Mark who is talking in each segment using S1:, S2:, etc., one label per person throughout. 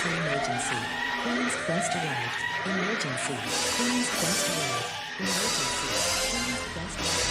S1: is an emergency. Queen's Quest arrived. Emergency. Queen's Quest arrived. Emergency. Queen's Quest arrived.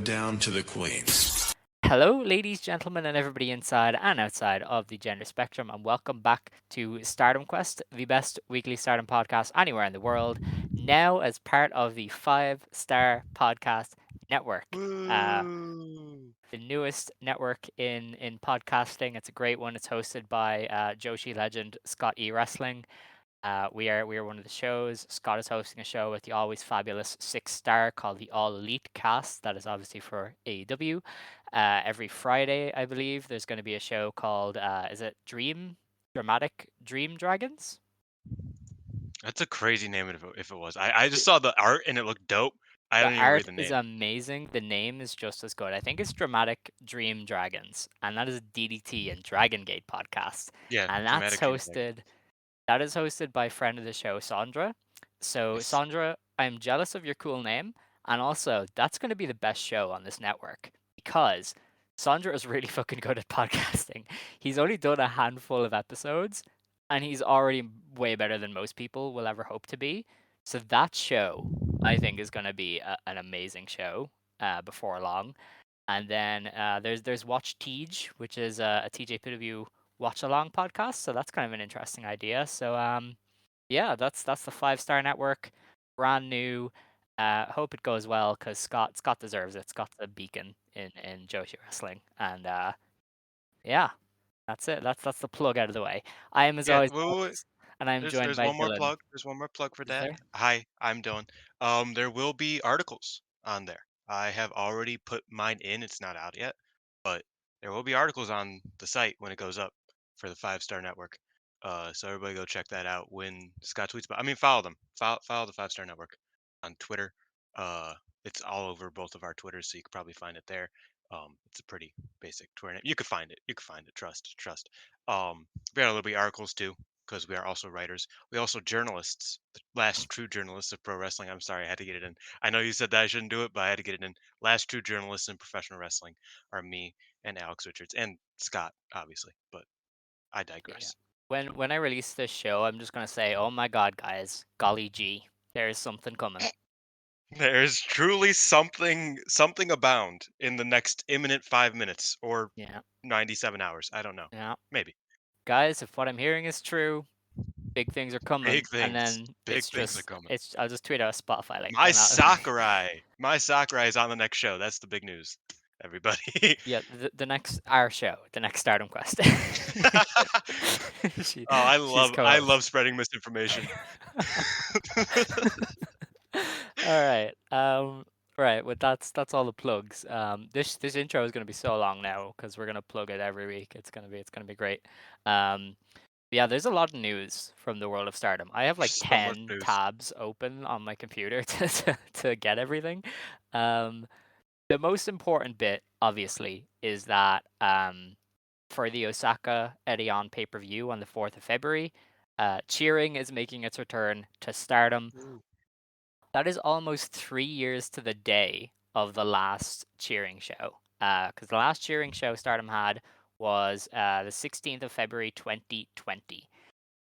S2: Down to the queens.
S3: Hello, ladies, gentlemen, and everybody inside and outside of the gender spectrum, and welcome back to Stardom Quest, the best weekly Stardom podcast anywhere in the world, now as part of the 5-Star Podcast Network. The newest network in podcasting. It's a great one. It's hosted by Joshi legend Scott E. Wrestling. We are one of the shows. Scott is hosting a show with the always fabulous 6-Star called the All Elite Cast. That is obviously for AEW. Every Friday, I believe, there's going to be a show called is it Dramatic Dream Dragons?
S4: That's a crazy name if it was. I just saw the art and it looked dope. I don't
S3: The
S4: even read
S3: art
S4: the
S3: is
S4: name.
S3: amazing. The name is just as good. I think it's Dramatic Dream Dragons, and that is DDT and Dragon Gate podcast.
S4: Yeah,
S3: And
S4: Dramatic Dream Dragons.
S3: that is hosted by friend of the show, Sandra. So,
S4: Yes.
S3: Sandra, I'm jealous of your cool name. And also, that's going to be the best show on this network because Sandra is really fucking good at podcasting. He's only done a handful of episodes and he's already way better than most people will ever hope to be. So, that show, I think, is going to be an amazing show before long. And then there's Watch Tej, which is a TJ PW watch along podcast. So that's kind of an interesting idea. So yeah, that's the 5-Star Network, brand new. Hope it goes well because Scott deserves it. Scott's a beacon in Joshi wrestling, and yeah, that's it. That's the plug out of the way. I am as always, Alex, and I'm joined
S4: There's
S3: by
S4: one more
S3: Dylan.
S4: plug. There's one more plug for
S3: Is
S4: that.
S3: there?
S4: Hi, I'm Dylan. There will be articles on there. I have already put mine in. It's not out yet, but there will be articles on the site when it goes up for the 5-Star Network. So everybody go check that out when Scott tweets about. I mean, follow them. Follow the 5-Star Network on Twitter. It's all over both of our Twitters, so you could probably find it there. It's a pretty basic Twitter name. You could find it. Trust. There'll be articles too because we are also writers. We also journalists, the last true journalists of pro wrestling. I'm sorry, I had to get it in. I know you said that I shouldn't do it, but I had to get it in. Last true journalists in professional wrestling are me and Alex Richards and Scott, obviously. But I digress.
S3: When I release this show, I'm just gonna say, oh my god, guys, golly gee, there is something coming.
S4: There's truly something abound in the next imminent 5 minutes or
S3: Yeah,
S4: 97 hours. I don't know.
S3: yeah.
S4: Maybe.
S3: Guys, if what I'm hearing is true, big things are coming.
S4: Big
S3: And
S4: things.
S3: then
S4: Big things are coming.
S3: I'll just tweet out a Spotify link.
S4: My
S3: and
S4: Sakurai. My Sakurai is on the next show. That's the big news, everybody.
S3: Yeah, the next our show, the next Stardom Quest.
S4: I
S3: co-host.
S4: love spreading misinformation.
S3: All right. Right. Well, that's all the plugs. This intro is gonna be so long now because we're gonna plug it every week. It's gonna be great. Yeah, there's a lot of news from the world of Stardom. I have like
S4: So much
S3: 10
S4: news.
S3: tabs open on my computer to get everything. The most important bit, obviously, is that for the Osaka Edion pay-per-view on the 4th of February, cheering is making its return to Stardom.
S4: Ooh.
S3: That is almost 3 years to the day of the last cheering show. Because the last cheering show Stardom had was the 16th of February 2020.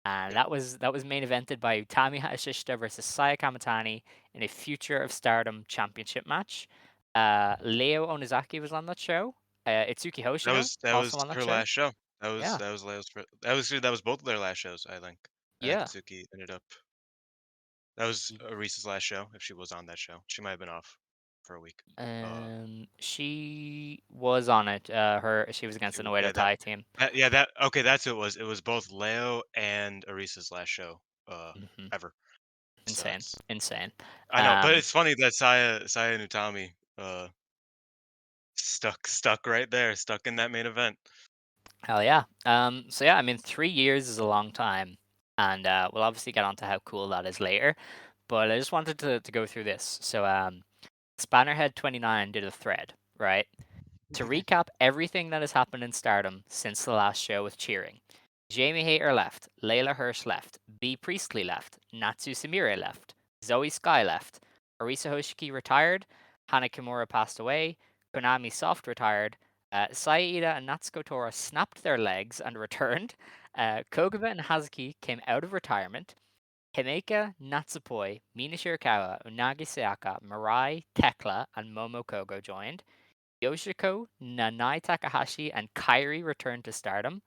S3: And that was main evented by Utami Hayashishita versus Saya Kamitani in a Future of Stardom championship match. Leo Onizaki was on that show. Itsuki Hoshino
S4: That was
S3: also on that
S4: her
S3: show.
S4: last show.
S3: Yeah.
S4: That was both of their last shows, I think.
S3: Yeah.
S4: Katsuki ended up. That was Arisa's last show. If she was on that show, she might have been off for a week.
S3: She was on it. She was against an Oedo Tai team.
S4: That's who it was. It was both Leo and Arisa's last show ever.
S3: Insane.
S4: I know, but it's funny that Saya and Utami stuck right there, stuck in that main event.
S3: Hell yeah. So yeah, I mean, 3 years is a long time, and we'll obviously get onto how cool that is later. But I just wanted to go through this. So Spannerhead 29 did a thread, right? To recap everything that has happened in Stardom since the last show with cheering. Jamie Hayter left, Layla Hirsch left, B Priestley left, Natsu Sumire left, Zoe Sky left, Arisa Hoshiki retired, Hana Kimura passed away, Konami Soft retired, Saida and Natsuko Tora snapped their legs and returned, Kogaba and Hazuki came out of retirement, Himeka, Natsupoi, Mina Shirakawa, Unagi Sayaka, Mirai, Tekla, and Momo Kogo joined. Yoshiko, Nanai Takahashi, and Kairi returned to Stardom.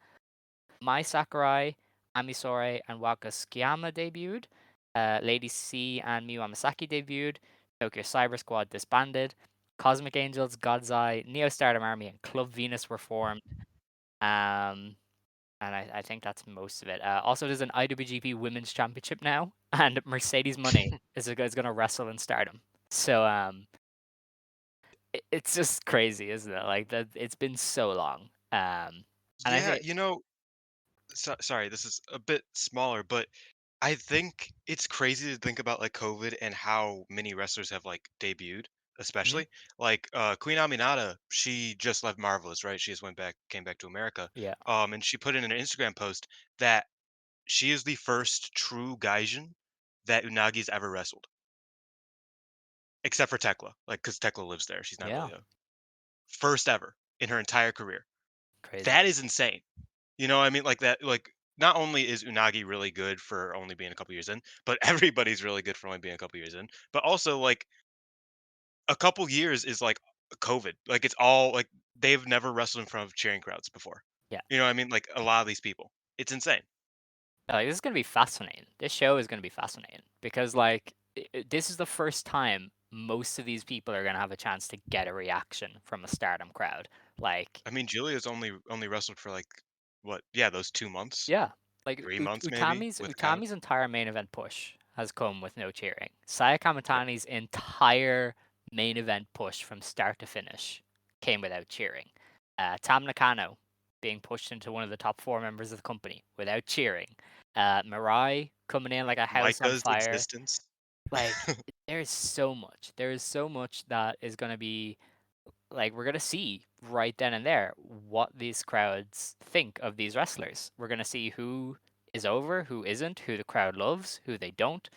S3: Mai Sakurai, Amisore, and Waka Tsukiyama debuted. Lady C and Miyu Amasaki debuted. Tokyo Cyber Squad disbanded. Cosmic Angels, God's Eye, Neo Stardom Army, and Club Venus were formed. And I think that's most of it. Also, there's an IWGP Women's Championship now, and Mercedes Money is going to wrestle in Stardom. So it's just crazy, isn't it? Like that, it's been so long. And I
S4: Yeah,
S3: think,
S4: sorry, this is a bit smaller, but I think it's crazy to think about like COVID and how many wrestlers have like debuted,
S3: mhm,
S4: especially like Queen Aminata. She just left Marvelous, right? She just came back to America.
S3: yeah,
S4: And she put in an Instagram post that she is the first true Gaijin that Unagi's ever wrestled, except for Tekla, like because Tekla lives there. She's not
S3: yeah,
S4: really a first ever in her entire career.
S3: crazy.
S4: That is insane. You know what I mean? Like that, like not only is Unagi really good for only being a couple years in, but everybody's really good for only being a couple years in. But also like a couple years is like COVID. Like it's all like they've never wrestled in front of cheering crowds before.
S3: Yeah,
S4: You know what I mean? Like a lot of these people. It's insane.
S3: like this is gonna be fascinating. This show is gonna be fascinating because like this is the first time most of these people are gonna have a chance to get a reaction from a Stardom crowd. Like,
S4: I mean, Giulia's only wrestled for like what? Yeah, those 2 months,
S3: yeah, like
S4: 3 months maybe with count.
S3: Utami's entire main event push has come with no cheering. Saya
S4: Yep.
S3: Kamatani's entire main event push from start to finish came without cheering. Tam Nakano being pushed into one of the top four members of the company without cheering. Mirai coming in like a house on
S4: Micah's
S3: fire.
S4: existence.
S3: Like there is so much. There is so much that is going to be like we're gonna see right then and there what these crowds think of these wrestlers. We're gonna see who is over, who isn't, who the crowd loves, who they don't.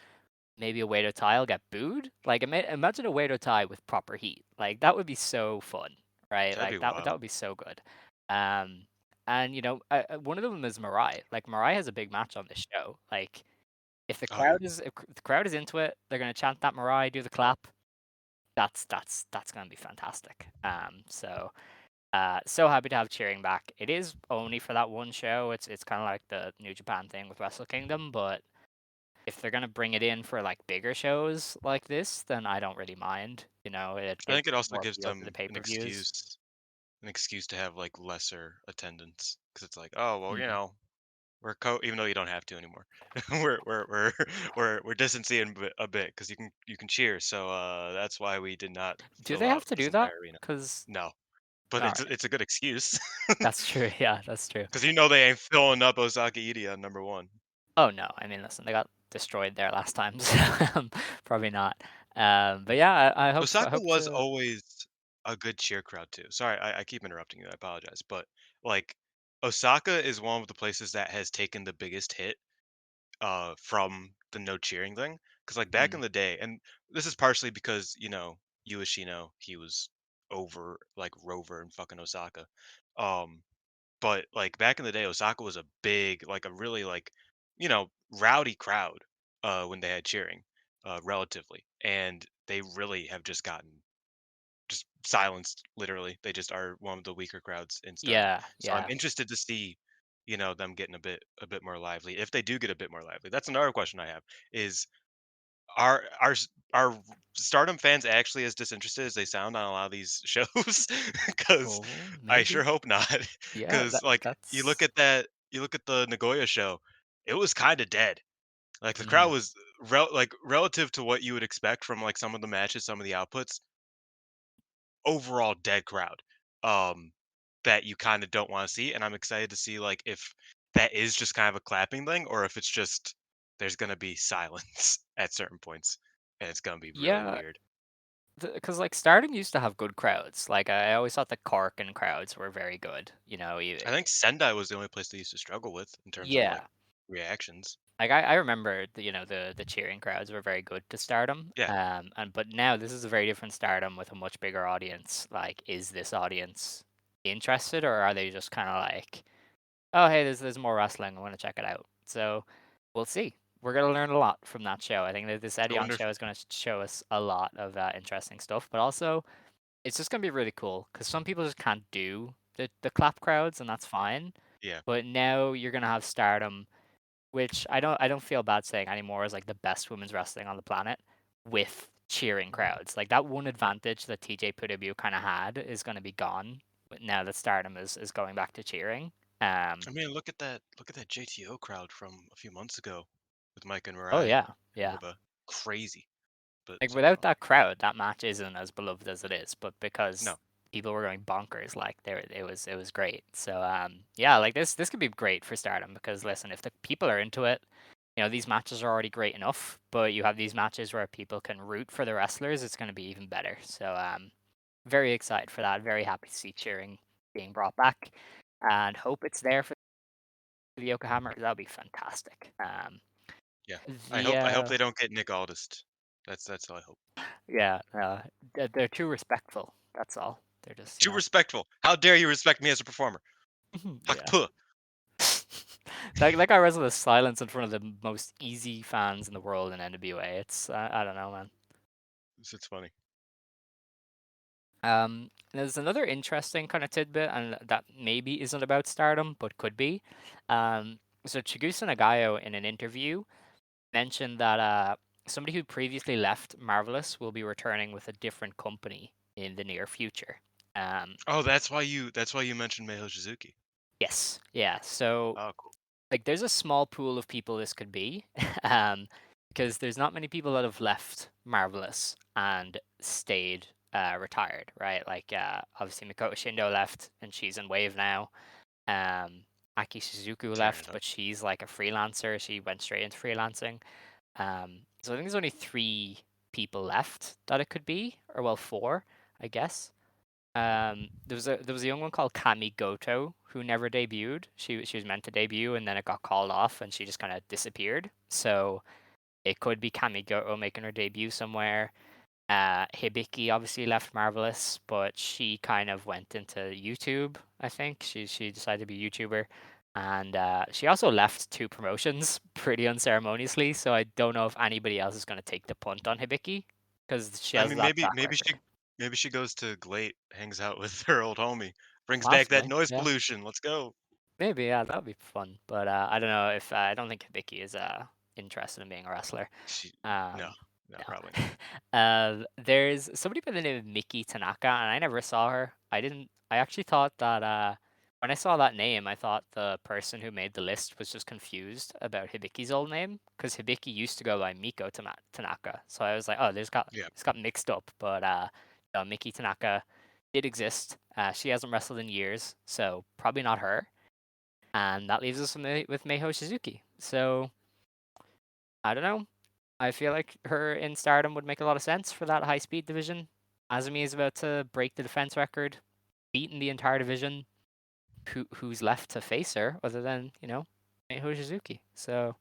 S3: Maybe a Wado tie will get booed. Like imagine a Wado tie with proper heat. Like that would be so fun, right?
S4: That'd be
S3: Like that
S4: wild.
S3: would be so good. Um, and one of them is Mirai. Like Mirai has a big match on this show. Like
S4: Oh yeah.
S3: if the crowd is into it, they're gonna chant that Mirai, do the clap. That's gonna be fantastic. So happy to have cheering back. It is only for that one show. It's kind of like the New Japan thing with Wrestle Kingdom, but if they're gonna bring it in for like bigger shows like this, then I don't really mind. You know, it
S4: I
S3: gives
S4: think it also
S3: more
S4: gives
S3: appeal to the
S4: them
S3: pay-per-views.
S4: an excuse to have like lesser attendance because it's like, oh well,
S3: Mhm.
S4: even though you don't have to anymore. we're we're distancing a bit because you can cheer. So that's why we did not
S3: Do
S4: fill
S3: they have
S4: out
S3: to
S4: this
S3: do that?
S4: entire arena.
S3: Because
S4: No, but
S3: all right,
S4: it's a good excuse
S3: that's true. Yeah, that's true.
S4: because you know they ain't filling up Osaka Idia number one.
S3: Oh no, I mean, listen, they got destroyed there last time, so probably not. But yeah, I
S4: Osaka
S3: hope
S4: was
S3: to.
S4: always a good cheer crowd too. Sorry, I keep interrupting you. I apologize, but like Osaka is one of the places that has taken the biggest hit from the no cheering thing. Because like back
S3: Mm,
S4: in the day, and this is partially because Ueshino, he was over like Rover and fucking Osaka. Um, but like back in the day, Osaka was a big, like a really like rowdy crowd when they had cheering, relatively, and they really have just gotten just silenced. Literally, they just are one of the weaker crowds in Stardom.
S3: yeah,
S4: So I'm
S3: yeah.
S4: interested to see, them getting a bit more lively. If they do get a bit more lively, that's another question I have: is are Stardom fans actually as disinterested as they sound on a lot of these shows? Because
S3: Oh,
S4: I sure
S3: maybe.
S4: hope not.
S3: Yeah,
S4: Because like
S3: that's.
S4: you look at the Nagoya show, it was kind of dead. Like the crowd
S3: Mhm.
S4: was relative to what you would expect from like some of the matches, some of the outputs, overall dead crowd. Um, that you kind of don't want to see, and I'm excited to see like if that is just kind of a clapping thing, or if it's just there's gonna be silence at certain points, and it's gonna be really
S3: Yeah,
S4: weird.
S3: because like Stardom used to have good crowds. Like I always thought the Cork and crowds were very good. You know,
S4: I think Sendai was the only place they used to struggle with in terms of like
S3: yeah.
S4: reactions.
S3: Like I remember the cheering crowds were very good to Stardom.
S4: Yeah,
S3: And but now this is a very different Stardom with a much bigger audience. Like, is this audience interested, or are they just kind of like, oh hey, there's more wrestling, I want to check it out. So we'll see. We're gonna learn a lot from that show. I think that this
S4: I
S3: Eddie On
S4: wonder.
S3: show is gonna show us a lot of interesting stuff, but also it's just gonna be really cool because some people just can't do the clap crowds, and that's fine.
S4: Yeah,
S3: But now you're gonna have Stardom, which I don't feel bad saying anymore is like the best women's wrestling on the planet with cheering crowds. Like that one advantage that TJ Pudebu kind of had is going to be gone now that Stardom is going back to cheering.
S4: I mean, look at that. Look at that JTO crowd from a few months ago with Mike and
S3: Oh
S4: Mirai
S3: yeah,
S4: and
S3: yeah.
S4: Hiba. Crazy, but
S3: Like
S4: so much
S3: without
S4: fun.
S3: that crowd, that match isn't as beloved as it is. But because
S4: No,
S3: people were going bonkers, like there it was great. So yeah, like this could be great for Stardom because listen, if the people are into it, these matches are already great enough, but you have these matches where people can root for the wrestlers, it's going to be even better. So very excited for that. Very happy to see cheering being brought back, and hope it's there for the Yokohama. That'll be fantastic.
S4: yeah. I
S3: The
S4: hope. I hope they don't get Nick Aldist. That's all I hope.
S3: Yeah, they're too respectful. That's all. They're just,
S4: Too respectful. How dare you respect me as a performer?
S3: yeah.
S4: Hakpuh.
S3: That guy wrestled silence in front of the most easy fans in the world in NWA. It's I don't know, man.
S4: It's funny.
S3: There's another interesting kind of tidbit, and that maybe isn't about Stardom, but could be. So Chigusa Nagayo in an interview mentioned that somebody who previously left Marvelous will be returning with a different company in the near future. Um,
S4: Oh, that's why you mentioned Meho Suzuki.
S3: yes, yeah. So
S4: Oh, cool.
S3: like there's a small pool of people this could be, um, because there's not many people that have left Marvelous and stayed retired, right? Like obviously Makoto Shindo left and she's in Wave now. Um, Aki Suzuku
S4: Tearing it
S3: left,
S4: up.
S3: but she's like a freelancer. She went straight into freelancing. So I think there's only three people left that it could be, or well, four, I guess. There was a young one called Kami Goto who never debuted. She was meant to debut and then it got called off and she just kind of disappeared. So it could be Kami Goto making her debut somewhere. Hibiki obviously left Marvelous, but she kind of went into YouTube. I think she decided to be a YouTuber, and she also left two promotions pretty unceremoniously. So I don't know if anybody else is going to take the punt on Hibiki because she
S4: I
S3: has
S4: mean,
S3: that
S4: maybe
S3: track
S4: maybe
S3: record.
S4: she goes to Glate, hangs out with her old homie, brings back that
S3: Possibly,
S4: noise
S3: yeah.
S4: pollution. Let's go.
S3: Maybe, yeah, that would be fun. But I don't know if I don't think Hibiki is interested in being a wrestler.
S4: She, no,
S3: Um,
S4: no,
S3: no.
S4: probably not.
S3: There's somebody by the name of Miki Tanaka, and I never saw her. I didn't. I actually thought that when I saw that name, I thought the person who made the list was just confused about Hibiki's old name because Hibiki used to go by Miko Tanaka. So I was like, oh,
S4: Yeah,
S3: it's got mixed up. But no, Miki Tanaka did exist. She hasn't wrestled in years, so probably not her. And that leaves us with Meiho Suzuki. So I don't know. I feel like her in Stardom would make a lot of sense for that high speed division. Azumi is about to break the defense record, beaten the entire division. Who's left to face her other than Meiho Suzuki? So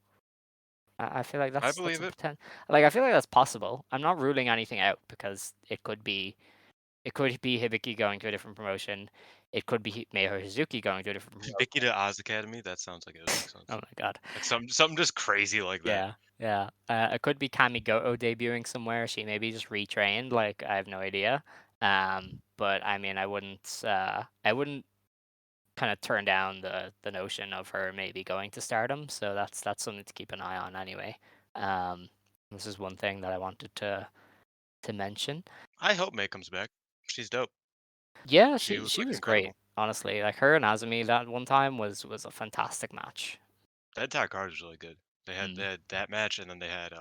S3: I feel like
S4: I
S3: that's
S4: believe
S3: a
S4: it.
S3: potential. Like I feel like that's possible. I'm not ruling anything out because it could be Hibiki going to a different promotion. It could be Meiho Suzuki going to a different
S4: Vicky
S3: promotion.
S4: to Oz Academy. That sounds like it would make
S3: Oh
S4: sense.
S3: my god.
S4: Like something just crazy like that.
S3: Yeah, yeah. It could be Kami Goto debuting somewhere. She maybe just retrained. Like I have no idea. But I mean, I wouldn't kind of turn down the notion of her maybe going to Stardom. So that's something to keep an eye on anyway. Um, this is one thing that I wanted to mention.
S4: I hope May comes back. She's dope.
S3: Yeah,
S4: She
S3: she
S4: was
S3: she
S4: like
S3: was great.
S4: incredible.
S3: Honestly, like her and Azumi that one time was a fantastic match.
S4: That tag card was really good. They had
S3: Mm.
S4: they had that match, and then they had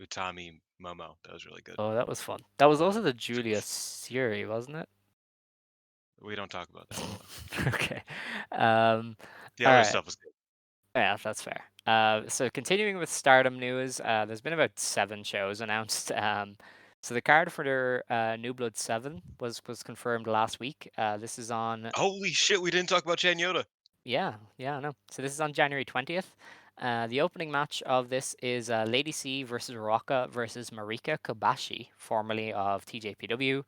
S4: Utami Momo. That was really good.
S3: Oh, that was fun. That was also the
S4: So
S3: Giulia Siri, wasn't it?
S4: we don't talk about that. No.
S3: Okay. Um,
S4: The
S3: all
S4: other
S3: right.
S4: stuff was good.
S3: Yeah, that's fair. So continuing with Stardom news, there's been about 7 shows announced. So the card for their New Blood 7 was confirmed last week. This is on
S4: Holy shit, we didn't talk about Chan Yoda.
S3: yeah, I know. So this is on January 20th. The opening match of this is Lady C versus Rocca versus Marika Kobashi, formerly of TJPW.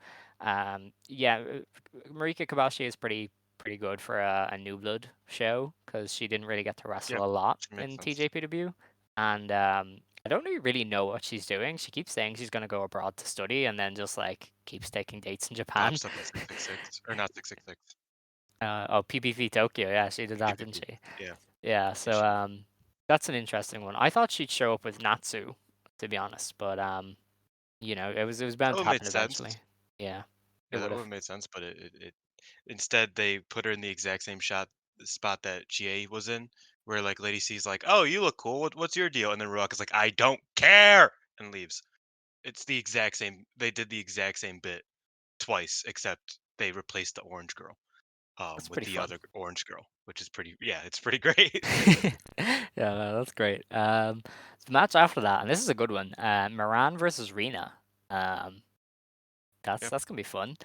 S3: Marika Kobashi is pretty good for a New Blood show because she didn't really get to
S4: Yeah,
S3: wrestle a lot
S4: makes
S3: in
S4: sense.
S3: TJPW, and I don't really know what she's doing. She keeps saying she's gonna go abroad to study, and then just like keeps taking dates in Japan.
S4: Pops up at 666 or not 666.
S3: PPV Tokyo, yeah, she did that, didn't
S4: PPP.
S3: she?
S4: Yeah,
S3: Yeah,
S4: yeah,
S3: so
S4: she,
S3: that's an interesting one. I thought she'd show up with Natsu, to be honest, but it was
S4: that
S3: bound
S4: would
S3: to
S4: have made
S3: happen
S4: sense.
S3: eventually. Yeah, it
S4: Yeah, that
S3: would
S4: would
S3: have.
S4: have made sense, but it instead they put her in the exact same spot that Chie was in, where like Lady C's like, "Oh, you look cool. What's your deal?" And then Ruak is like, "I don't care," and leaves. It's the exact same. They did the exact same bit twice, except they replaced the orange girl
S3: That's
S4: with
S3: pretty
S4: the
S3: fun.
S4: other orange girl, which is pretty. Yeah, it's pretty great.
S3: Yeah, no, that's great. The match after that, and this is a good one. Moran versus Rina. Um, that's
S4: Yeah,
S3: that's gonna be fun.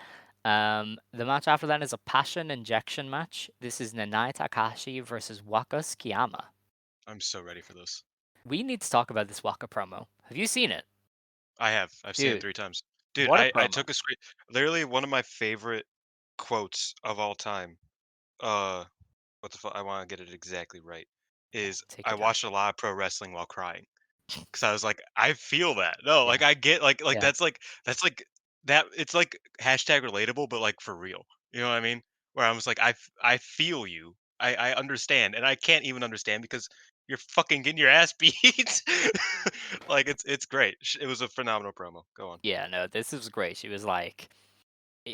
S3: The match after that is a passion injection match. This is Nanai Takahashi versus Waka Tsukiyama.
S4: I'm so ready for this.
S3: We need to talk about this Waka promo. Have you seen it,
S4: I have. I've seen it
S3: dude?
S4: 3 times. Dude,
S3: What a
S4: I
S3: promo!
S4: took a screen. Literally one of my favorite quotes of all time. Uh, what the fuck? I want to get it exactly right. Is
S3: Take
S4: I
S3: your time.
S4: watched a lot of pro wrestling while crying because I was like, I feel that. No,
S3: Yeah,
S4: like I get
S3: yeah,
S4: that's like that. It's like hashtag relatable, but like for real. You know what I mean? Where I was like, I feel you. I understand, and I can't even understand because you're fucking getting your ass beat. Like it's great. It was a phenomenal promo. Go on.
S3: yeah. No, this is great. She was like,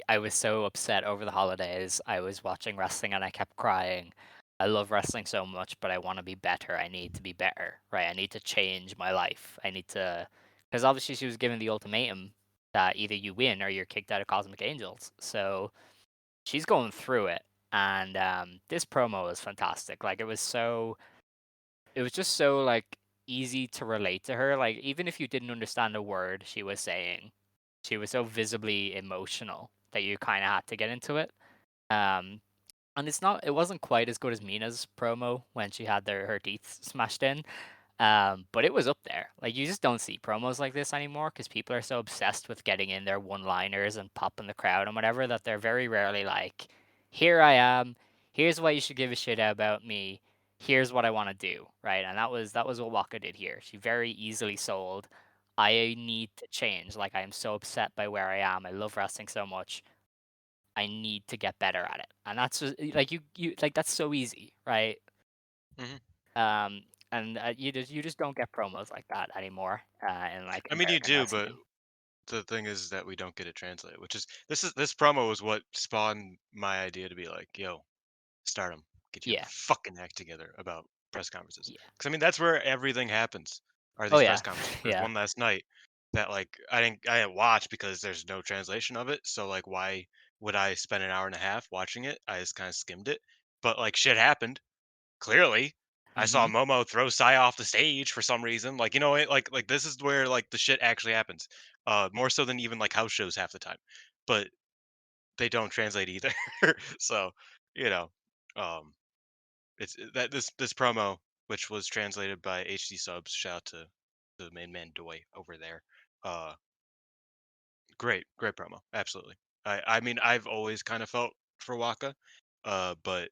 S3: I was so upset over the holidays. I was watching wrestling and I kept crying. I love wrestling so much, but I want to be better. I need to be better, right? I need to change my life. I need to, because obviously she was given the ultimatum that either you win or you're kicked out of Cosmic Angels. So she's going through it, and this promo was fantastic. Like it was just so like easy to relate to her. Like even if you didn't understand a word she was saying, she was so visibly emotional that you kind of had to get into it. Um, and it wasn't quite as good as Mina's promo when she had her teeth smashed in. But it was up there. Like you just don't see promos like this anymore because people are so obsessed with getting in their one-liners and popping the crowd and whatever that they're very rarely like, "Here I am. Here's why you should give a shit about me. Here's what I want to do." Right? And that was what Waka did here. She very easily sold. I need to change. Like I am so upset by where I am. I love wrestling so much. I need to get better at it. And that's just like you like that's so easy, right?
S4: Hmm.
S3: Um, and you just don't get promos like that anymore in like
S4: I mean, you
S3: American
S4: do, but
S3: wrestling.
S4: the thing is that we don't get it translated, which is this promo was what spawned my idea to be like, yo, Stardom, get your
S3: Yeah,
S4: fucking act together about press conferences.
S3: yeah.
S4: Because I mean, that's where everything happens. Are
S3: Oh
S4: these press
S3: yeah,
S4: conferences? There's
S3: yeah.
S4: one last night that like I didn't watch because there's no translation of it. So like, why would I spend an hour and a half watching it? I just kind of skimmed it. But like, shit happened. Clearly, I saw
S3: Mhm.
S4: Momo throw Sai off the stage for some reason. Like, like this is where like the shit actually happens. More so than even like house shows half the time. But they don't translate either. So, you know, um it's that this promo, which was translated by HD subs, shout out to the main man Doy over there. Uh great promo. Absolutely. I mean I've always kind of felt for Waka, but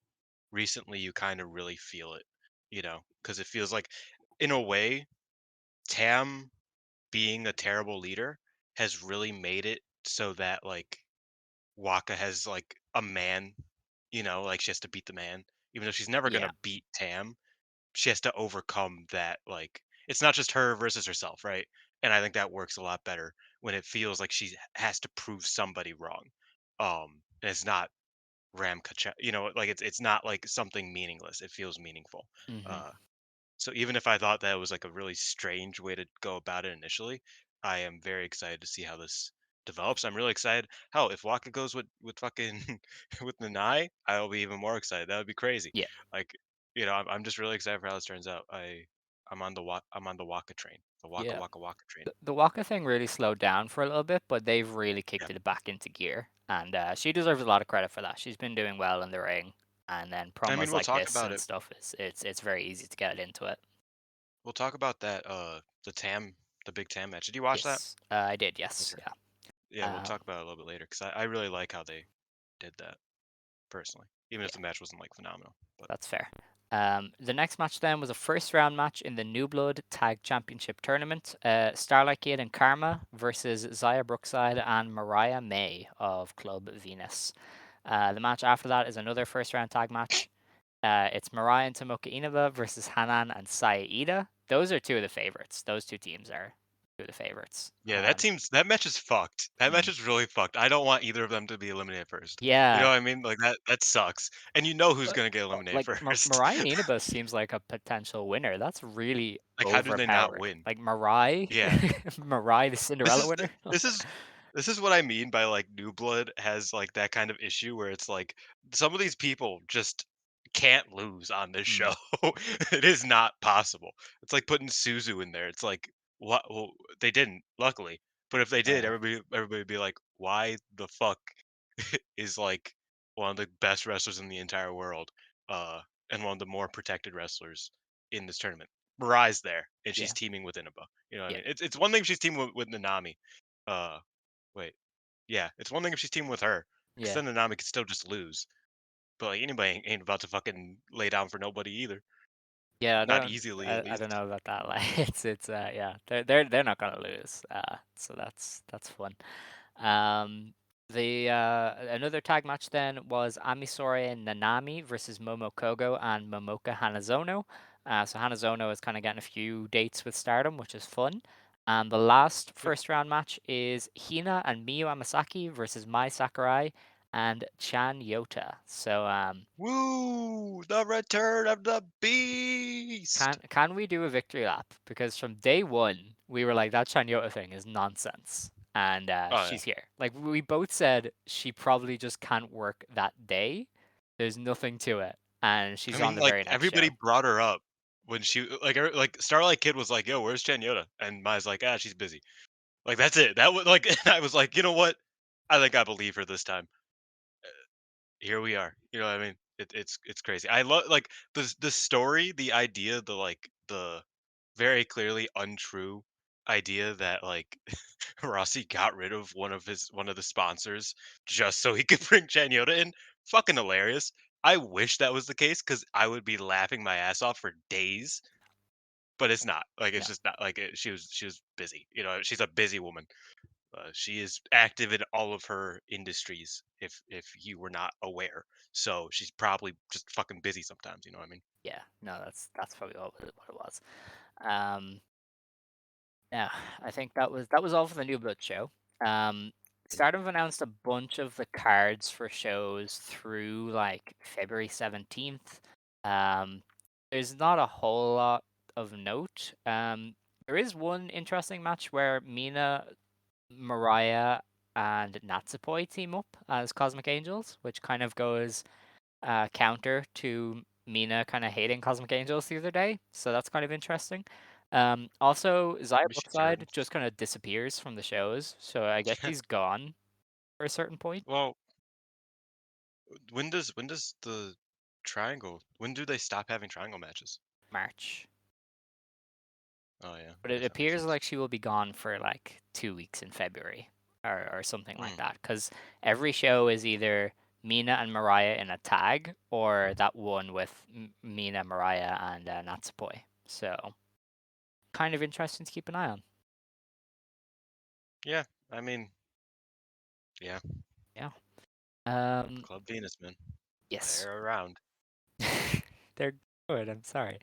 S4: recently you kind of really feel it, because it feels like in a way Tam being a terrible leader has really made it so that like Waka has like a man, like she has to beat the man, even though she's never
S3: Yeah.
S4: gonna beat Tam. She has to overcome that. Like it's not just her versus herself, right? And I think that works a lot better when it feels like she has to prove somebody wrong. And it's not Ramkacha, like it's not like something meaningless. It feels meaningful.
S3: Mhm.
S4: Uh, so even if I thought that was like a really strange way to go about it initially, I am very excited to see how this develops. I'm really excited. Hell, if Waka goes with fucking with Nanai, I'll be even more excited. That would be crazy.
S3: Yeah.
S4: Like, I'm just really excited for how this turns out. I'm on the Waka train, the Waka
S3: Yeah.
S4: Waka Waka train.
S3: The Waka thing really slowed down for a little bit, but they've really
S4: Yeah.
S3: kicked it back into gear, and she deserves a lot of credit for that. She's been doing well in the ring, and then
S4: I mean,
S3: promos
S4: we'll
S3: like
S4: talk
S3: this
S4: about
S3: and
S4: it.
S3: stuff it's very easy to get into it.
S4: We'll talk about that. The big Tam match. Did you watch that?
S3: Yes, I did. Yes,
S4: Okay.
S3: yeah.
S4: Yeah, we'll
S3: Um,
S4: talk about it a little bit later because I really like how they did that personally, even if
S3: yeah,
S4: the match wasn't like phenomenal. But
S3: that's fair. The next match then was a first round match in the New Blood Tag Championship Tournament. Starlight Kid and Karma versus Xia Brookside and Mariah May of Club Venus. The match after that is another first round tag match. It's Mariah and Tomoka Inaba versus Hanan and Saida. Those are two of the favorites. Those two teams are two of the favorites.
S4: yeah, that match is fucked. That match
S3: Mm.
S4: is really fucked. I don't want either of them to be eliminated first. You know
S3: Yeah,
S4: what I mean? Like that sucks. And you know who's
S3: but,
S4: gonna get eliminated
S3: like
S4: first.
S3: Mariah and Inaba seems like a potential winner. That's really
S4: Like, how do they not
S3: overpowered.
S4: win?
S3: Like Mariah,
S4: Yeah.
S3: Mariah the
S4: This
S3: Cinderella
S4: is
S3: winner.
S4: this is this is what I mean by like New Blood has like that kind of issue where it's like some of these people just can't lose on this show.
S3: Mm,
S4: It is not possible. It's like putting Suzu in there. It's like what? Well, they didn't, luckily. But if they did,
S3: yeah,
S4: everybody would be like, why the fuck is like one of the best wrestlers in the entire world, uh, and one of the more protected wrestlers in this tournament. Mariah's there, and she's
S3: yeah,
S4: teaming with Inaba. You know what I
S3: yeah,
S4: mean? It's one thing if she's teaming with Nanami. Uh, wait, yeah, it's one thing if she's teaming with her, because
S3: yeah.
S4: then Nanami could still just lose. But like anybody ain't about to fucking lay down for nobody either.
S3: Yeah,
S4: Not easily, at
S3: I don't
S4: least.
S3: know about that. Like it's yeah, they're not gonna lose. So that's fun. Um, the another tag match then was Amisore and Nanami versus Momo Kogo and Momoka Hanazono. So Hanazono is kind of getting a few dates with Stardom, which is fun. And the last
S4: Yep.
S3: first round match is Hina and Miyu Amasaki versus Mai Sakurai and Chan Yota. So
S4: Woo! The return of the beast.
S3: can we do a victory lap? Because from day one, we were like, that Chanyota thing is nonsense. And
S4: Oh yeah.
S3: she's here. Like, we both said she probably just can't work that day. There's nothing to it. And
S4: I
S3: she's on
S4: mean,
S3: the
S4: like
S3: very next
S4: everybody
S3: show.
S4: brought her up when she like Starlight Kid was like, "Yo, where's Chen Yoda?" And Mai's like, "Ah, she's busy." Like that's it. That was like, and I was like, you know what? I think I believe her this time. Here we are. You know what I mean? It's crazy. I love like the story, the idea, the very clearly untrue idea that like Rossi got rid of one of the sponsors just so he could bring Chen Yoda in. Fucking hilarious. I wish that was the case because I would be laughing my ass off for days. But it's not. Like
S3: No.
S4: it's just not. Like she was busy. You know, she's a busy woman. She is active in all of her industries. If you were not aware, so she's probably just fucking busy sometimes. You know what I mean?
S3: Yeah. No, that's probably what it was. Um, Yeah, I think that was all for the New Blood show. Stardom have announced a bunch of the cards for shows through like February 17th. Um, there's not a whole lot of note. There is one interesting match where Mina, Mariah, and Natsupoi team up as Cosmic Angels, which kind of goes counter to Mina kind of hating Cosmic Angels the other day. So that's kind of interesting. Also, Xia
S4: Maybe she's
S3: Brookside
S4: hurting.
S3: just kind of disappears from the shows. So I guess she's gone for a certain point.
S4: Well, when does the triangle? When do they stop having triangle matches?
S3: March.
S4: Oh yeah,
S3: But
S4: I
S3: it
S4: guess that makes
S3: appears
S4: sense.
S3: like she will be gone for like 2 weeks in February or something like
S4: Mm,
S3: that. Because every show is either Mina and Mariah in a tag or that one with Mina, Mariah, and Natsupoi. So kind of interesting to keep an eye on.
S4: yeah, I mean, yeah,
S3: Yeah. Um,
S4: Club Venus, man,
S3: yes.
S4: they're around.
S3: They're good. I'm sorry.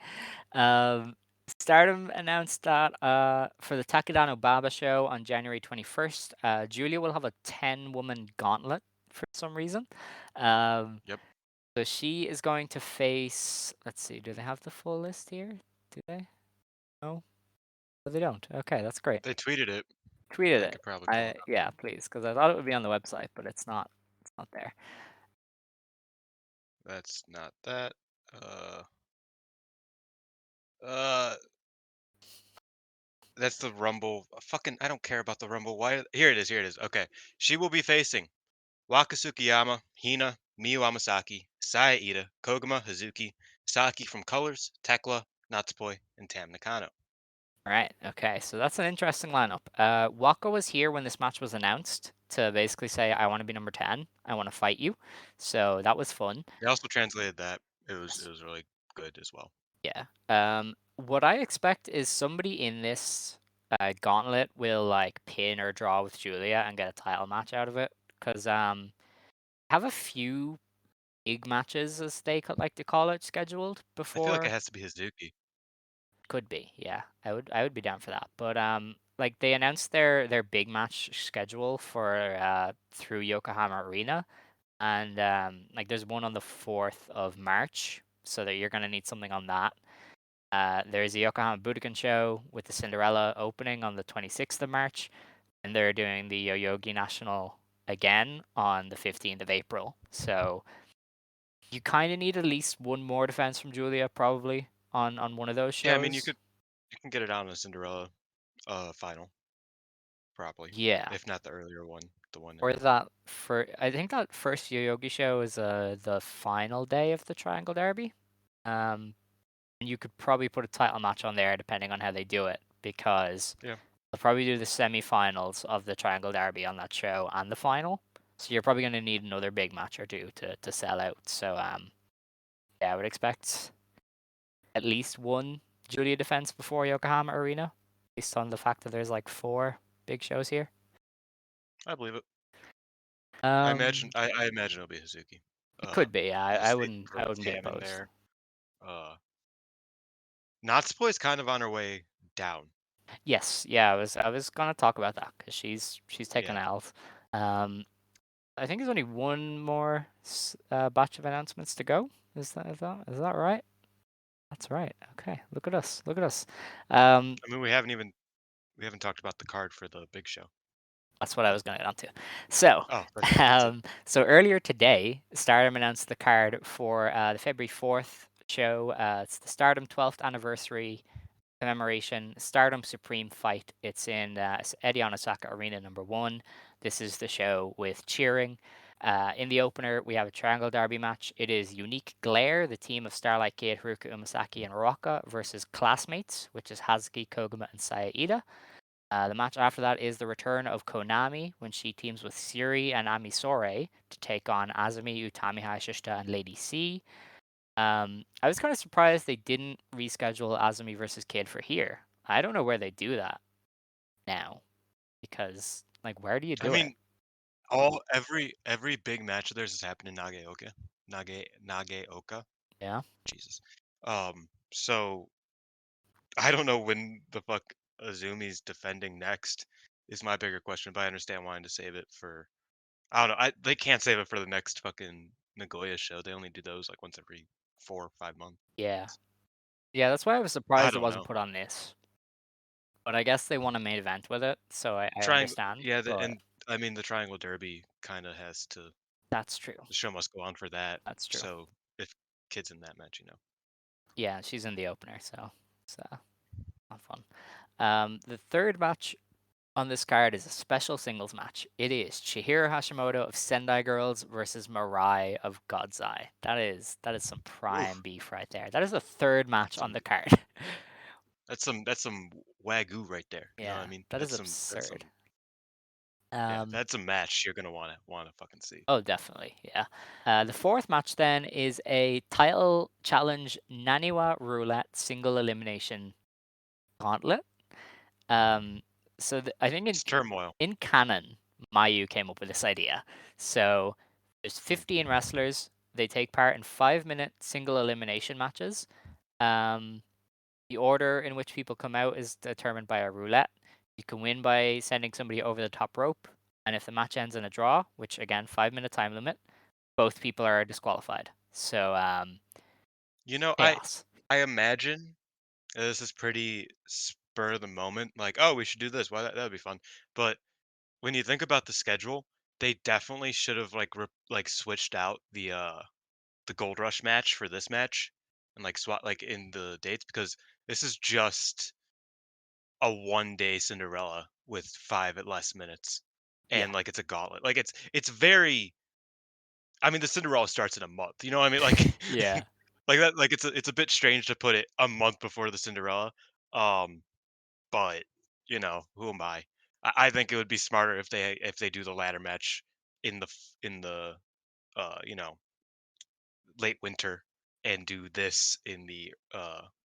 S3: Um, Stardom announced that for the Takadano Baba show on January 21st, Giulia will have a 10-woman gauntlet for some reason. Um,
S4: Yep,
S3: so she is going to face. Let's see. Do they have the full list here? Do they? No, oh, they don't. Okay, that's great.
S4: they tweeted it.
S3: Tweeted
S4: I
S3: it.
S4: could probably pull it up.
S3: Yeah, please, because I thought it would be on the website, but it's not. It's not there.
S4: That's not that. Uh, uh, That's the Rumble. Fucking, I don't care about the Rumble. Why? Here it is. Here it is. Okay. She will be facing Waka Tsukiyama, Hina, Miyu Amasaki, Saya Ida, Koguma, Hazuki, Saki from Colors, Tekla, Natsupoi, and Tam Nakano.
S3: Right. Okay. So that's an interesting lineup. Waka was here when this match was announced to basically say, "I want to be number 10. I want to fight you." So that was fun.
S4: They also translated that. It was really good as well.
S3: Yeah. What I expect is somebody in this gauntlet will like pin or draw with Giulia and get a title match out of it. Because have a few big matches, as they like to call it, scheduled
S4: I feel like it
S3: before.
S4: has to be Hazuki.
S3: Could be, yeah. I would be down for that. But like they announced their big match schedule for through Yokohama Arena, and like there's one on the 4th of March, so that you're gonna need something on that. There's a Yokohama Budokan show with the Cinderella opening on the 26th of March, and they're doing the Yoyogi National again on the 15th of April. So you kind of need at least one more defense from Giulia, probably on one of those
S4: Yeah, I mean
S3: shows.
S4: you can get it on a Cinderella final probably,
S3: Yeah.
S4: if not the earlier one, the one
S3: Or
S4: in
S3: that for I think that first Yoyogi show is the final day of the Triangle Derby. Um, and you could probably put a title match on there depending on how they do it, because
S4: yeah.
S3: they'll probably do the semi-finals of the Triangle Derby on that show and the final. So you're probably going to need another big match or two to sell out. So yeah, I would expect at least one Giulia defense before Yokohama Arena, based on the fact that there's like 4 big shows here.
S4: I believe it.
S3: Um,
S4: I imagine it'll be Hazuki.
S3: it could be. Yeah,
S4: For the
S3: I
S4: sake
S3: wouldn't
S4: for
S3: I
S4: with
S3: wouldn't be
S4: Tam in
S3: opposed.
S4: there. Natsupoi is kind of on her way down.
S3: Yes, yeah, I was gonna talk about that because she's taken
S4: Yeah.
S3: L's. Um, I think there's only one more batch of announcements to go. Is that right? That's right. Okay, look at us, look at us. Um,
S4: I mean, we haven't talked about the card for the big show.
S3: that's what I was gonna get onto. So,
S4: Oh, that's it.
S3: so earlier today, Stardom announced the card for the February 4th show. It's the Stardom 12th anniversary commemoration Stardom Supreme Fight. It's in Eddie on Osaka Arena #1. This is the show with cheering. In the opener, we have a Triangle Derby match. It is Unique Glare, the team of Starlight Kid, Haruka Umasaki, and Rocca versus Classmates, which is Hazuki, Koguma, and Saya Ida. The match after that is the return of Konami when she teams with Siri and Amisore to take on Azumi, Utami Hayashishita, and Lady C. I was kind of surprised they didn't reschedule Azumi versus Kid for here. I don't know where they do that now, because like where do you
S4: I
S3: do it?
S4: mean, every big match of theirs has happened in Nageoka.
S3: Yeah.
S4: Jesus. So I don't know when the fuck Azumi's defending next is my bigger question, but I understand wanting to save it for I don't know. They can't save it for the next fucking Nagoya show. They only do those like once every 4 or 5 months.
S3: Yeah. Yeah, that's why I was
S4: I
S3: surprised it
S4: don't
S3: wasn't
S4: know.
S3: put on this. But I guess they want a main event with it, so I
S4: Triangle,
S3: understand.
S4: yeah,
S3: But
S4: and I mean the Triangle Derby kind of has to.
S3: that's true.
S4: The show must go on for that.
S3: That's true.
S4: So if kids in that match.
S3: Yeah, she's in the opener, so it's not fun. The third match on this card is a special singles match. It is Chihiro Hashimoto of Sendai Girls versus Mirai of God's Eye. That is some
S4: Oof,
S3: prime beef right there. That is the third match
S4: that's
S3: on
S4: some
S3: the card.
S4: that's some wagyu right there. You know what I
S3: Yeah,
S4: mean?
S3: that is
S4: That's
S3: absurd.
S4: some yeah.
S3: Um,
S4: That's a match you're gonna wanna fucking see.
S3: oh, definitely, yeah. The fourth match then is a title challenge Naniwa Roulette single elimination gauntlet. Um, so I think
S4: It's turmoil.
S3: in canon, Mayu came up with this idea. So there's
S4: Mm.
S3: 15 wrestlers. They take part in 5-minute single elimination matches. Um, the order in which people come out is determined by a roulette. You can win by sending somebody over the top rope, and if the match ends in a draw, which again 5-minute time limit, both people are disqualified. So
S4: You know,
S3: chaos.
S4: I imagine this is pretty spur of the moment. Like, oh, we should do this. Why that'd be fun. But when you think about the schedule, they definitely should have like switched out the Gold Rush match for this match and like swap like in the dates because this is just a 1-day Cinderella with 5 at less minutes,
S3: Yeah.
S4: and, like, it's a gauntlet. Like, it's very I mean, the Cinderella starts in a month, you know what I mean? Like
S3: Yeah.
S4: like that like, it's a bit strange to put it a month before the Cinderella, um, but, who am I? I think it would be smarter if they do the ladder match in the, you know, late winter and do this in the,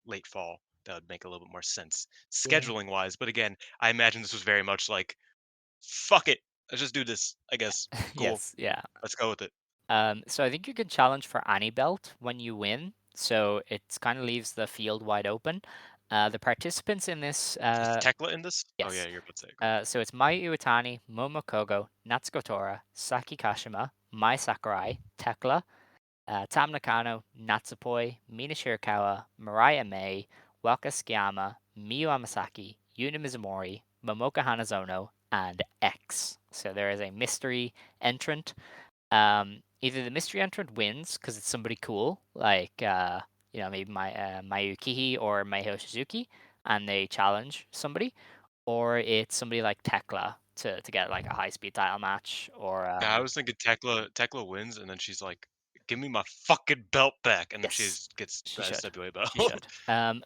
S4: late fall. That would make a little bit more sense
S3: Yeah.
S4: scheduling wise, but again, I imagine this was very much like, "Fuck it, let's just do this, I guess. Cool,
S3: Yes. Yeah.
S4: let's go with it."
S3: So I think you can challenge for any belt when you win. So it kind of leaves the field wide open. The participants in this,
S4: Is Tekla in this? Oh, yeah,
S3: yes.
S4: you're about to say, go.
S3: So it's Mai Iwatani, Momo Kogo, Natsuko Tora, Saki Kashima, Mai Sakurai, Tekla, Tam Nakano, Natsupoi, Mina Shirakawa, Mariah May, Waka Tsukiyama, Miyu Amasaki, Yuna Mizumori, Momoka Hanazono, and X. So there is a mystery entrant. Either the mystery entrant wins because it's somebody cool, like maybe Mayu Kihi or Meiho Suzuki, and they challenge somebody, or it's somebody like Tekla to get like a high speed title match, or
S4: Yeah, I was thinking Tekla wins, and then she's like, "Give me my fucking belt back," and then she
S3: yes,
S4: just gets
S3: she
S4: the
S3: should.
S4: SWA belt.
S3: She should.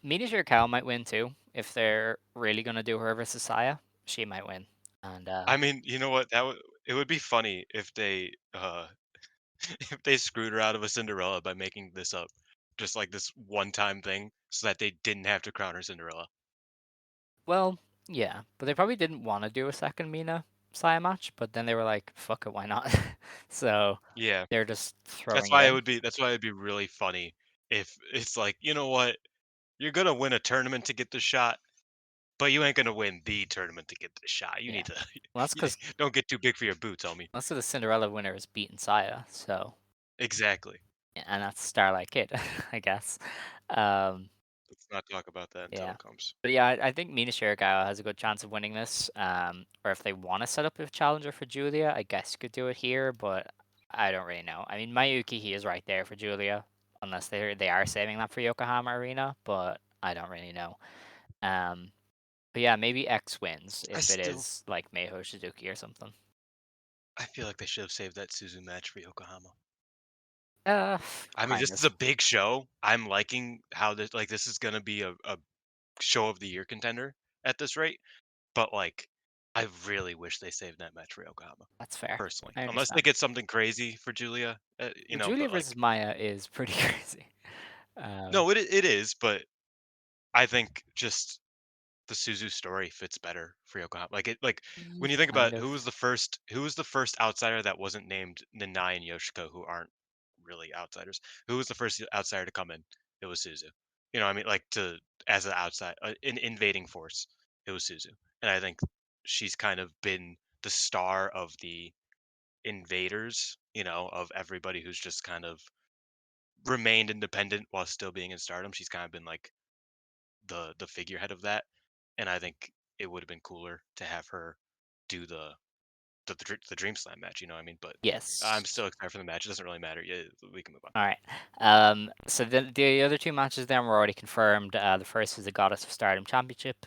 S3: Mina Shirakawa might win too if they're really gonna do her versus Saya. She might win, and
S4: I mean, you know what? It would be funny if they, if they screwed her out of a Cinderella by making this up, just like this one-time thing, so that they didn't have to crown her Cinderella.
S3: well, yeah, but they probably didn't want to do a second Mina Saya match, but then they were like, "Fuck it, why not?" So
S4: Yeah,
S3: they're just throwing it in.
S4: that's why it'd be really funny if it's like, you know what? You're gonna win a tournament to get the shot, but you ain't gonna win the tournament to get the shot. You
S3: Yeah,
S4: need to
S3: well, that's because
S4: don't get too big for your boots, homie.
S3: most of the Cinderella winners beaten Saya, so
S4: Exactly.
S3: yeah, and that's Starlight Kid, I guess. Um,
S4: Let's not talk about that until
S3: yeah,
S4: it comes.
S3: but yeah, I think Mina Shirakawa has a good chance of winning this. Or if they want to set up a challenger for Giulia, I guess you could do it here, but I don't really know. I mean, Mayuki he is right there for Giulia, unless they are saving that for Yokohama Arena, but I don't really know. Um, but yeah, maybe X wins
S4: I
S3: if it
S4: still
S3: is like Meiho Suzuki or something.
S4: I feel like they should have saved that Suzu match for Yokohama.
S3: Uh,
S4: I mean,
S3: kind
S4: this is
S3: of.
S4: a big show. I'm liking how this is gonna be a show of the year contender at this rate, but like I really wish they saved that match for Yokohama,
S3: That's fair.
S4: personally.
S3: I
S4: Unless they
S3: understand.
S4: get something crazy for Julia,
S3: Well, Giulia
S4: but
S3: versus
S4: like
S3: Maya is pretty crazy. Um,
S4: no, it is, but I think just the Suzu story fits better for Yokohama. Like when you think
S3: kind
S4: about
S3: of.
S4: who was the first outsider that wasn't named Nanai and Yoshiko, who aren't really outsiders. Who was the first outsider to come in? It was Suzu. You know, what I mean, like to as an outside, an invading force. It was Suzu, and I think she's kind of been the star of the invaders. Of everybody who's just kind of remained independent while still being in Stardom. She's kind of been like the figurehead of that, and I think it would have been cooler to have her do the Dream Slam match. You know what I mean? But I'm
S3: Yes.
S4: still excited for the match. It doesn't really matter. Yeah, we can move on.
S3: All right. So the other two matches then were already confirmed. The first is the Goddess of Stardom Championship.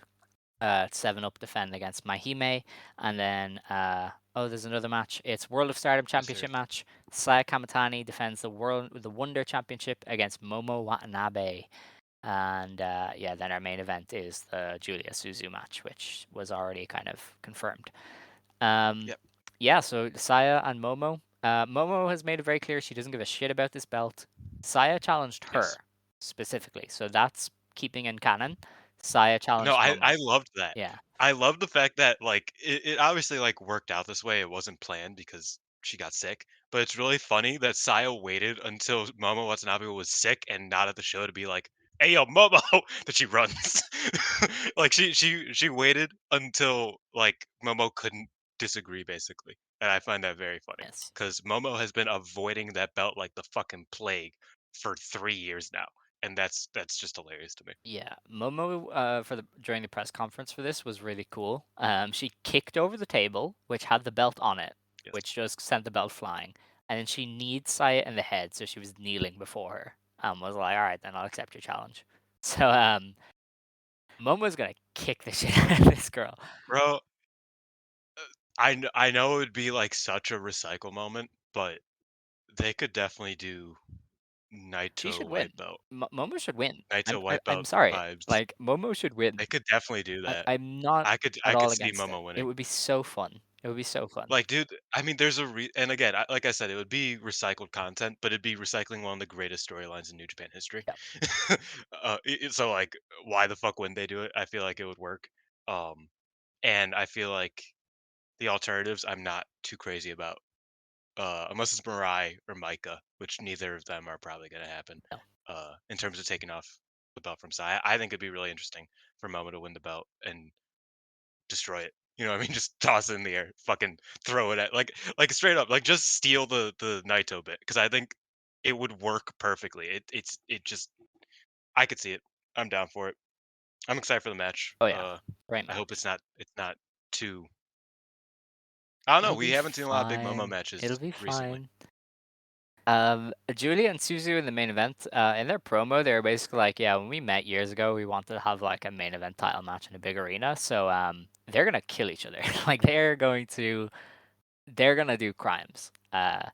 S3: 7 Up defend against Mahime, and then there's another match. It's World of Stardom
S4: Yes, there
S3: Championship
S4: is.
S3: match. Saya Kamatani defends the Wonder Championship against Momo Watanabe. And yeah, then our main event is the Giulia Suzu match, which was already kind of confirmed. Um,
S4: Yep.
S3: yeah, so Saya and Momo. Momo has made it very clear she doesn't give a shit about this belt. Saya challenged her
S4: Yes.
S3: specifically, so that's keeping in canon. Saya
S4: No,
S3: challenged
S4: I
S3: Momo.
S4: loved that.
S3: Yeah.
S4: I love the fact that, like, it obviously, like, worked out this way, it wasn't planned because she got sick, but it's really funny that Saya waited until Momo Watanabe was sick and not at the show to be like, "Hey, yo, Momo!" that she runs. Like, she waited until, like, Momo couldn't disagree, basically, and I find that very funny
S3: Yes.
S4: because Momo has been avoiding that belt like the fucking plague for 3 years now, and that's just hilarious to me.
S3: Yeah, Momo for the during the press conference for this was really cool. She kicked over the table, which had the belt on it,
S4: Yes.
S3: which just sent the belt flying, and then she kneed Saya in the head, so she was kneeling before her. Was like, all right, then I'll accept your challenge. So Momo's gonna kick the shit out of this girl.
S4: Bro, I know it would be like such a recycle moment, but they could definitely do
S3: She
S4: Naito
S3: should win.
S4: white belt.
S3: Momo should win.
S4: Naito white
S3: I'm
S4: belt
S3: sorry.
S4: vibes.
S3: Like Momo should win.
S4: They could definitely do that.
S3: I'm not
S4: I
S3: at
S4: could
S3: all
S4: see
S3: against it.
S4: Momo
S3: It
S4: winning.
S3: would be so fun. It would be so fun.
S4: Like, dude, I mean, there's and again, like I said, it would be recycled content, but it'd be recycling one of the greatest storylines in New Japan history.
S3: Yeah.
S4: So like, why the fuck wouldn't they do it? I feel like it would work. Um, and I feel like the alternatives, I'm not too crazy about. Unless it's Mirai or Micah, which neither of them are probably going to happen.
S3: No.
S4: In terms of taking off the belt from Sai, I think it'd be really interesting for Momo to win the belt and destroy it. You know what I mean? Just toss it in the air, fucking throw it at like straight up, like just steal the Naito bit because I think it would work perfectly. It just I could see it. I'm down for it. I'm excited for the match.
S3: Oh yeah. Great
S4: I hope
S3: match.
S4: it's not too. I don't know.
S3: It'll
S4: We
S3: be
S4: haven't seen a lot of big Momo
S3: fine. It'll
S4: matches
S3: be
S4: recently.
S3: fine. Giulia and Suzu in the main event, in their promo, they were basically like, yeah, when we met years ago, we wanted to have like a main event title match in a big arena. So they're gonna kill each other. Like they're gonna do crimes.
S4: I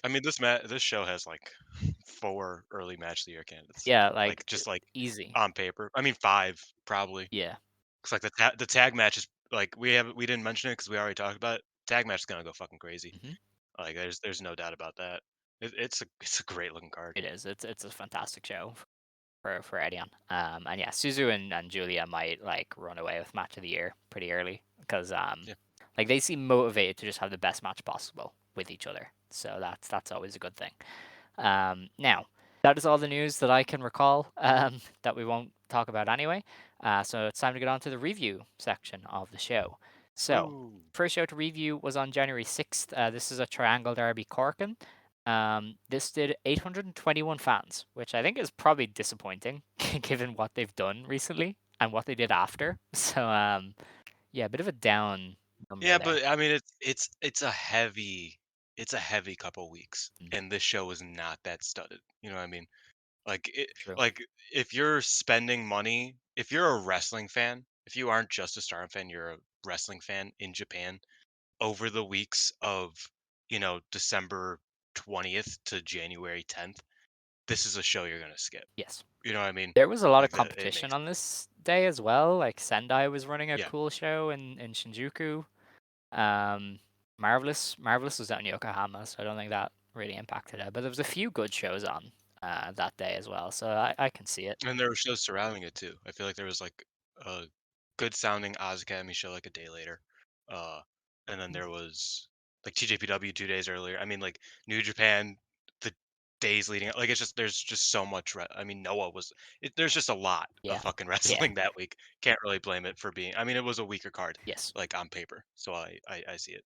S4: mean, this show has like 4 early match of the year candidates.
S3: Yeah,
S4: Like
S3: like
S4: just like
S3: easy.
S4: on paper. I mean, 5 probably.
S3: Yeah.
S4: Cause like the tag match is like we didn't mention it because we already talked about it. Tag match is gonna go fucking crazy.
S3: Hmm.
S4: Like there's no doubt about that. It's a great looking card.
S3: It is. It's a fantastic show for Edion. And yeah, Suzu and Giulia might like run away with match of the year pretty early because
S4: Yeah.
S3: like they seem motivated to just have the best match possible with each other. So that's always a good thing. Now, that is all the news that I can recall that we won't talk about anyway. So it's time to get on to the review section of the show. So,
S4: Ooh.
S3: first show to review was on January 6th. This is a Triangle Derby Corkin. This did 821 fans, which I think is probably disappointing given what they've done recently and what they did after. So, yeah, a bit of a down number
S4: Yeah,
S3: there.
S4: but I mean it's a heavy couple weeks,
S3: Mm,
S4: and this show is not that studded. You know what I mean? Like it
S3: true.
S4: like if you're spending money, if you're a wrestling fan, if you aren't just a Stardom fan, you're a wrestling fan in Japan over the weeks of, December 20th to January 10th, this is a show you're gonna skip.
S3: Yes.
S4: You know what I mean?
S3: There was a lot of
S4: Like that it
S3: competition
S4: makes
S3: on this day as well. Like Sendai was running a
S4: yeah.
S3: cool show in Shinjuku. Um, Marvelous was out in Yokohama, so I don't think that really impacted it. But there was a few good shows on that day as well, so I can see it.
S4: And there were shows surrounding it too. I feel like there was like a good sounding Oz Academy show like a day later. Uh and then there was like TJPW 2 days earlier. I mean like New Japan the days leading up. Like there's just so much I mean Noah there's just a lot of
S3: Yeah,
S4: fucking
S3: yeah,
S4: wrestling that week. Can't really blame it for being I mean it was a weaker card
S3: yes.
S4: like on paper. So I see it.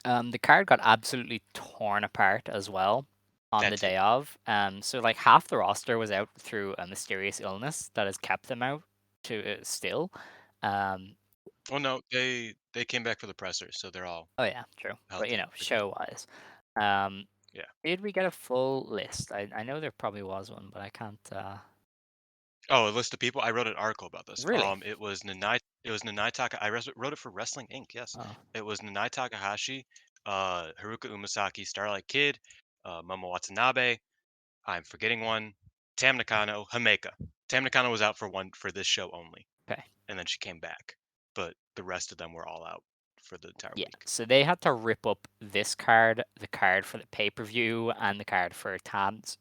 S3: The card got absolutely torn apart as well on
S4: That
S3: the
S4: too.
S3: day of. So like half the roster was out through a mysterious illness that has kept them out to still. Um,
S4: Oh no, they came back for the presser, so they're all
S3: oh yeah, true. But
S4: healthy. They're good.
S3: show wise. Um,
S4: Yeah.
S3: did we get a full list? I know there probably was one, but I can't.
S4: Oh, a list of people? I wrote an article about this.
S3: Really?
S4: It was Nanai Taka I wrote it for Wrestling Inc. Yes.
S3: Oh,
S4: It was Nanai Takahashi, Haruka Umasaki, Starlight Kid, Momo Watanabe. I'm forgetting one. Tam Nakano, Hameka. Tam Nakano was out for this show only,
S3: okay.
S4: and then she came back. But the rest of them were all out for the entire
S3: Yeah.
S4: week.
S3: So they had to rip up this card, the card for the pay per view, and the card for Tam's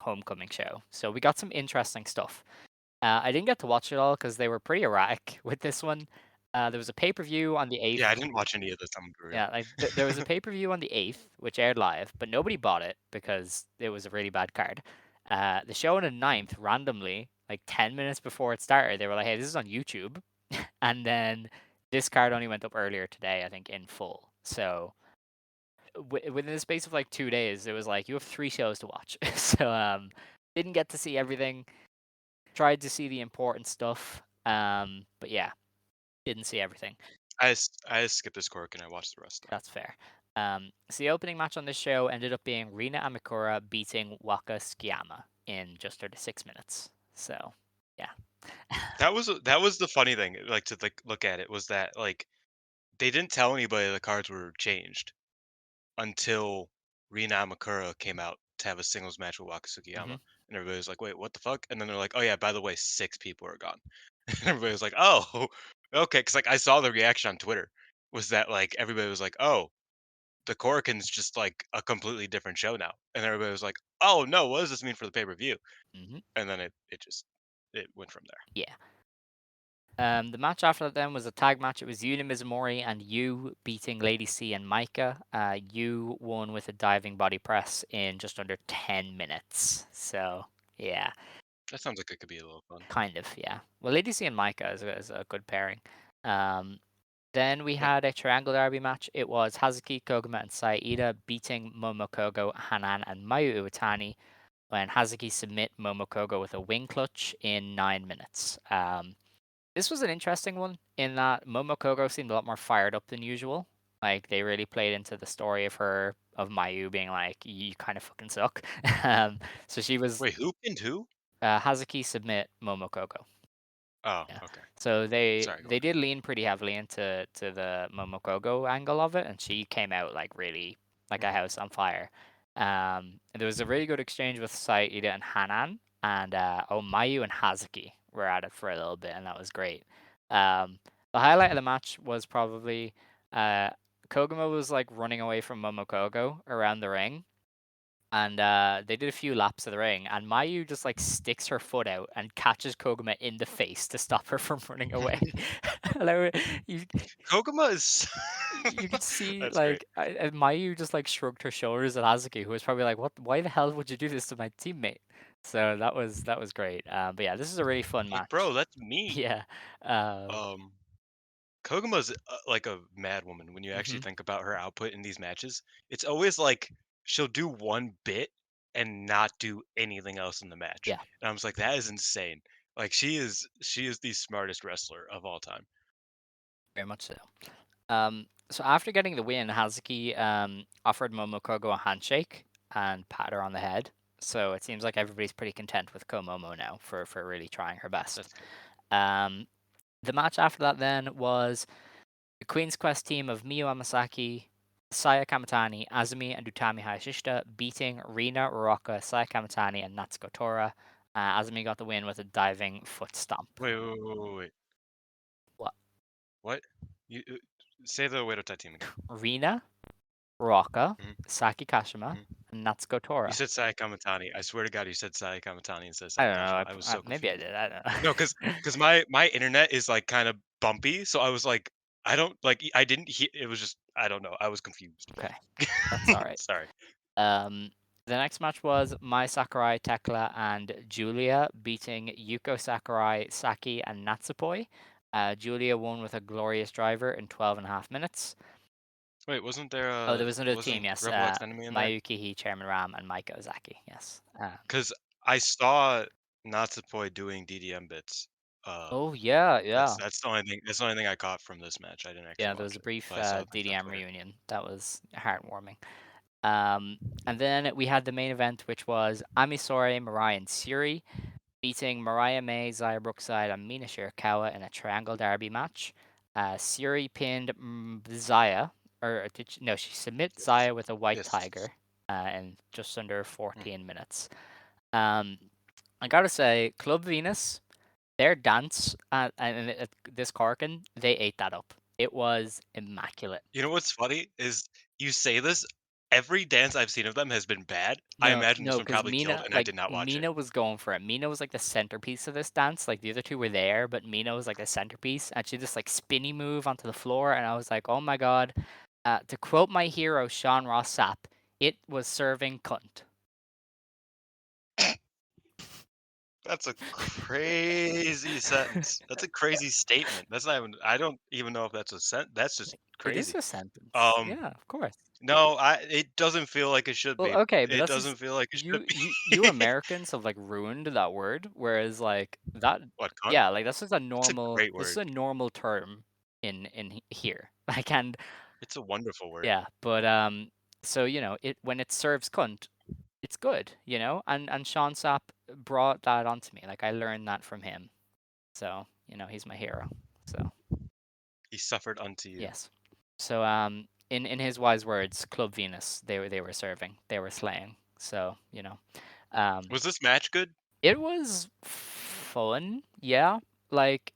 S3: homecoming show. So we got some interesting stuff. I didn't get to watch it all because they were pretty erratic with this one. There was a pay per view on the
S4: Yeah, I
S3: 8th.
S4: didn't watch any of this. I'm gonna be
S3: Yeah, like there was a pay per view on the 8th, which aired live, but nobody bought it because it was a really bad card. The show on the 9th, randomly, like 10 minutes before it started, they were like, hey, this is on YouTube. And then this card only went up earlier today, I think, in full. So within the space of like 2 days, it was like, you have 3 shows to watch. So didn't get to see everything. Tried to see the important stuff. But yeah, didn't see everything.
S4: I skipped this quirk and I watched the rest though.
S3: That's fair. So the opening match on this show ended up being Rina Amikura beating Waka Tsukiyama in just 36 minutes. So, yeah.
S4: that was the funny thing, like, to, like, look at it was that, like, they didn't tell anybody the cards were changed until Rina Amakura came out to have a singles match with Waka
S3: Hmm.
S4: Tsukiyama, and everybody was like, "Wait, what the fuck?" And then they're like, "Oh, yeah, by the way, 6 people are gone." And everybody was like, "Oh, okay," 'cause, like, I saw the reaction on Twitter was that, like, everybody was like, "Oh, the Korakuen's just, like, a completely different show now." And everybody was like, "Oh, no, what does this mean for the pay-per-view?"
S3: Hmm.
S4: And then it just it went from there.
S3: Yeah. The match after that then was a tag match. It was Yuna Mizumori and Yu beating Lady C and Micah. Yu won with a diving body press in just under 10 minutes. So, yeah,
S4: That sounds like it could be a little fun.
S3: kind of, yeah. Well, Lady C and Micah is a good pairing. Um, then we
S4: Yeah,
S3: had a triangle derby match. It was Hazuki, Koguma, and Saida beating Momokogo, Hanan, and Mayu Iwatani when Hazuki submit Momokogo with a wing clutch in 9 minutes. This was an interesting one in that Momokogo seemed a lot more fired up than usual. Like they really played into the story of her of Mayu being like, "You kind of fucking suck." So she was
S4: wait, who pinned who?
S3: Hazuki submit Momokogo.
S4: Oh,
S3: Yeah.
S4: okay.
S3: So
S4: Sorry, go
S3: they
S4: on.
S3: did lean pretty heavily into the Momokogo angle of it, and she came out like really like a
S4: Mhm.
S3: house on fire. And there was a really good exchange with Saida and Hanan, and Mayu and Hazuki were at it for a little bit, and that was great. The highlight of the match was probably uh, Koguma was like running away from Momokogo around the ring, and they did a few laps of the ring, and Mayu just like sticks her foot out and catches Koguma in the face to stop her from running away. Like, you
S4: Koguma is
S3: you could see
S4: That's great.
S3: like Mayu just like shrugged her shoulders at Hazuki, who was probably like, "What? Why the hell would you do this to my teammate?" So that was great. But yeah, this is a really fun
S4: Like,
S3: match.
S4: bro, that's me.
S3: Yeah. Uh,
S4: Um, Koguma's like a mad woman when you actually
S3: mhm.
S4: think about her output in these matches. It's always like she'll do one bit and not do anything else in the match.
S3: Yeah,
S4: And I was like, that is insane. Like she is the smartest wrestler of all time.
S3: very much so. So after getting the win, Hazuki offered Momokogo a handshake and pat her on the head. So it seems like everybody's pretty content with Komomo now for really trying her best.
S4: That's good.
S3: Um, the match after that then was the Queen's Quest team of Miyu Amasaki, Saya Kamatani, Azumi, and Utami Hayashishita beating Rina, Uraka, Saya Kamatani, and Natsuko Tora. Azumi got the win with a diving foot stomp.
S4: Wait.
S3: What?
S4: What? You say the Wado Tai team again.
S3: Rina, Uraka,
S4: Hmm.
S3: Saki Kashima,
S4: Hmm.
S3: and Natsuko
S4: You
S3: Tora.
S4: said Sai Kamatani. I swear to God, you said Sai Kamatani instead of
S3: I
S4: Sai
S3: don't know.
S4: Kashima. I was so
S3: Maybe I
S4: confused.
S3: did. I don't
S4: No,
S3: know.
S4: because my internet is like kind of bumpy, so I was like, I don't like I didn't hear. It was just I don't know. I was confused.
S3: Okay, that's all right.
S4: Sorry.
S3: Um, the next match was Mai Sakurai, Tekla, and Giulia beating Yuko Sakurai, Saki, and Natsupoi. Giulia won with a glorious driver in 12 and a half minutes.
S4: Wait,
S3: Oh, there was another team,
S4: wasn't
S3: yes.
S4: Rebel X Enemy in there?
S3: Mayuki, Chairman Ram, and Maiko Ozaki, yes.
S4: Because I saw Natsupoi doing DDM bits.
S3: Oh, yeah, yeah.
S4: That's the only thing. That's the only thing I caught from this match. I didn't
S3: Yeah,
S4: actually
S3: there was
S4: watch
S3: a
S4: it,
S3: brief
S4: but I saw things on
S3: DDM
S4: Twitter.
S3: reunion. That was heartwarming. Um, and then we had the main event, which was Amisore, Mirai, and Suri beating Mariah May, Xia Brookside, and Mina Shirakawa in a triangle derby match. Suri pinned Xia, or did she, no, she submit
S4: Yes.
S3: Xia with a white
S4: Yes.
S3: tiger in just under
S4: Mm.
S3: 14 minutes. Um, I gotta say, Club Venus, their dance at this Corkin, they ate that up. It was immaculate.
S4: You know what's funny is you say this. Every dance I've seen of them has been bad. I
S3: No,
S4: imagine this
S3: no,
S4: one
S3: because
S4: probably killed,
S3: Mina,
S4: and I
S3: like
S4: did not watch it.
S3: Mina was going for it. Mina was like the centerpiece of this dance. Like the other two were there, but Mina was like the centerpiece, and she just like spinny move onto the floor, and I was like, oh my god. To quote my hero Sean Ross Sapp, it was serving cunt.
S4: That's a crazy sentence. That's a crazy statement. That's not even. I don't even know if that's a That's just
S3: It is
S4: crazy.
S3: a sentence.
S4: Um,
S3: Yeah, of course.
S4: no, I. It doesn't feel like it should
S3: Well,
S4: be.
S3: okay, but
S4: It
S3: that's just
S4: doesn't feel like it should
S3: you
S4: be.
S3: Americans have like ruined that word, whereas like that,
S4: What cunt?
S3: yeah, like that's just a
S4: It's a
S3: normal.
S4: great
S3: This is
S4: word.
S3: a normal term in here. Like and
S4: It's a wonderful word.
S3: yeah, but so it when it serves cunt, it's good, and Sean Sapp brought that onto me. Like I learned that from him. So he's my hero. So
S4: He suffered unto you.
S3: yes. So in his wise words, Club Venus, they were serving, they were slaying. So
S4: Was this match good?
S3: it was fun. Yeah, like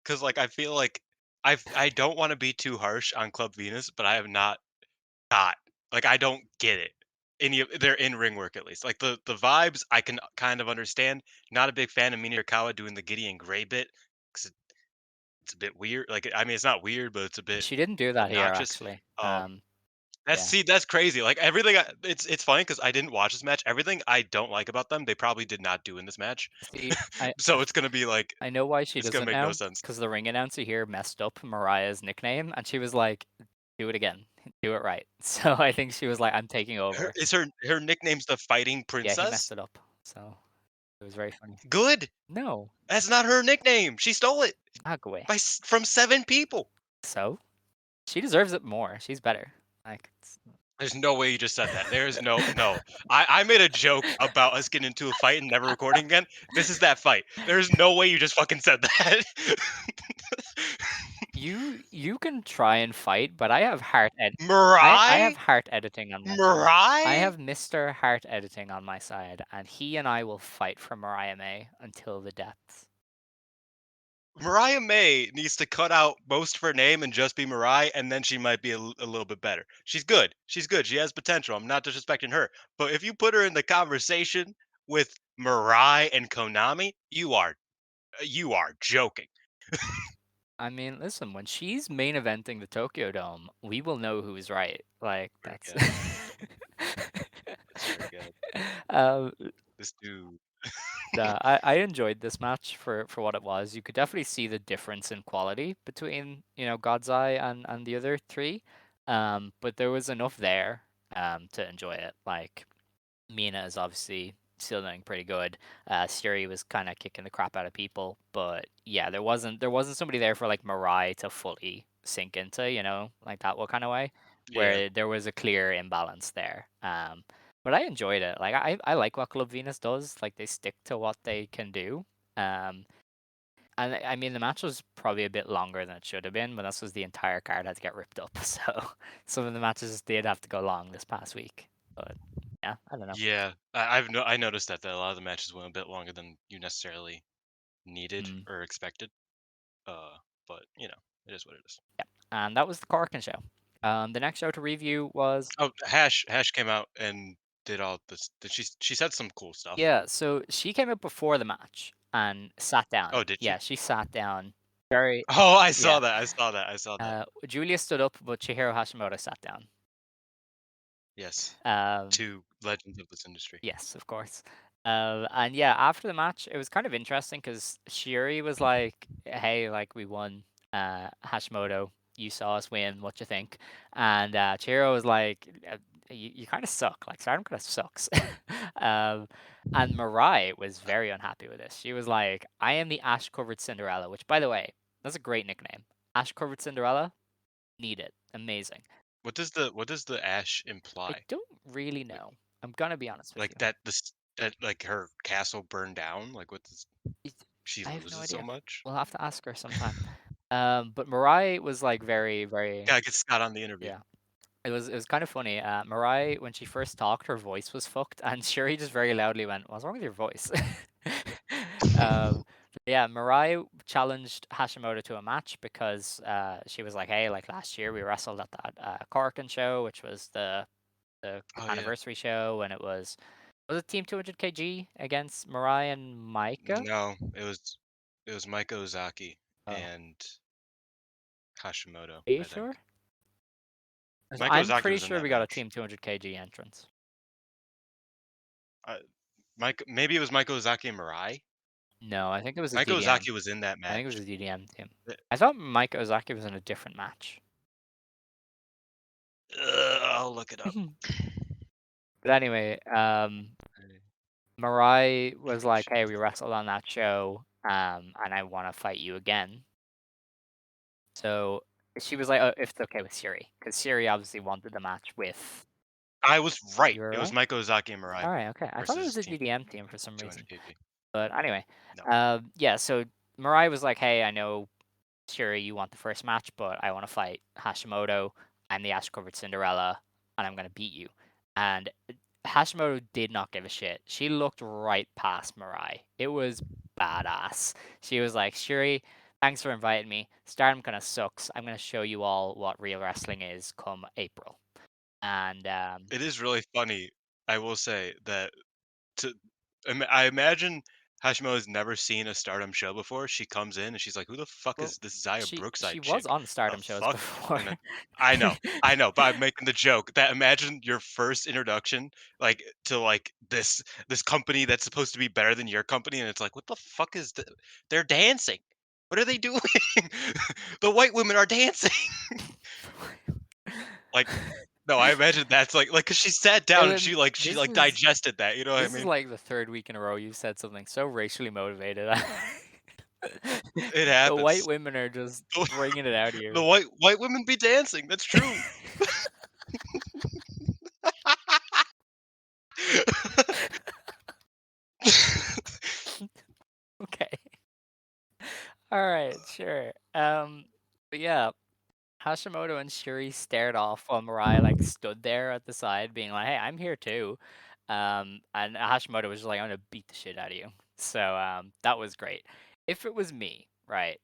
S4: Because like I feel like I don't want to be too harsh on Club Venus, but I have not got like I don't get it. Any of their in ring work at least. Like the vibes I can kind of understand. Not a big fan of Mina Kawa doing the Gideon Gray bit because it's a bit weird. Like I mean, it's not weird, but it's a bit
S3: she didn't do that here
S4: obnoxious.
S3: actually.
S4: That's
S3: Yeah.
S4: see, that's crazy. Like everything, it's funny because I didn't watch this match. Everything I don't like about them, they probably did not do in this match.
S3: See, I
S4: So it's gonna be like
S3: I know why she
S4: it's gonna
S3: doesn't
S4: make no
S3: now,
S4: sense.
S3: because the ring announcer here messed up Mariah's nickname, and she was like, "Do it again, do it right." So I think she was like, "I'm taking over."
S4: Her nickname's the Fighting
S3: Yeah, he messed
S4: Princess.
S3: it up, so it was very funny.
S4: Good.
S3: No,
S4: That's not her nickname. She stole it
S3: Agwe.
S4: from 7 people.
S3: So she deserves it more. She's better. Like,
S4: There's no way you just said that. There's no. I made a joke about us getting into a fight and never recording again. This is that fight. There's no way you just fucking said that.
S3: you can try and fight, but I have I have
S4: Mirai?
S3: heart editing on my side. I
S4: Mirai?
S3: have Mr. Heart editing on my side, and he and I will fight for Mariah May until the deaths.
S4: Mariah May needs to cut out most of her name and just be Mariah, and then she might be a little bit better. She's good. She's good. She has potential. I'm not disrespecting her. But if you put her in the conversation with Mariah and Konami, you are joking.
S3: I mean, listen, when she's main eventing the Tokyo Dome, we will know who's right. Like
S4: Very
S3: that's
S4: good. That's very good.
S3: um
S4: This dude.
S3: I enjoyed this match for what it was. You could definitely see the difference in quality between, God's Eye and the other three. But there was enough there to enjoy it. Like Mina is obviously still doing pretty good. Siri was kind of kicking the crap out of people, but yeah, there wasn't somebody there for like Mirai to fully sink into, like that what kind of way,
S4: Yeah.
S3: where there was a clear imbalance there. But I enjoyed it. Like I like what Club Venus does. Like they stick to what they can do. Um, and I mean the match was probably a bit longer than it should have been, but this was the entire card had to get ripped up. So some of the matches did have to go long this past week. But yeah, I don't know.
S4: Yeah. I noticed that a lot of the matches went a bit longer than you necessarily needed
S3: Mm.
S4: or expected. But it is what it is.
S3: Yeah, and that was the Corkin show. The next show to review was
S4: Oh, Hash came out and did all this. She said some cool stuff.
S3: yeah. So she came up before the match and sat down.
S4: Oh, did she?
S3: Yeah, she sat down. Very
S4: Oh, I saw
S3: yeah.
S4: that. I saw that. I saw that.
S3: Julia stood up, but Chihiro Hashimoto sat down.
S4: Yes.
S3: Um,
S4: Two legends of this industry.
S3: yes, of course. And yeah, after the match, it was kind of interesting because Shiori was like, "Hey, like we won. Hashimoto, you saw us win. What you think?" And Chihiro was like, "You kind of suck. Like Stardom kind of sucks." um, and Mirai was very unhappy with this. She was like, "I am the ash-covered Cinderella," which, by the way, that's a great nickname. Ash-covered Cinderella, need it. Amazing.
S4: What does the ash
S3: I
S4: imply?
S3: don't really
S4: Like
S3: know. I'm gonna be honest with
S4: like
S3: you.
S4: that like her castle burned down? Like what does
S3: It-
S4: she
S3: I have no
S4: loses so
S3: idea.
S4: much?
S3: We'll have to ask her sometime. But Mirai was like very, very
S4: Gotta get Scott on the interview.
S3: yeah. It was kind of funny. Mirai, when she first talked, her voice was fucked, and Shuri just very loudly went, "What's wrong with your voice?" But yeah, Mirai challenged Hashimoto to a match because she was like, "Hey, like last year we wrestled at that Corkin show, which was the
S4: Oh yeah.
S3: anniversary show, and it was it Team 200 kg against Mirai and Micah?
S4: No, it was Mike Ozaki
S3: Oh,
S4: and Hashimoto,
S3: are you
S4: I think.
S3: sure? 'Cause
S4: Mike
S3: I'm
S4: Ozaki
S3: pretty
S4: was in
S3: sure
S4: that
S3: we got a
S4: match.
S3: Team 200 kg entrance.
S4: Uh, maybe it was Mike Ozaki and Mirai.
S3: No, I think it was a
S4: Mike
S3: DDM.
S4: Ozaki was in that
S3: I think it was
S4: match.
S3: a DDM team.
S4: Uh,
S3: I thought Mike Ozaki was in a different match.
S4: I'll look it up.
S3: But anyway, Mirai was like, "Hey, we wrestled on that show, and I want to fight you again." So she was like, "Oh, if it's okay with Siri, because Siri obviously wanted the match with."
S4: I was right.
S3: You were
S4: It was
S3: right.
S4: Mike Ozaki and Mirai
S3: All right, okay. I thought it was
S4: versus
S3: a
S4: Team
S3: DDM team for some reason.
S4: 200 kg.
S3: But anyway,
S4: No.
S3: yeah. So Mirai was like, "Hey, I know, Shuri, you want the first match, but I want to fight Hashimoto. I'm the ash covered Cinderella, and I'm gonna beat you." And Hashimoto did not give a shit. She looked right past Mirai. It was badass. She was like, "Shuri, thanks for inviting me. Stardom kind of sucks. I'm gonna show you all what real wrestling is come April." And
S4: It is really funny. I will say that to I imagine Hashimoto's never seen a Stardom show before. She comes in and she's like, "Who the fuck
S3: well,
S4: is this Xia
S3: she
S4: Brookside
S3: was
S4: chick?
S3: on
S4: The
S3: Stardom shows
S4: fuck?"
S3: before.
S4: And then I know, but I'm making the joke that imagine your first introduction like to like this company that's supposed to be better than your company, and it's like, what the fuck is they're dancing. What are they doing? The white women are dancing. Like, no, I imagine that's like, cause she sat down and
S3: Dylan,
S4: she like digested that. You know what I
S3: this is
S4: mean?
S3: like the third week in a row you've said something so racially motivated.
S4: It
S3: The white
S4: happens.
S3: women are just bringing it out of
S4: The
S3: you.
S4: white women be dancing. That's true.
S3: Okay. All right, sure. But yeah, Hashimoto and Shuri stared off while Mirai like stood there at the side, being like, "Hey, I'm here too." And Hashimoto was just like, "I'm gonna beat the shit out of you." So that was great. If it was me, right?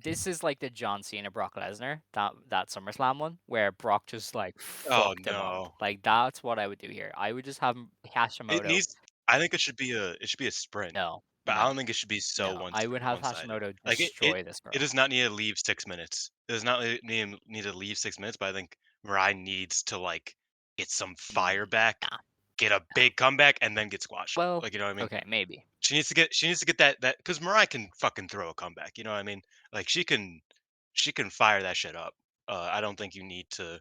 S3: This is like the John Cena Brock Lesnar that SummerSlam one where Brock just like
S4: Oh,
S3: fucked him up.
S4: no.
S3: Like that's what I would do here. I would just have
S4: It
S3: Hashimoto.
S4: needs I think it should be a sprint,
S3: No,
S4: but I
S3: no,
S4: don't think it should be so
S3: no. I would have
S4: one-sided.
S3: Hashimoto
S4: Like,
S3: destroy this
S4: it
S3: girl.
S4: does not need to leave 6 minutes. It does not need to leave 6 minutes, but I think Mirai needs to, like, get some fire back,
S3: Nah,
S4: get a
S3: nah.
S4: big comeback, and then get squashed.
S3: Well,
S4: Like, you know what I mean?
S3: okay, maybe.
S4: She needs to get that because Mariah can fucking throw a comeback. You know what I mean? Like she can fire that shit up. I don't think you need to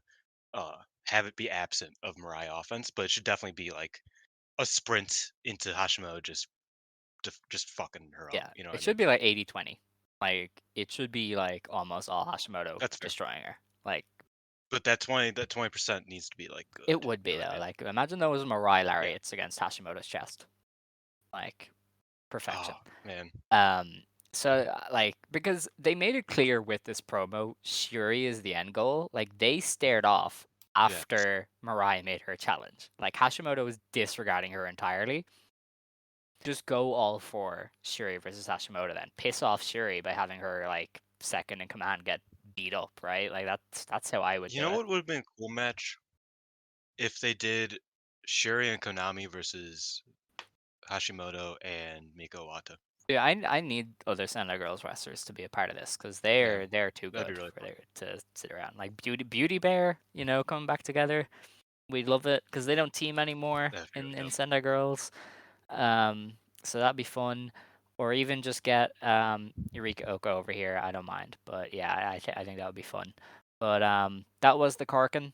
S4: have it be absent of Mariah offense, but it should definitely be like a sprint into Hashimoto just fucking her up.
S3: Yeah,
S4: You know what
S3: it
S4: I
S3: should
S4: mean?
S3: be like 80-20. Like it should be like almost all Hashimoto
S4: That's fair.
S3: destroying her. Like
S4: But that 20% needs to be like
S3: it
S4: good,
S3: would
S4: in
S3: be
S4: my
S3: though.
S4: opinion.
S3: Like imagine those Mirai
S4: Yeah.
S3: lariats against Hashimoto's chest. Like
S4: Oh
S3: perfection.
S4: man.
S3: Um, like because they made it clear with this promo, Shuri is the end goal. Like they stared off
S4: Yes.
S3: after Mariah made her challenge. Like Hashimoto was disregarding her entirely. Just go all for Shuri versus Hashimoto then. Piss off Shuri by having her like second in command get beat up, right? Like that's how I would
S4: You
S3: do
S4: know
S3: it.
S4: what would have been a cool match if they did Shuri and Konami versus Hashimoto and Miko Wata.
S3: Yeah, I need other Senda Girls wrestlers to be a part of this because
S4: Yeah,
S3: they're too
S4: that'd be
S3: good
S4: really
S3: for
S4: fun.
S3: there to sit around. Like Beauty Bear, coming back together. We love it because they don't team anymore
S4: That'd be really
S3: in
S4: dope.
S3: Sendai Girls. So that'd be fun. Or even just get Eureka Oko over here. I don't mind. But yeah, I think that would be fun. But that was the Karkin.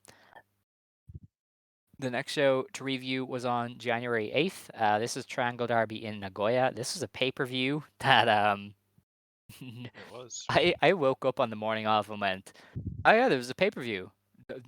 S3: The next show to review was on January 8th. This is Triangle Derby in Nagoya. This is a pay-per-view that
S4: It was.
S3: I woke up on the morning of and went, "Oh yeah, there was a pay-per-view."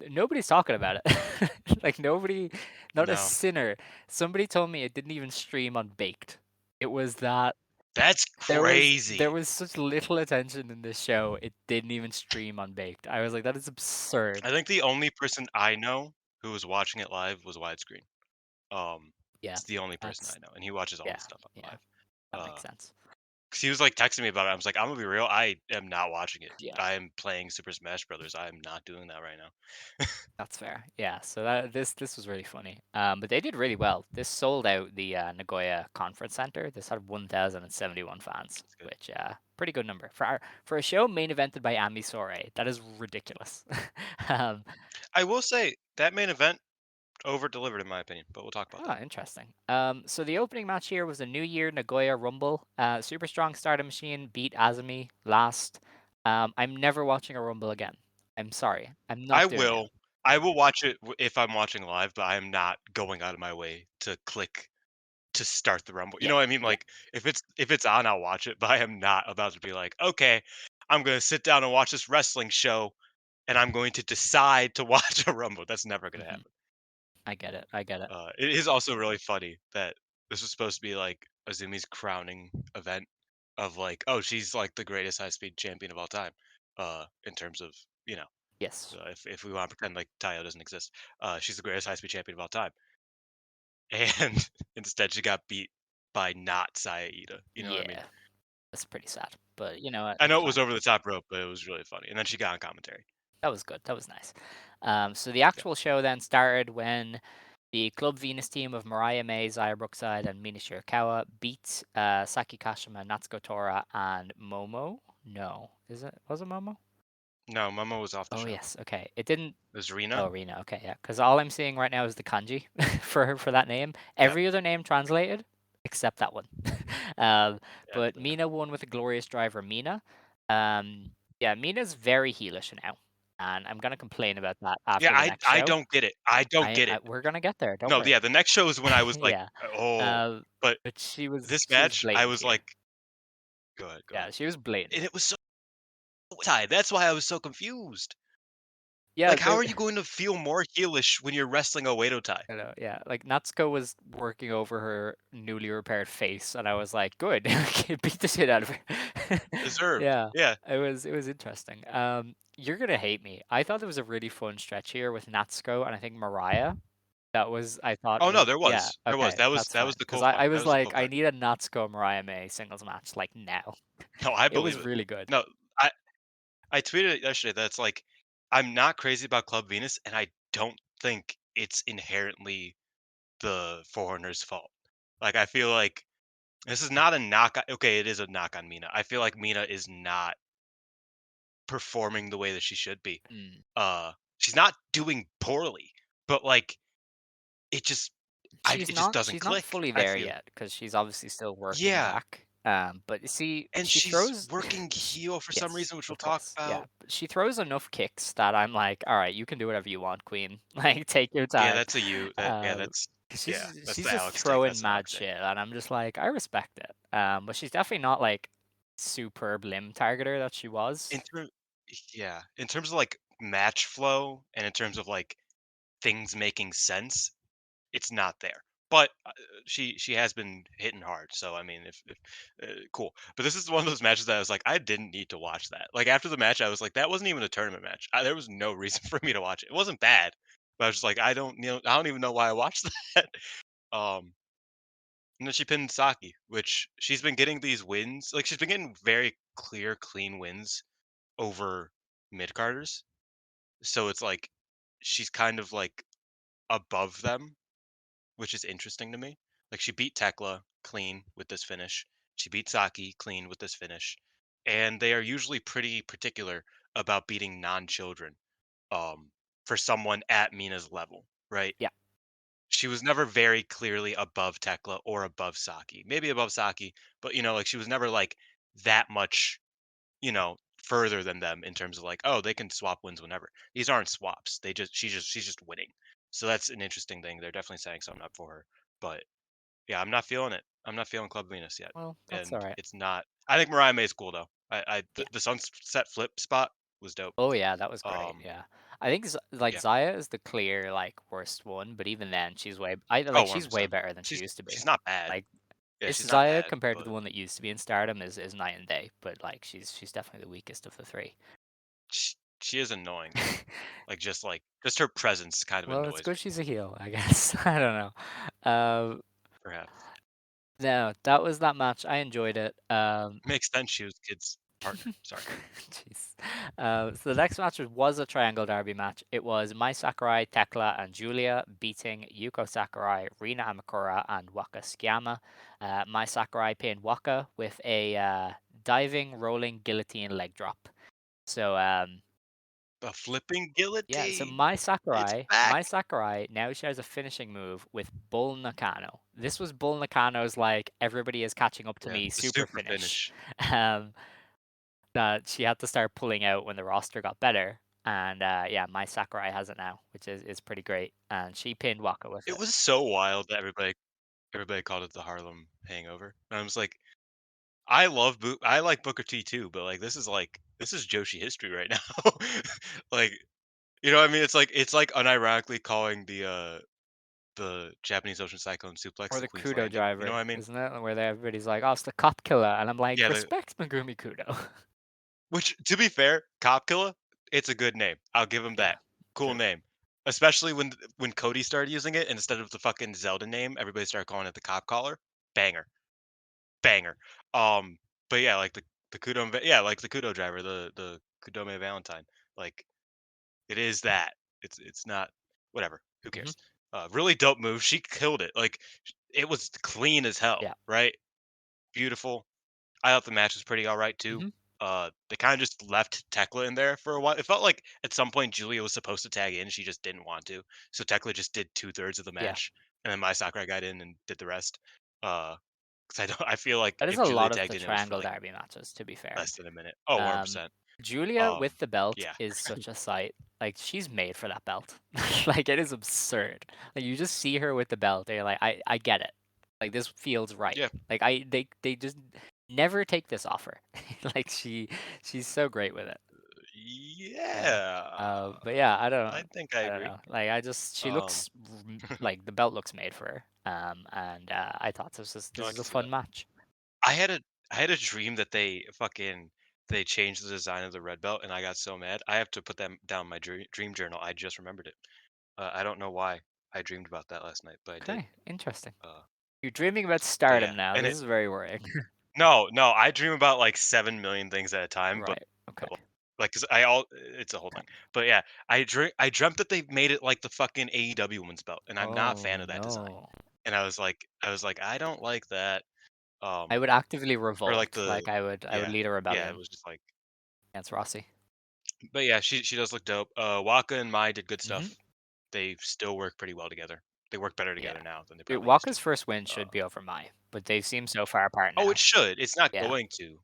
S3: Nobody's talking about it. Like nobody, not a
S4: No.
S3: sinner. Somebody told me it didn't even stream on Baked. It was that
S4: That's
S3: there
S4: crazy.
S3: was such little attention in this show. It didn't even stream on Baked. I was like, that is absurd.
S4: I think the only person I know who was watching it live was Widescreen.
S3: Yeah,
S4: It's the only person I
S3: that's
S4: know, and he watches all
S3: yeah,
S4: the stuff on
S3: yeah,
S4: live.
S3: that makes sense.
S4: 'Cause he was, like, texting me about it. I was like, "I'm gonna be real, I am not watching it.
S3: Yeah.
S4: I am playing Super Smash Brothers. I am not doing that right now."
S3: That's fair. Yeah, so this was really funny. But they did really well. This sold out the Nagoya Conference Center. This had 1,071 fans,
S4: That's good.
S3: which pretty good number for a show main evented by Ami Sourei. That is ridiculous. um,
S4: I will say, that main event over-delivered in my opinion, but we'll talk about that.
S3: Interesting. So the opening match here was a New Year Nagoya Rumble. Super Strong Stardom Machine beat Azumi last. I'm never watching a Rumble again. I'm sorry. I'm
S4: I
S3: not doing it.
S4: will I will watch it if I'm watching live, but I am not going out of my way to click to start the Rumble. You
S3: Yeah,
S4: know what I mean?
S3: yeah.
S4: Like, if it's on, I'll watch it, but I am not about to be like, "Okay, I'm gonna sit down and watch this wrestling show, and I'm going to decide to watch a Rumble." That's never gonna
S3: hmm
S4: happen.
S3: I get it. I get it.
S4: It is also really funny that this was supposed to be like Azumi's crowning event, of like, oh, she's like the greatest high speed champion of all time. In terms of you know,
S3: Yes.
S4: if we want to pretend like Tayo doesn't exist, she's the greatest high speed champion of all time, and instead she got beat by not Saya Ida. You know what I mean?
S3: Yeah. That's pretty sad. But you know what?
S4: I
S3: It's
S4: know it was
S3: fine.
S4: over the top rope, but it was really funny. And then she got on commentary.
S3: That was good. That was nice. So the
S4: Yeah.
S3: actual show then started when the Club Venus team of Mariah May, Xia Brookside, and Mina Shirakawa beat Saki Kashima, Natsuko Tora, and Momo. No, is it? Was it Momo?
S4: No, Momo was off the
S3: Oh
S4: show.
S3: yes. Okay. It didn't.
S4: It was Rena.
S3: Oh, Rena. Okay, yeah. Because all I'm seeing right now is the kanji for that name.
S4: Yeah.
S3: Every other name translated except that one. um,
S4: Yeah.
S3: but Mina won with a glorious driver. Mina. Um, yeah, Mina's very heelish now, and I'm gonna complain about that
S4: Yeah.
S3: after the next
S4: I
S3: show.
S4: don't get it. I don't get
S3: I
S4: it.
S3: we're gonna get there. Don't
S4: No.
S3: worry.
S4: Yeah. The next show is when I was like,
S3: Yeah.
S4: oh,
S3: Um,
S4: but
S3: but
S4: this
S3: she was
S4: match, I
S3: blatant
S4: was
S3: here.
S4: like, go ahead. Go ahead.
S3: Yeah, she was blatant.
S4: And it was so tied. That's why I was so confused.
S3: Yeah,
S4: Like, how
S3: there.
S4: are you going to feel more heelish when you're wrestling a Oedo tie?
S3: I know, yeah. Like Natsuko was working over her newly repaired face, and I was like, "Good, okay, beat the shit out of her."
S4: Deserved.
S3: Yeah,
S4: Yeah.
S3: it was interesting. You're gonna hate me. I thought there was a really fun stretch here with Natsuko and I think Mariah. That was I thought
S4: Oh no,
S3: was
S4: there
S3: yeah
S4: was. There was.
S3: okay, that's
S4: That was
S3: fine
S4: the
S3: because
S4: cool part.
S3: I
S4: That
S3: was
S4: was the cool
S3: like I
S4: part.
S3: need a Natsuko Mariah May singles match like now.
S4: No, I
S3: It
S4: believe
S3: was
S4: it.
S3: really good.
S4: No, I I tweeted it yesterday that's like, I'm not crazy about Club Venus, and I don't think it's inherently the foreigner's fault. Like, I feel like this is not a knock on, okay, it is a knock on Mina. I feel like Mina is not performing the way that she should be.
S3: Mm.
S4: She's not doing poorly, but like it just it just doesn't
S3: She's not
S4: click,
S3: fully
S4: I
S3: there
S4: feel.
S3: yet because she's obviously still working
S4: Yeah,
S3: back. But you see,
S4: and
S3: she
S4: she's
S3: throws
S4: working
S3: sh
S4: heel for some
S3: yes,
S4: reason, which we'll
S3: of
S4: talk
S3: course, yeah.
S4: about.
S3: But she throws enough kicks that I'm like, all right, you can do whatever you want, queen. Like, take your
S4: Yeah,
S3: time.
S4: that's a you. That yeah,
S3: Um,
S4: yeah, that's
S3: she's
S4: the
S3: just
S4: Alex take.
S3: throwing
S4: That's the
S3: mad
S4: Alex take.
S3: shit, and I'm just like, I respect it. But she's definitely not like superb limb targeter that she was.
S4: In term Yeah, in terms of, like, match flow and in terms of, like, things making sense, it's not there. But, she has been hitting hard, so, I mean, if cool. But this is one of those matches that I was like, I didn't need to watch that. Like, after the match, I was like, that wasn't even a tournament match. There was no reason for me to watch it. It wasn't bad, but I was just like, I don't even know why I watched that. Um, and then she pinned Saki, which she's been getting these wins. Like, she's been getting very clear, clean wins over mid-carders. So it's like she's kind of like above them, which is interesting to me. Like she beat Tekla clean with this finish. She beat Saki clean with this finish. And they are usually pretty particular about beating non-children um for someone at Mina's level, right?
S3: Yeah.
S4: She was never very clearly above Tekla or above Saki. Maybe above Saki, but like she was never like that much further than them in terms of like, oh, they can swap wins whenever. These aren't swaps. She's just winning. So that's an interesting thing. They're definitely setting something up for her. But yeah, I'm not feeling it. I'm not feeling Club Venus yet.
S3: Well, that's all
S4: And
S3: right.
S4: it's not I think Mariah May's cool though.
S3: Yeah.
S4: The sunset flip spot was dope.
S3: Oh yeah, that was great.
S4: Um
S3: Yeah, I think like
S4: yeah.
S3: Zaya is the clear like worst one, but even then,
S4: Oh,
S3: she's way
S4: 100%.
S3: better than she used to be.
S4: She's not bad.
S3: Like
S4: Yeah,
S3: this
S4: she's not
S3: Zaya
S4: bad,
S3: compared to the
S4: but
S3: one that used to be in Stardom is night and day. But like she's definitely the weakest of the three.
S4: she is annoying though. Like just her presence kind of
S3: Well, it's
S4: annoys
S3: good
S4: me,
S3: she's a heel, I guess. I don't know. Um,
S4: perhaps.
S3: no, that was that match. I enjoyed it.
S4: Makes sense she was kid's partner. Sorry.
S3: Jeez. So the next match was a triangle derby match. It was Mai Sakurai, Tekla, and Giulia beating Yuko Sakurai, Rina Amakura, and Waka Tsukiyama. Mai Sakurai pinned Waka with a diving, rolling guillotine leg drop. So
S4: The flipping
S3: yeah, so
S4: guillotine. It's back.
S3: Mai Sakurai now shares a finishing move with Bull Nakano. This was Bull Nakano's like everybody is catching up to
S4: Yeah,
S3: me
S4: the
S3: super
S4: super
S3: finish.
S4: finish.
S3: Um, that she had to start pulling out when the roster got better. And yeah, Mai Sakurai has it now, which is pretty great. And she pinned Waka with
S4: It
S3: it.
S4: was so wild that everybody called it the Harlem Hangover. And I was like, I like Booker T too, but like this is Joshi history right now. Like, you know what I mean? It's like unironically calling the Japanese Ocean Cyclone suplex,
S3: Or
S4: the
S3: the
S4: Queen's
S3: Kudo
S4: Landing. You know
S3: driver,
S4: what I mean?
S3: isn't it? Where everybody's like, "Oh, it's the cop killer," and I'm like,
S4: Yeah, the
S3: "Respect Megumi Kudo."
S4: which to be fair, Cop Killer, it's a good name. I'll give him
S3: Yeah,
S4: that. Cool
S3: true.
S4: name. Especially when Cody started using it instead of the fucking Zelda name, everybody started calling it the Cop Collar. Banger. Banger. Um, but yeah, like the yeah, like the Kudo driver, the Kudome Valentine. Like it is that. It's not whatever. Who
S3: Mhm.
S4: cares? Really dope move. She killed it. Like it was clean as hell,
S3: Yeah.
S4: right? Beautiful. I thought the match was pretty all right too.
S3: Mhm.
S4: They kind of just left Tekla in there for a while. It felt like at some point Giulia was supposed to tag in, she just didn't want to. So Tekla just did 2/3 of the
S3: Yeah.
S4: match, and then my Sakurai got in and did the rest. Because I don't, I feel like
S3: That is
S4: if
S3: a
S4: Giulia
S3: lot of
S4: tagged
S3: the
S4: in, it was for
S3: Triangle
S4: like
S3: Derby matches, to be fair.
S4: less than a minute. Oh,
S3: Um,
S4: 100%.
S3: Julia with the belt
S4: Yeah,
S3: is such a sight. Like, she's made for that belt. Like, it is absurd. Like, you just see her with the belt, and you're like, I get it. Like, this feels right.
S4: yeah,
S3: Like, they just never take this off her. Like, she's so great with it. Yeah.
S4: yeah.
S3: But yeah,
S4: I think I
S3: I don't
S4: agree.
S3: know. Like, she
S4: Um,
S3: looks like the belt looks made for her. And I thought
S4: no,
S3: this
S4: I
S3: is
S4: can
S3: a
S4: see
S3: fun
S4: that.
S3: match.
S4: I had a I had a dream that they changed the design of the red belt, and I got so mad. I have to put them down my dream journal. I just remembered it. I don't know why I dreamed about that last night, but I did.
S3: Okay, interesting.
S4: Uh,
S3: You're dreaming about
S4: but yeah,
S3: Stardom now.
S4: and
S3: This
S4: it
S3: is very worrying.
S4: no, I dream about like 7 million things at a time, but
S3: Right. Okay.
S4: like, cause I all it's a whole thing. But yeah, I dreamt that they made it like the fucking AEW women's belt, and I'm not a fan
S3: Oh
S4: of that design.
S3: no.
S4: And I was like, I don't like that.
S3: I
S4: Um,
S3: would actively
S4: or like
S3: revolt.
S4: the
S3: Like I would
S4: yeah
S3: lead a
S4: yeah, it
S3: rebellion
S4: was just like.
S3: against Rossi.
S4: But yeah, she does look dope. Waka and Mai did good
S3: Hmm.
S4: stuff. They still work pretty well together. They work better
S3: Yeah.
S4: together now than they
S3: Dude,
S4: probably used to.
S3: Waka's first win
S4: Uh,
S3: should be over Mai, but they seem so far apart
S4: oh, it
S3: now.
S4: should. It's not
S3: Yeah.
S4: going to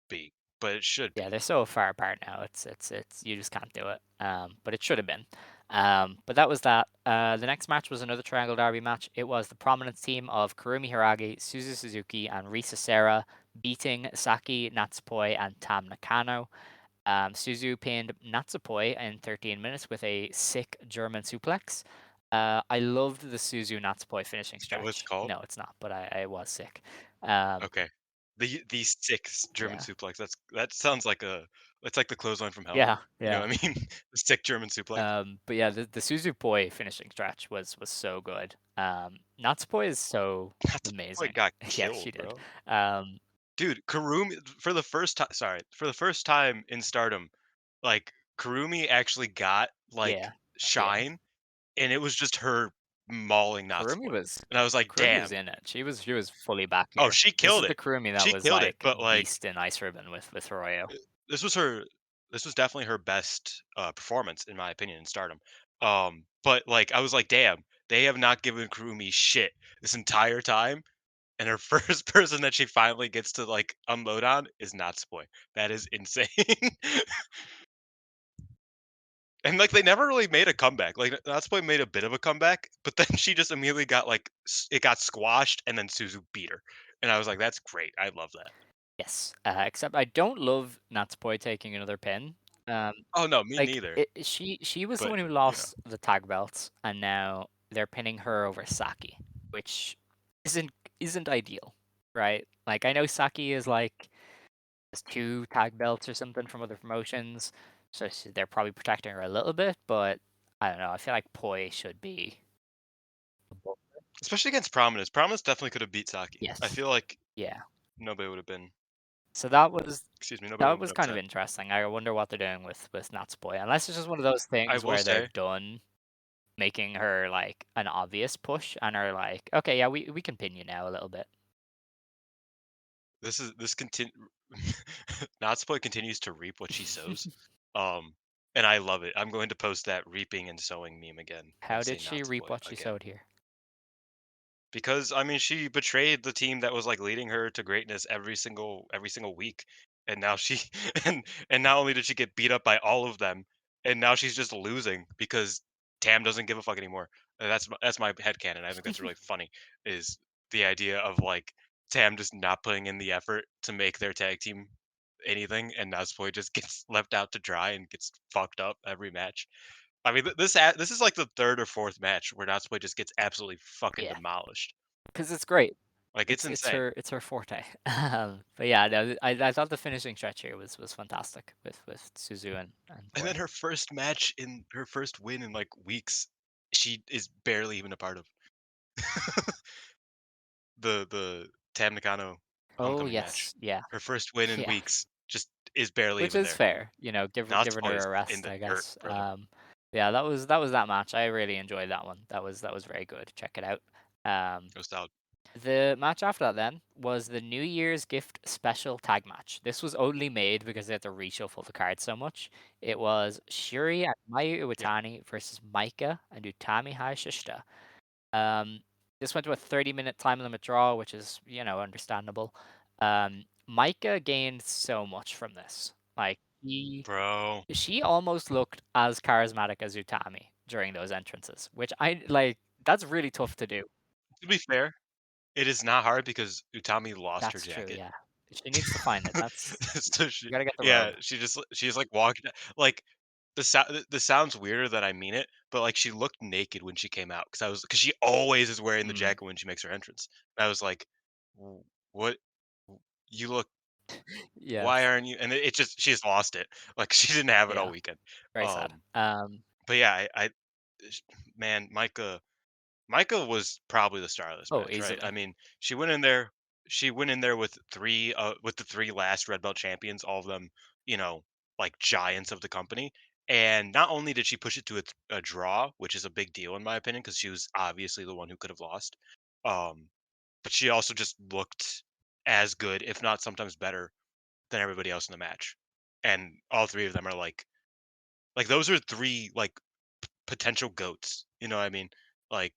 S4: be, but it should
S3: Yeah,
S4: be.
S3: they're so far apart now. It's you just can't do it. But it should have been. But that was that. The next match was another Triangle Derby match. It was the Prominence team of Kurumi Hiragi, Suzu Suzuki, and Risa Sera beating Saki Natsupoi and Tam Nakano. Suzu pinned Natsupoi in 13 minutes with a sick German suplex. I loved the Suzu Natsupoi finishing
S4: Is that what it's
S3: stretch.
S4: called?
S3: No, it's not, but I was sick. Um,
S4: Okay. The six German
S3: yeah,
S4: suplex. That sounds like a. It's like the clothesline from hell.
S3: yeah,
S4: You know
S3: yeah.
S4: what I mean? The sick German suplex.
S3: But yeah, the Suzupoi finishing stretch was so good. Natsupoi is so
S4: That's boy
S3: amazing.
S4: got
S3: Yeah, she
S4: killed,
S3: did.
S4: bro.
S3: Um,
S4: Dude, Karumi for the first time. Sorry, for the first time in Stardom, like Karumi actually got like
S3: yeah, yeah.
S4: shine, and it was just her mauling
S3: Kurumi
S4: Natsupoi,
S3: was
S4: and I was like,
S3: Kurumi was
S4: "Damn."
S3: in it. She was fully back
S4: Oh,
S3: here.
S4: she
S3: This
S4: killed
S3: is the
S4: it.
S3: Kurumi that
S4: She
S3: was
S4: killed it,
S3: like
S4: but like
S3: beast in Ice Ribbon with Hiroyo.
S4: this was her. This was definitely her best performance, in my opinion, in Stardom. But like I was like, "Damn, they have not given Karumi shit this entire time." And her first person that she finally gets to like unload on is Natsupoi. That is insane. And like they never really made a comeback. Like Natsupoi made a bit of a comeback, but then she just immediately got like it got squashed, and then Suzu beat her. And I was like, that's great. I love that.
S3: Yes, except I don't love Natsupoi taking another pin. Um,
S4: Oh no, me
S3: like
S4: neither.
S3: she was the
S4: But
S3: one who
S4: you know,
S3: lost the tag belts, and now they're pinning her over Saki, which isn't isn't ideal, right? Like I know Saki is like has two tag belts or something from other promotions, so they're probably protecting her a little bit, but I don't know. I feel like Poi should be above her.
S4: especially against Prominence. Prominence definitely could have beat Saki. I
S3: Yes,
S4: feel like
S3: yeah.
S4: nobody would have been.
S3: So that was
S4: Excuse me, nobody would
S3: that
S4: have been
S3: was kind of
S4: upset.
S3: interesting. I wonder what they're doing with Natsupoi, unless it's just one of those
S4: I
S3: things
S4: will
S3: where they're
S4: say
S3: done making her like an obvious push and are like, okay, yeah, we can pin you now a little bit.
S4: this continue. Natsupoi continues to reap what she sows. Um, and I love it. I'm going to post that reaping and sowing meme again
S3: How
S4: and
S3: did
S4: say
S3: she reap
S4: Natsupoi
S3: what she
S4: again.
S3: sowed here?
S4: Because I mean, she betrayed the team that was like leading her to greatness every single week, and now she and not only did she get beat up by all of them, and now she's just losing because Tam doesn't give a fuck anymore. That's my headcanon. I think that's really funny. Is the idea of like Tam just not putting in the effort to make their tag team anything, and Natsupoi just gets left out to dry and gets fucked up every match. I mean, this is like the third or fourth match where Natsupoi just gets absolutely fucking
S3: Yeah,
S4: demolished.
S3: because it's great.
S4: Like it's insane.
S3: It's her forte. But yeah, no, I thought the finishing stretch here was fantastic with Suzu and
S4: And then
S3: Tori.
S4: her first match in her first win in like weeks, she is barely even a part of the Tam Nakano
S3: Oh
S4: homecoming match.
S3: yes, yeah,
S4: Her first win in
S3: yeah,
S4: weeks just is barely
S3: which
S4: even
S3: is
S4: there.
S3: fair. You know, giving
S4: Natsupoi
S3: her
S4: is
S3: a
S4: in
S3: rest,
S4: the
S3: I
S4: dirt,
S3: guess.
S4: brother.
S3: Yeah, that was that match. I really enjoyed that one. That was very good. Check it out. Um,
S4: It was solid.
S3: The match after that then was the New Year's Gift Special Tag Match. This was only made because they had to reshuffle the card so much. It was Shuri and Mayu
S4: Yeah,
S3: Iwatani versus Maika and Utami Hayashishita. Um, this went to a 30-minute time limit draw, which is, you know, understandable. Maika gained so much from this. Like
S4: bro.
S3: she almost looked as charismatic as Utami during those entrances, which I like that's really tough to do.
S4: To be fair, it is not hard because Utami lost her
S3: That's true,
S4: jacket.
S3: yeah. She needs to find it. That's
S4: So
S3: you
S4: she
S3: gotta get the
S4: yeah,
S3: robe.
S4: she's like walking like this sounds weirder than I mean it, but like she looked naked when she came out because she always is wearing the
S3: Mm,
S4: jacket when she makes her entrance. And I was like, What? You look. Why
S3: yes.
S4: aren't you?" And it just she's lost it. Like she didn't have it all
S3: Yeah,
S4: weekend.
S3: very sad.
S4: Um, but yeah, sh- man, Micah was probably the star of this
S3: Oh,
S4: match, right? I
S3: easily.
S4: mean, she went in there with the three last red belt champions, all of them, you know, like giants of the company. And not only did she push it to a draw, which is a big deal in my opinion, because she was obviously the one who could have lost. Um, but she also just looked as good, if not sometimes better, than everybody else in the match. And all three of them are like those are three like potential goats. You know what I mean? Like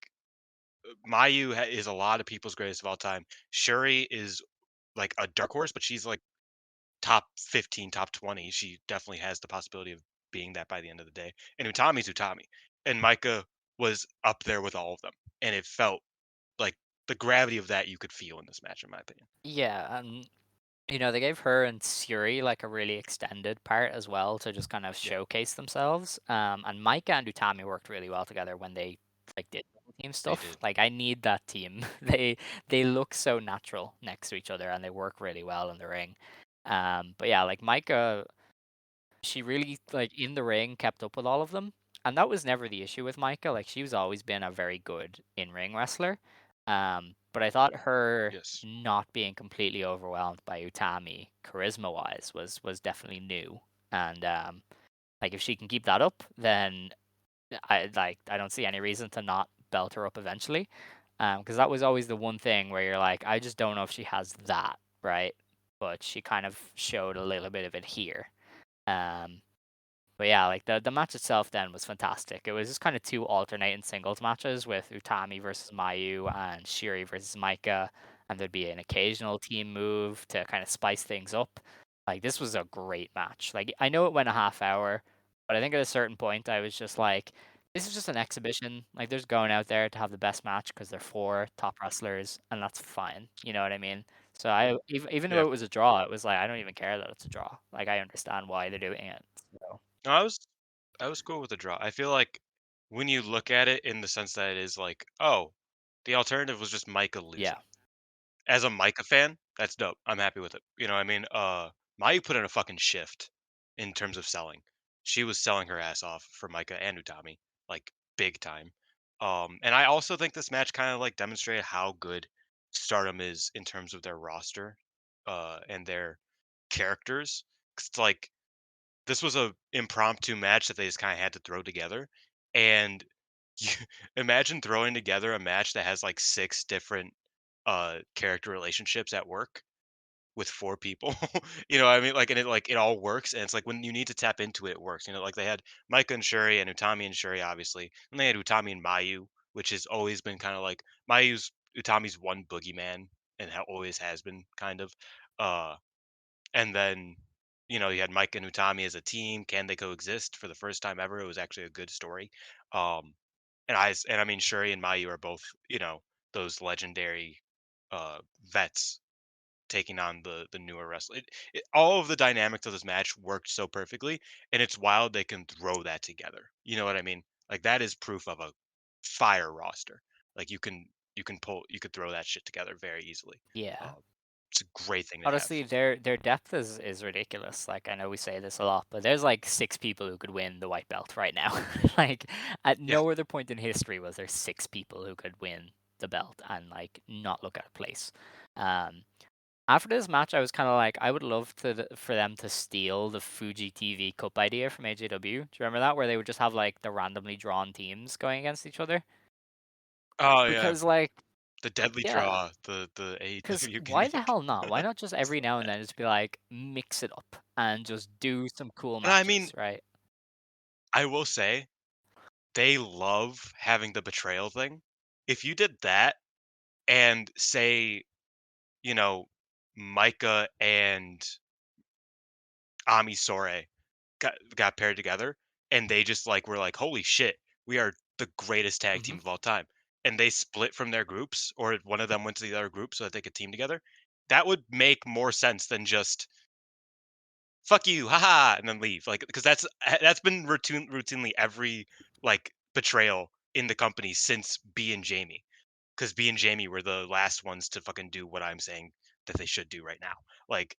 S4: is a lot of people's greatest of all time. Shuri is like a dark horse, but she's like top 15, top 20. She definitely has the possibility of being that by the end of the day. And Utami's Utami. And Micah was up there with all of them. And it felt like the gravity of that you could feel in this match, in my opinion.
S3: Yeah, and you know, they gave her and Suri like a really extended part as well to just kind of
S4: Yeah,
S3: showcase themselves. And Micah and Utami worked really well together when they like did double team
S4: they
S3: stuff.
S4: did.
S3: Like I need that team. They look so natural next to each other and they work really well in the ring. But yeah, like Micah, she really like in the ring kept up with all of them, and that was never the issue with Micah. Like she's always been a very good in-ring wrestler. But I thought her
S4: Yes.
S3: not being completely overwhelmed by Utami charisma-wise was definitely new. And like if she can keep that up, then I don't see any reason to not belt her up eventually. Because that was always the one thing where you're like, I just don't know if she has that, right? But she kind of showed a little bit of it here. Um, but yeah, like the match itself then was fantastic. It was just kind of two alternating singles matches with Utami versus Mayu and Shiri versus Maika, and there'd be an occasional team move to kind of spice things up. Like this was a great match. Like I know it went a half hour, but I think at a certain point I was just like, this is just an exhibition. Like they're just going out there to have the best match because they're four top wrestlers, and that's fine. You know what I mean? So even
S4: Yeah.
S3: though it was a draw, it was like I don't even care that it's a draw. Like I understand why they're doing it. So.
S4: No, I was cool with the draw. I feel like when you look at it in the sense that it is like, oh, the alternative was just Micah
S3: Yeah.
S4: losing. As a Micah fan, that's dope. I'm happy with it. You know what I mean? Maya put in a fucking shift in terms of selling. She was selling her ass off for Micah and Utami, like big time. And I also think this match kind of like demonstrated how good Stardom is in terms of their roster, and their characters. 'Cause it's like this was a impromptu match that they just kind of had to throw together, and you imagine throwing together a match that has like six different character relationships at work with four people. You know what I mean? Like, and it all works, and it's like when you need to tap into it, it works. You know, like they had Micah and Shuri and Utami and Shuri, obviously, and they had Utami and Mayu, which has always been kind of like Mayu's Utami's one boogeyman, and always has been kind of. uh and then, you know, you had Mike and Utami as a team. Can they coexist for the first time ever? It was actually a good story. Um, and I mean, Shuri and Mayu are both, you know, those legendary vets taking on the newer wrestler. All of the dynamics of this match worked so perfectly, and it's wild they can throw that together. You know what I mean? Like that is proof of a fire roster. Like you could throw that shit together very easily.
S3: Yeah.
S4: Uh, it's a great thing to have.
S3: Honestly, their depth is ridiculous. Like I know we say this a lot, but there's like 6 people who could win the white belt right now. Like at
S4: Yeah.
S3: no other point in history was there 6 people who could win the belt and like not look out of place. Um, After this match, I was kind of like, I would love for them to steal the Fuji TV Cup idea from AJW. Do you remember that, where they would just have like the randomly drawn teams going against each other?
S4: Oh yeah,
S3: Because like,
S4: the deadly
S3: yeah,
S4: draw, the
S3: because
S4: AEW
S3: why the
S4: gimmick.
S3: hell not? Why not just every now and then just be like, mix it up and just do some cool
S4: And I mean,
S3: matches, right?
S4: I will say they love having the betrayal thing. If you did that and say, you know, Micah and Ami Sourei got paired together, and they just like were like, "Holy shit, we are the greatest tag
S3: Hmm.
S4: team of all time," and they split from their groups, or one of them went to the other group so that they could team together. That would make more sense than just "fuck you, haha," and then leave. Like because that's been routinely every like betrayal in the company since B and Jamie. Because B and Jamie were the last ones to fucking do what I'm saying that they should do right now. Like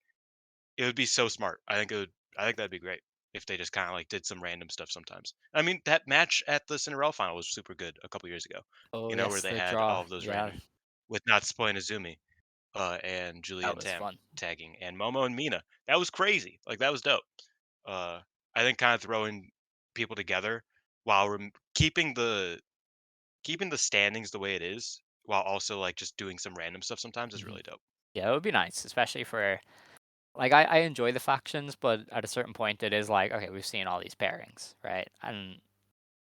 S4: it would be so smart. I think that'd be great if they just kind of like did some random stuff sometimes. I mean, that match at the Cinderella final was super good a couple years ago.
S3: Oh
S4: You know, where
S3: yes,
S4: they
S3: the
S4: had
S3: draw.
S4: all of those
S3: Yeah,
S4: random with not spoiling Izumi, and Giulia
S3: that
S4: and
S3: was
S4: Tam
S3: fun.
S4: tagging, and Momo and Mina. That was crazy. Like that was dope. Uh, I think kind of throwing people together while keeping the standings the way it is, while also like just doing some random stuff sometimes is
S3: Hmm.
S4: really dope.
S3: Yeah, it would be nice, especially for like I enjoy the factions, but at a certain point, it is like, okay, we've seen all these pairings, right? And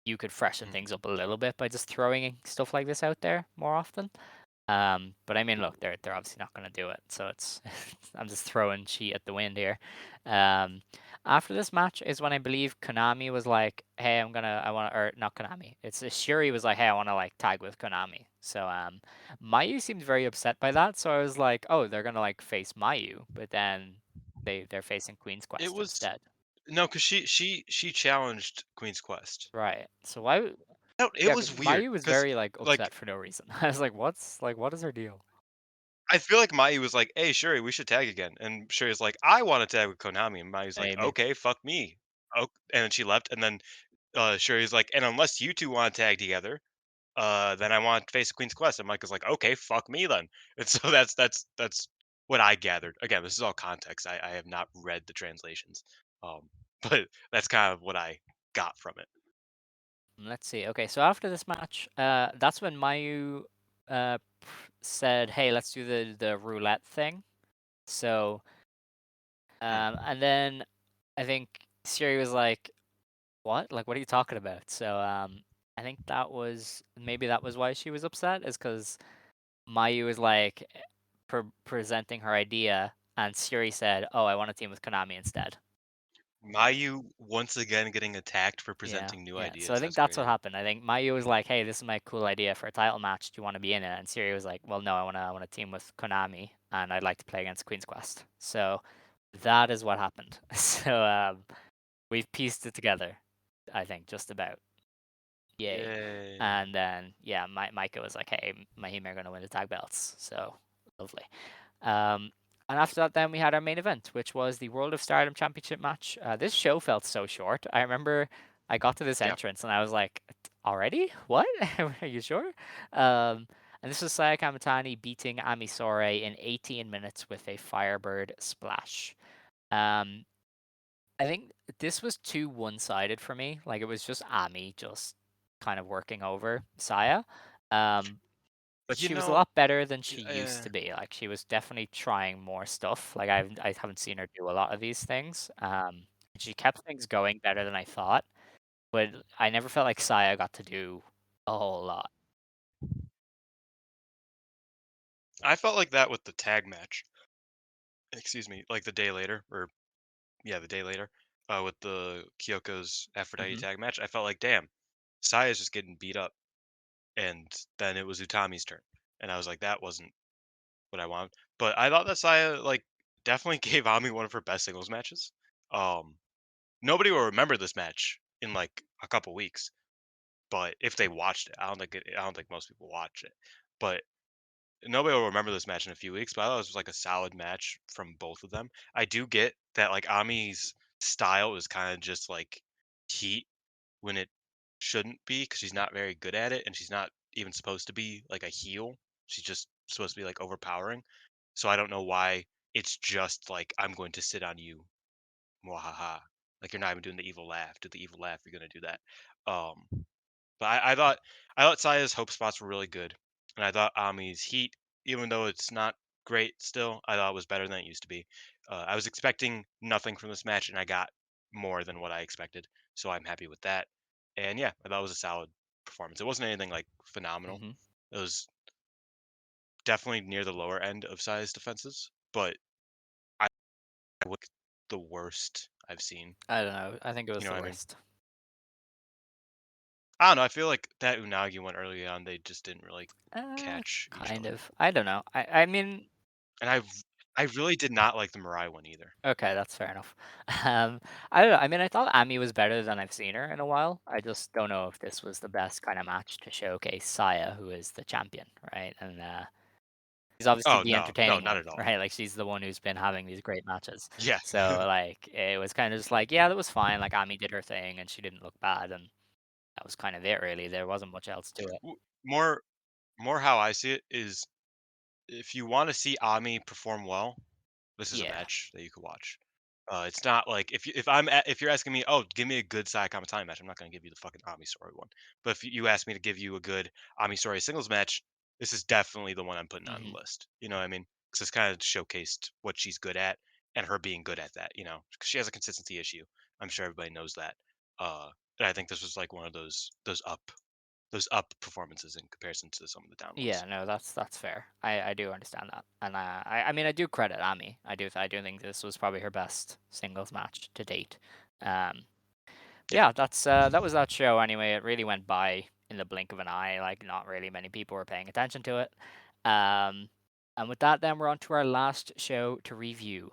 S3: you could freshen
S4: Mhm.
S3: things up a little bit by just throwing stuff like this out there more often. But I mean, look, they're obviously not going to do it, so it's I'm just throwing shit at the wind here. Um, After this match is when I believe Konami was like, "Hey, I want," or not Konami. It's Shuri was like, "Hey, I want to like tag with Konami." So Mayu seemed very upset by that. So I was like, "Oh, they're gonna like face Mayu," but then they're facing Queen's
S4: It
S3: Quest
S4: was
S3: instead,
S4: no, because she challenged Queen's Quest.
S3: right? So why?
S4: No, it
S3: Yeah,
S4: was weird
S3: Mayu was
S4: because
S3: very like
S4: like
S3: upset for no reason. I was like, what is her deal?"
S4: I feel like Mai was like, "Hey, Shuri, we should tag again," and Shuri's like, "I want to tag with Konami," and Mai's like,
S3: Maybe.
S4: "Okay, fuck me." Oh, and then she left, and then Shuri's like, "And unless you two want to tag together, then I want to face Queen's Quest." And Mike is like, "Okay, fuck me then." And so that's what I gathered. Again, this is all context. I have not read the translations, um, but that's kind of what I got from it.
S3: Let's see. Okay, so after this match, that's when Mayu said, "Hey, let's do the roulette thing." So,
S4: Hmm.
S3: and then I think Siri was like, "What? Like, what are you talking about?" So, I think maybe that was why she was upset, is because Mayu was like presenting her idea, and Siri said, "Oh, I want to team with Konami instead."
S4: Mayu once again getting attacked for
S3: Yeah,
S4: presenting new
S3: yeah. So I
S4: ideas.
S3: think
S4: That's
S3: that's what
S4: crazy.
S3: happened. I think Mayu was like, "Hey, this is my cool idea for a title match. Do you want to be in it?" And Siri was like, "Well, no, I want to team with Konami, and I'd like to play against Queen's Quest." So that is what happened. So we've pieced it together. I think just about. Yay.
S4: Yay!
S3: And then yeah, Micah was like, "Hey, Mahima are gonna win the tag belts." So lovely. Um, and after that, then we had our main event, which was the World of Stardom Championship match. This show felt so short. I remember I got to this
S4: Yeah,
S3: entrance and I was like, already? What? Are you sure? Um, and this was Saya Kamatani beating Ami Sourei in 18 minutes with a Firebird splash. Um, I think this was too one-sided for me. Like it was just Ami just kind of working over Saya. Um, but
S4: you
S3: she was a
S4: know,
S3: lot better than she used
S4: uh,
S3: to be. Like she was definitely trying more stuff. Like I haven't seen her do a lot of these things. She kept things going better than I thought, but I never felt like Saya got to do a whole lot.
S4: I felt like that with the tag match. Excuse me, like the day later, or yeah, the day later, with the Kyoko's Aphrodite
S3: Hmm.
S4: tag match. I felt like, damn, Saya's just getting beat up, and then it was Utami's turn, and I was like, that wasn't what I wanted. But I thought that Saya like definitely gave Ami one of her best singles matches. Um, Nobody will remember this match in like a couple weeks, but if they watched it, I don't think most people watch it. But nobody will remember this match in a few weeks, but I thought it was like a solid match from both of them. I do get that like Ami's style is kind of just like heat when it shouldn't be because she's not very good at it and she's not even supposed to be like a heel. She's just supposed to be like overpowering. So I don't know why it's just like I'm going to sit on you. Mwahaha. Like you're not even doing the evil laugh. Do the evil laugh, you're gonna do that. But I thought Saya's hope spots were really good, and I thought Ami's heat, even though it's not great still, I thought it was better than it used to be. I was expecting nothing from this match, and I got more than what I expected, so I'm happy with that. And yeah, I thought it was a solid performance. It wasn't anything like phenomenal.
S3: Hmm.
S4: It was definitely near the lower end of Saya's defenses, but I would the worst I've seen.
S3: I don't know. I think it
S4: You
S3: was
S4: know
S3: the
S4: what I mean?
S3: worst.
S4: I don't know. I feel like that Unagi one early on, they just didn't really catch each
S3: Kind
S4: other.
S3: of. I don't know. I mean,
S4: And I really did not like the Mirai one either.
S3: okay, that's fair enough. Um, I don't know. I mean, I thought Amy was better than I've seen her in a while. I just don't know if this was the best kind of match to showcase Saya, who is the champion, right? And she's obviously
S4: Oh,
S3: the
S4: no. No,
S3: entertaining
S4: not
S3: one,
S4: at all.
S3: right? Like she's the one who's been having these great matches.
S4: Yeah.
S3: So like it was kind of just like, yeah, that was fine. Like Amy did her thing and she didn't look bad, and that was kind of it really. There wasn't much else to it.
S4: W more more how I see it is if you wanna see Ami perform well, this is a
S3: Yeah.
S4: match that you could watch. It's not like if you're asking me, "Oh, give me a good Sai Kamatani match," I'm not gonna give you the fucking Ami Story one. But if you ask me to give you a good Ami Story singles match, this is definitely the one I'm putting on the
S3: Hmm.
S4: list. You know what I mean? Because it's kinda showcased what she's good at and her being good at that, you know? Because she has a consistency issue. I'm sure everybody knows that. Uh, and I think this was like one of those up performances in comparison to some of the down
S3: Yeah,
S4: ones.
S3: no, that's fair. I do understand that, and I mean I do credit Ami. I do think this was probably her best singles match to date. Um,
S4: Yeah.
S3: yeah, that was that show anyway. It really went by in the blink of an eye. Like not really many people were paying attention to it. Um, and with that, then we're on to our last show to review.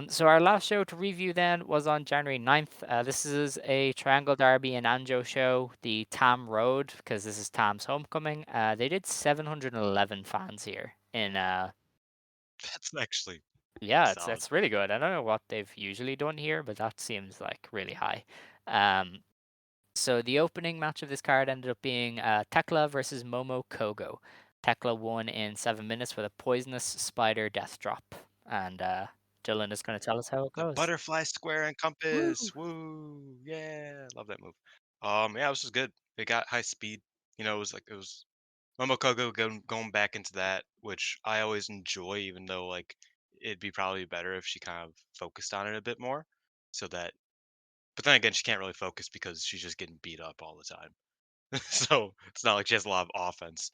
S3: So our last show to review then was on January 9th. This is a Triangle Derby and Anjo show, the Tam Road, because this is Tam's homecoming. They did 711 fans here in
S4: That's actually
S3: yeah,
S4: solid.
S3: it's really good. I don't know what they've usually done here, but that seems like really high. Um, so the opening match of this card ended up being Tekla versus Momo Kogo. Tekla won in 7 minutes with a poisonous spider death drop, and Dylan is going to tell us how it
S4: The
S3: goes.
S4: butterfly square and compass.
S3: Woo!
S4: Woo! Yeah, love that move. Yeah, this was good. It got high speed. You know, it was Momokogo going back into that, which I always enjoy, even though like it'd be probably better if she kind of focused on it a bit more, so that. But then again, she can't really focus because she's just getting beat up all the time. So it's not like she has a lot of offense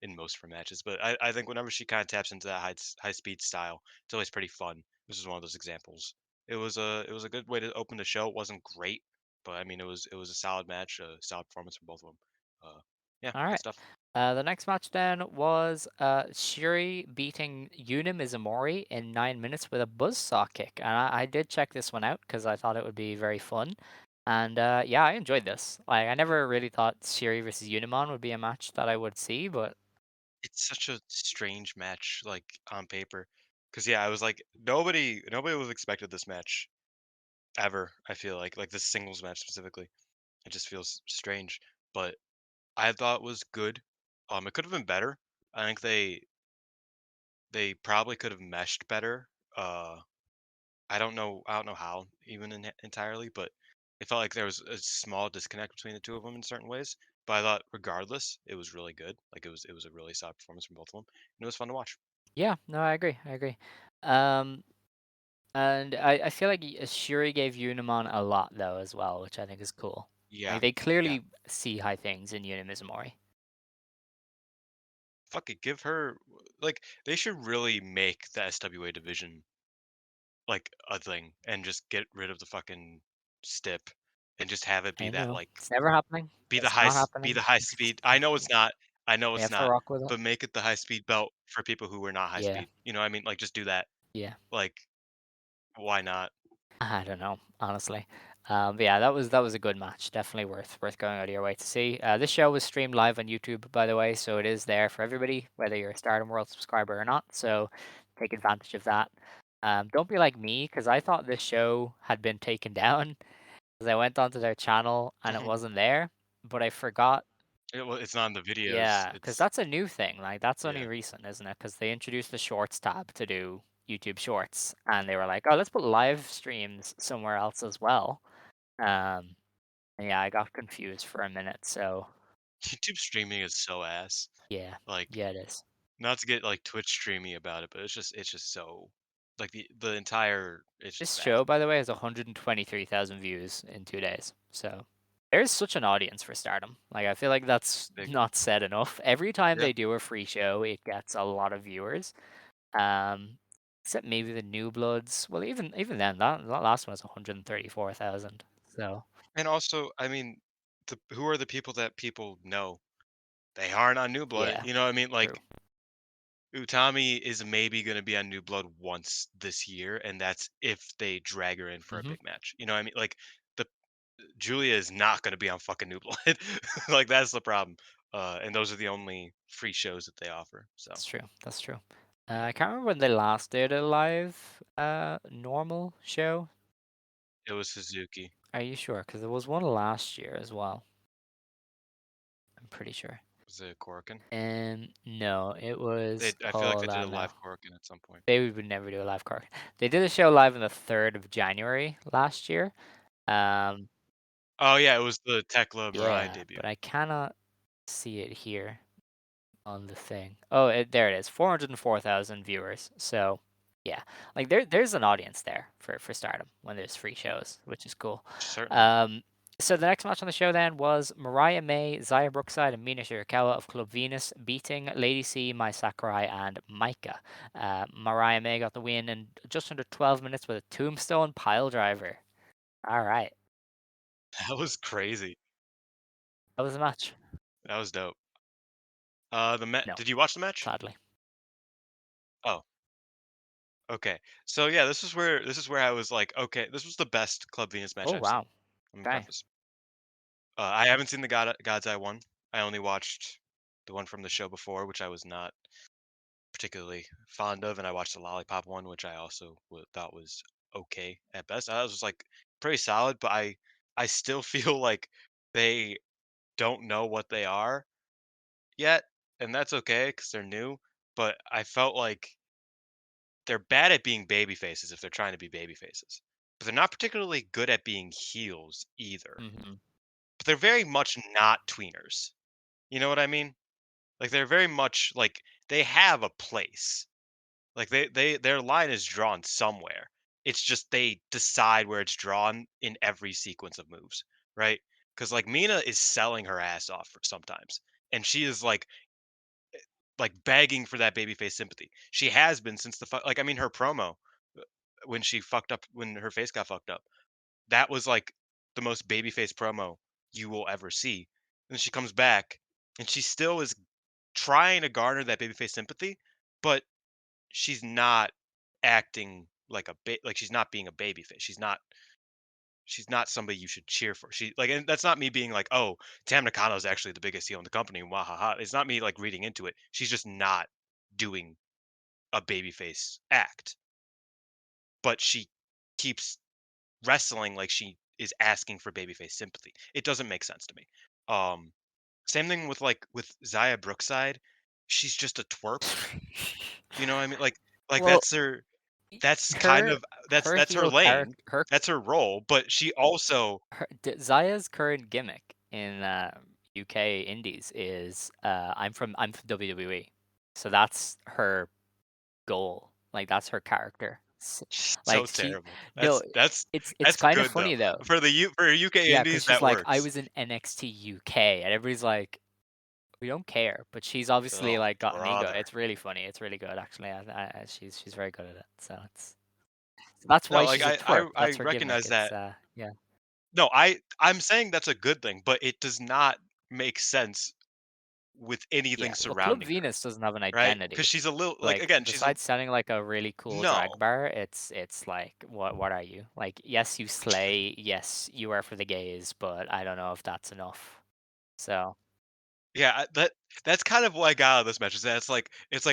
S4: in most of her matches. But I think whenever she kind of taps into that high speed style, it's always pretty fun. This is one of those examples. It was a good way to open the show. It wasn't great, but I mean it was a solid match, a solid performance from both of them. Yeah,
S3: All
S4: good
S3: right.
S4: stuff.
S3: The next match then was Shuri beating Yuna Mizumori in 9 minutes with a buzzsaw kick. And I did check this one out because I thought it would be very fun. And yeah, I enjoyed this. Like, I never really thought Shuri versus Unimon would be a match that I would see, but
S4: It's such a strange match, like on paper, because yeah, I was like nobody was expected this match ever. I feel like this singles match specifically. It just feels strange, but I thought it was good. It could have been better. I think they probably could have meshed better. I don't know how even entirely, but it felt like there was a small disconnect between the two of them in certain ways. But I thought regardless, it was really good. Like it was a really solid performance from both of them, and it was fun to watch.
S3: yeah, no, I agree. I agree. Um, and I feel like Shuri gave Unimon a lot though as well, which I think is cool.
S4: Yeah,
S3: Like they
S4: yeah.
S3: clearly see high things in Yuna Mizumori.
S4: Fuck it, give her like they should really make the SWA division like a thing and just get rid of the fucking stip and just have it be
S3: I
S4: that
S3: know
S4: like
S3: it's never happening. It's not
S4: be
S3: happening.
S4: the high speed. I know it's not. I know
S3: We
S4: it's
S3: have to
S4: not,
S3: rock with it.
S4: but make it the high speed belt for people who were not high
S3: Yeah,
S4: speed. You know what I mean? Like just do that.
S3: yeah.
S4: Like why not?
S3: I don't know, honestly. But yeah, that was a good match. Definitely worth going out of your way to see. This show was streamed live on YouTube, by the way, so it is there for everybody, whether you're a Stardom World subscriber or not. So take advantage of that. Don't be like me, because I thought this show had been taken down. Because I went onto their channel and it wasn't there, but I forgot.
S4: It's not in the videos.
S3: Yeah, because
S4: It's
S3: that's a new thing. Like that's only
S4: yeah.
S3: recent, isn't it? Because they introduced the Shorts tab to do YouTube Shorts, and they were like, "Oh, let's put live streams somewhere else as well." Um, and yeah, I got confused for a minute. So
S4: YouTube streaming is so ass.
S3: yeah,
S4: Like
S3: yeah, it is.
S4: not to get like Twitch streamy about it, but it's just so like the entire it's just
S3: This
S4: bad.
S3: show, by the way, has 123,000 views in 2 days. So there's such an audience for Stardom. Like I feel like that's
S4: Big.
S3: not said enough. Every time
S4: Yeah.
S3: they do a free show, it gets a lot of viewers. Um, except maybe the New Bloods. Well, even then, that last one was 134,000. So
S4: And also, I mean, who are the people that people know? They aren't on New Blood.
S3: yeah,
S4: You know what I mean?
S3: true.
S4: Like Utami is maybe going to be on New Blood once this year, and that's if they drag her in for a
S3: Hmm.
S4: big match. You know what I mean? Like the Giulia is not going to be on fucking New Blood. Like that's the problem. And those are the only free shows that they offer. So
S3: That's true. That's true. I can't remember when they last did a live normal show.
S4: it was Suzuki.
S3: Are you sure? Because there was one last year as well. I'm pretty sure.
S4: Was it Korakuen?
S3: No, it was.
S4: I feel like they
S3: Hold
S4: did a
S3: on
S4: live
S3: now.
S4: Korakuen at some point.
S3: They would never do a live card. They did a show live on the 3rd of January last year. Um,
S4: Oh yeah, it was the Tekla Mirai
S3: yeah,
S4: debut.
S3: but I cannot see it here on the thing. Oh, there it is. 404,000 viewers. So, yeah, like there's an audience there for Stardom when there's free shows, which is cool.
S4: Certainly.
S3: Um, so the next match on the show then was Mariah May, Xia Brookside, and Mina Shirakawa of Club Venus beating Lady C, Mai Sakurai, and Maika. Mariah May got the win in just under 12 minutes with a tombstone pile driver. All right,
S4: That was crazy.
S3: that was the match.
S4: That was dope.
S3: No,
S4: Did you watch the match?
S3: sadly.
S4: Oh, okay. So yeah, this is where I was like, okay, this was the best Club Venus match
S3: Oh
S4: I've seen.
S3: wow.
S4: Let me
S3: Okay.
S4: preface. I haven't seen the God's Eye one. I only watched the one from the show before, which I was not particularly fond of, and I watched the Lollipop one, which I also thought was okay at best. I was like pretty solid, but I still feel like they don't know what they are yet, and that's okay because they're new. But I felt like they're bad at being baby faces if they're trying to be baby faces, but they're not particularly good at being heels either.
S3: Hmm.
S4: But they're very much not tweeners. You know what I mean? Like they're very much like they have a place. Like their line is drawn somewhere. It's just they decide where it's drawn in every sequence of moves, right? Because like Mina is selling her ass off for sometimes, and she is like begging for that babyface sympathy. She has been since like I mean her promo when she fucked up when her face got fucked up. That was like the most babyface promo you will ever see. And she comes back and she still is trying to garner that babyface sympathy, but she's not acting like like she's not being a babyface. She's not somebody you should cheer for. She like, and that's not me being like, oh, Tam Nakano is actually the biggest heel in the company. Wahaha. It's not me like reading into it. She's just not doing a babyface act, but she keeps wrestling like she is asking for babyface sympathy. It doesn't make sense to me. Um, Same thing with with Xia Brookside. She's just a twerp. You know what I mean? Like
S3: Well,
S4: that's kind
S3: her
S4: of
S3: her
S4: that's her
S3: heel character,
S4: lane. That's her role, but she also
S3: Zaya's current gimmick in UK Indies is I'm from WWE, so that's her goal. Like that's her character.
S4: she's so
S3: Like she
S4: terrible.
S3: no,
S4: That's
S3: it's
S4: that's
S3: kind of
S4: good though.
S3: funny though.
S4: For UK
S3: Yeah, because
S4: indies
S3: she's
S4: that
S3: like I
S4: works.
S3: was in NXT UK, and everybody's like we don't care, but she's obviously
S4: Oh,
S3: like got an ego.
S4: brother.
S3: It's really funny. It's really good actually. She's very good at it. So that's
S4: No,
S3: why
S4: like
S3: she's a twerp.
S4: I
S3: That's her gimmick.
S4: recognize that.
S3: Yeah.
S4: No, I'm saying that's a good thing, but it does not make sense with anything
S3: Yeah, well, Club
S4: surrounding her,
S3: Venus doesn't have an
S4: right? Because
S3: identity.
S4: she's a little like
S3: Like,
S4: again, she's a
S3: besides sounding like a really cool drag
S4: no.
S3: bar, it's like, what are you? Like, yes, you slay, yes, you are for the gays, but I don't know if that's enough. So,
S4: Yeah, that's kind of what I got out of this match is that it's like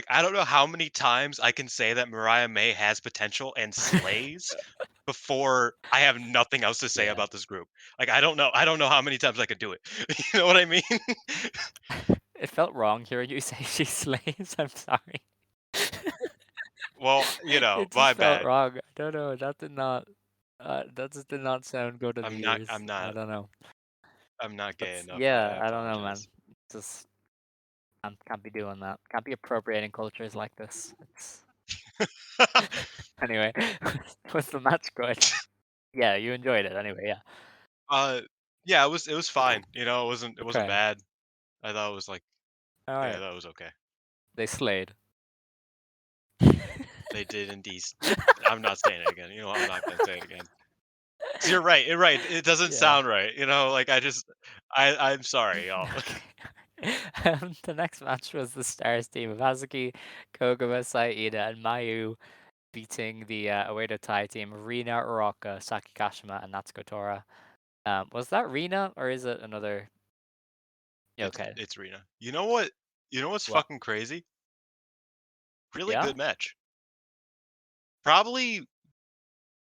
S4: I don't know how many times I can say that Mariah May has potential and slays before I have nothing else to say
S3: yeah.
S4: about this group. Like I don't know how many times I could do it. You know what I mean?
S3: It felt wrong hearing you say she slays. I'm sorry.
S4: Well,
S3: It
S4: my
S3: just felt
S4: bad.
S3: wrong. I don't know. That just did not sound good in
S4: I'm
S3: the
S4: not
S3: ears.
S4: I'm
S3: I
S4: not
S3: don't know.
S4: I'm not gay
S3: That's
S4: enough. I
S3: yeah. I don't know, man.
S4: apologize.
S3: Just can't be doing that. Can't be appropriating cultures like this. It's anyway. Was the match good? Yeah, you enjoyed it anyway. Yeah.
S4: uh yeah, it was fine. It wasn't
S3: Okay.
S4: bad. I thought it was like
S3: All
S4: yeah, I
S3: right.
S4: thought it was okay.
S3: They slayed.
S4: They did indeed. I'm not saying it again. I'm not gonna say it again. 'Cause you're right. You're right. It doesn't
S3: Yeah.
S4: sound right. Like I'm sorry, y'all.
S3: Okay. The next match was the Stars team of Hazuki, Koguma, Saida, and Mayu beating the Oedo Tai team, Rina, Uraka, Saki Kashima, and Natsuko Tora. Was that Rina or is it another? Yeah,
S4: It's
S3: okay.
S4: it's Rena. You know what? You know what's
S3: What?
S4: fucking crazy? Really
S3: Yeah?
S4: good match. Probably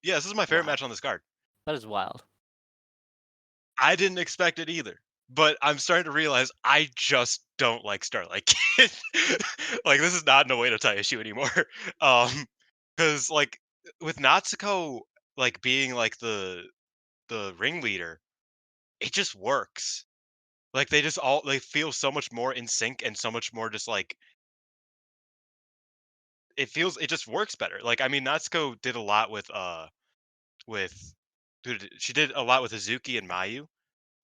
S4: yeah, this is my favorite match
S3: Wow.
S4: on this card.
S3: That is wild.
S4: I didn't expect it either. But I'm starting to realize I just don't like Starlight Kid. Like this is not no way to tie issue anymore. Um because like with Natsuko like being like the ringleader, it just works. Like they feel so much more in sync and so much more just like it just works better. Like I mean Natsuko did a lot with she did a lot with Hazuki and Mayu.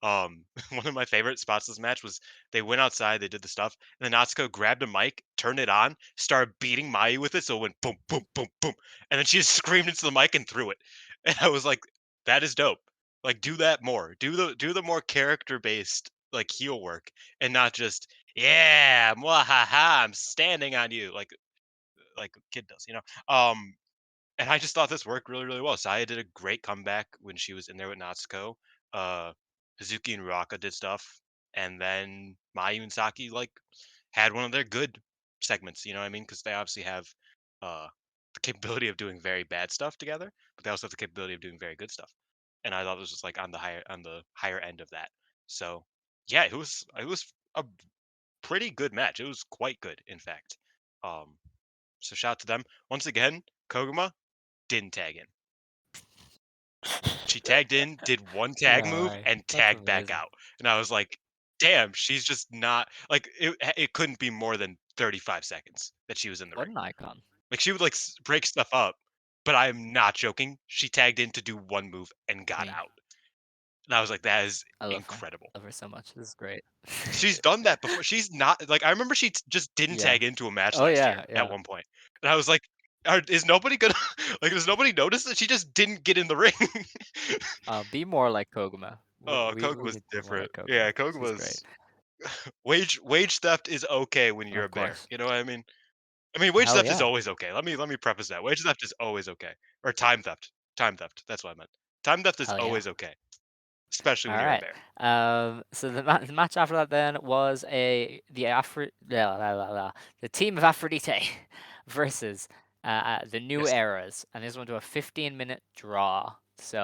S4: One of my favorite spots this match was they went outside, they did the stuff, and then Natsuko grabbed a mic, turned it on, started beating Mayu with it, so it went boom, boom, boom, boom, and then she just screamed into the mic and threw it. And I was like, that is dope. Like do that more. Do the more character based like heel work and not just yeah, mwahaha, I'm standing on you like a kid does. And I just thought this worked really, really well. Saya did a great comeback when she was in there with Natsuko. Uh, Hazuki and Ruaka did stuff, and then Mayu and Saki like had one of their good segments. You know what I mean? Because they obviously have uh, the capability of doing very bad stuff together, but they also have the capability of doing very good stuff. And I thought this was like on the higher end of that. So yeah, it was a pretty good match. It was quite good, in fact. Um, so shout out to them once again. Koguma didn't tag in. She tagged in, did one tag move,
S3: No,
S4: and
S3: that's
S4: tagged back
S3: amazing.
S4: out. And I was like, "Damn, she's just not like it couldn't be more than 35 seconds that she was in the
S3: What
S4: ring.
S3: an icon.
S4: Like she would like break stuff up, but I'm not joking. She tagged in to do one move and
S3: I
S4: got
S3: mean,
S4: out. And I was like, that is
S3: I love her.
S4: incredible.
S3: Love her so much. This is great.
S4: She's done that before. She's not like I remember she just didn't
S3: Yeah.
S4: tag into a match
S3: Oh
S4: last year
S3: yeah,
S4: at
S3: yeah.
S4: one point. And I was like, is nobody gonna like does nobody notice that she just didn't get in the ring?
S3: Be more like Koguma.
S4: Oh,
S3: We
S4: Koga's
S3: need to be more
S4: different.
S3: like Koguma.
S4: Yeah,
S3: She's great.
S4: Koga's wage theft is okay when you're a
S3: Of
S4: bear.
S3: course.
S4: You know what I mean? I mean, wage
S3: Hell
S4: theft is
S3: yeah.
S4: always okay. Let me preface that. Wage theft is always okay. Or time theft. Time theft. That's what I meant. Time theft is
S3: Hell yeah.
S4: always okay, especially when
S3: All
S4: you're a
S3: right.
S4: bear.
S3: So the match after that then was the team of Aphrodite versus the New
S4: Yes,
S3: Eras, and this went to a 15-minute draw. So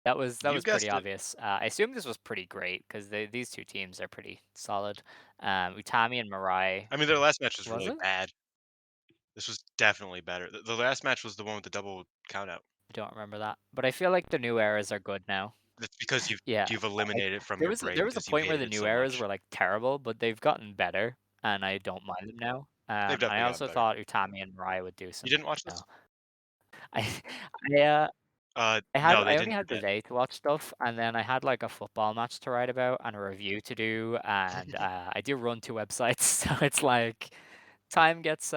S3: that was
S4: you
S3: pretty
S4: guessed it.
S3: obvious. I assume this was pretty great because these two teams are pretty solid. Utami and Mirai,
S4: I mean, their last match was
S3: was
S4: really
S3: it?
S4: bad. This was definitely better. The last match was the one with the double count out.
S3: I don't remember that, but I feel like the New Eras are good now.
S4: That's because you've
S3: Yeah,
S4: you've eliminated it from
S3: there
S4: your
S3: was
S4: brain
S3: there was a
S4: because you
S3: point where
S4: hated
S3: the
S4: it
S3: new
S4: so
S3: eras
S4: much.
S3: were like terrible, but they've gotten better, and I don't mind them now.
S4: They've
S3: I
S4: definitely gotten
S3: also
S4: better.
S3: thought Utami and Mariah would do
S4: You
S3: some,
S4: didn't watch
S3: you know,
S4: this?
S3: I I
S4: No, they
S3: I only
S4: didn't do
S3: had the
S4: that.
S3: day to watch stuff, and then I had like a football match to write about and a review to do, and I do run two websites, so it's like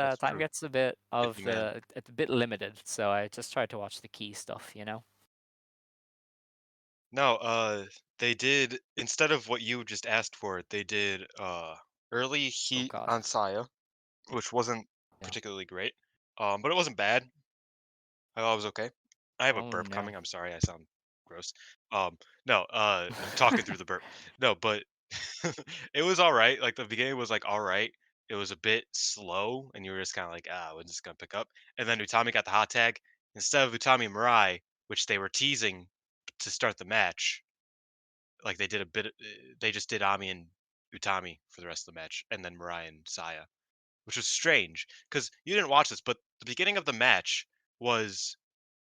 S4: That's
S3: time
S4: true.
S3: gets a bit of
S4: Busy man.
S3: the it's a bit limited, so I just try to watch the key stuff, you know.
S4: No, they did instead of what you just asked for, they did Early
S3: Oh
S4: heat
S3: God.
S4: on Saya, which wasn't
S3: Yeah.
S4: particularly great, but it wasn't bad. I thought it was okay. I have a
S3: Oh
S4: burp
S3: no.
S4: coming. I'm sorry, I sound gross. No, I'm talking through the burp. No, but it was all right. Like the beginning was like all right. It was a bit slow, and you were just kind of like, ah, when's this gonna pick up? And then Utami got the hot tag instead of Utami and Mirai, which they were teasing to start the match. Like they did a bit. They just did Ami and Utami for the rest of the match, and then Mirai and Saya, which was strange because you didn't watch this, but the beginning of the match was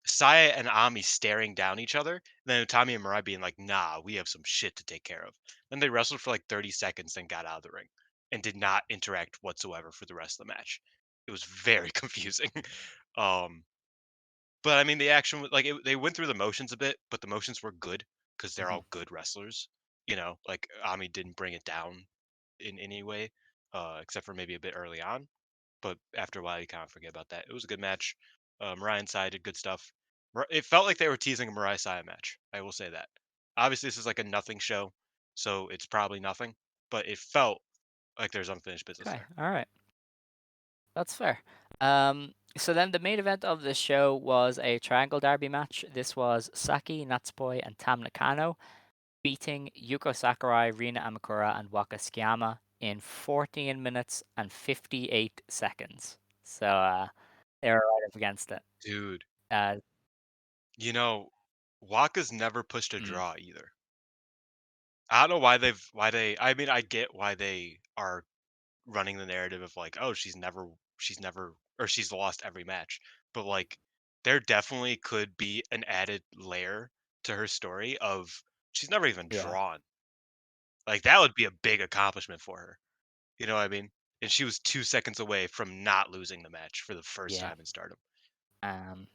S4: Saya and Ami staring down each other, and then Utami and Mirai being like, "Nah, we have some shit to take care of." Then they wrestled for like 30 seconds, then got out of the ring and did not interact whatsoever for the rest of the match. It was very confusing. um, but I mean, the action was like they went through the motions a bit, but the motions were good because they're
S3: Mhm.
S4: all good wrestlers. You know, like Ami didn't bring it down in any way, except for maybe a bit early on. But after a while, you kind of forget about that. It was a good match. Mariah and Sai did good stuff. It felt like they were teasing a Mariah Sai match. I will say that. Obviously, this is like a nothing show, so it's probably nothing. But it felt like there's unfinished business
S3: Okay.
S4: there.
S3: All right. That's fair. So then the main event of the show was a triangle derby match. This was Saki, Natsupoi, and Tam Nakano beating Yuko Sakurai, Rina Amakura, and Waka Tsukiyama in 14 minutes and 58 seconds. So they were right up against it.
S4: Dude,
S3: Uh,
S4: you know, Waka's never pushed a
S3: mm,
S4: draw either. I don't know why they. I mean, I get why they are running the narrative of like, oh, she's never or she's lost every match. But like there definitely could be an added layer to her story of she's never even
S3: yeah,
S4: drawn. Like that would be a big accomplishment for her. You know what I mean? And she was 2 seconds away from not losing the match for the first
S3: yeah.
S4: time in Stardom,
S3: Um,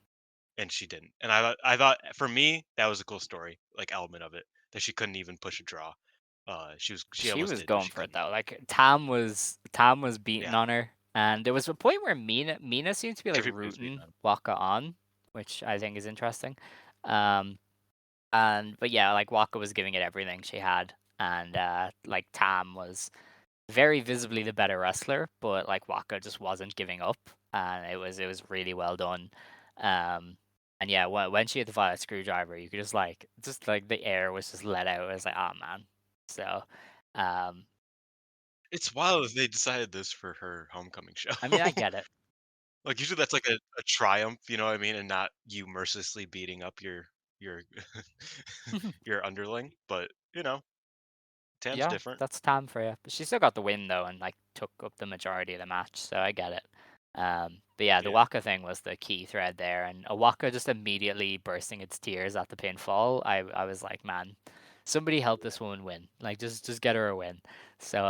S4: and she didn't. And I thought for me that was a cool story, like element of it that she couldn't even push a draw. She
S3: she
S4: almost
S3: was
S4: did, but
S3: going
S4: she
S3: for it
S4: couldn't.
S3: though. Like Tam was beating
S4: Yeah,
S3: on her, and there was a point where Mina seemed to be like
S4: everybody was beating
S3: rooting
S4: on.
S3: Waka on, which I think is interesting. Um, And but yeah, like Waka was giving it everything she had, and like Tam was very visibly the better wrestler, but like Waka just wasn't giving up, and it was really well done. Um, and yeah, when she hit the violet screwdriver, you could just like the air was just let out. It was like, oh man. So, um,
S4: It's wild that they decided this for her homecoming show.
S3: I mean, I get it.
S4: Like, usually that's like a triumph, you know what I mean? And not you mercilessly beating up your your underling, but, Tam's
S3: Yeah,
S4: different.
S3: that's Tam for you. But she still got the win though, and like took up the majority of the match, so I get it. But yeah, the
S4: Yeah.
S3: Waka thing was the key thread there, and a Waka just immediately bursting its tears at the pinfall. I was like, man, somebody help this woman win. Like just get her a win. So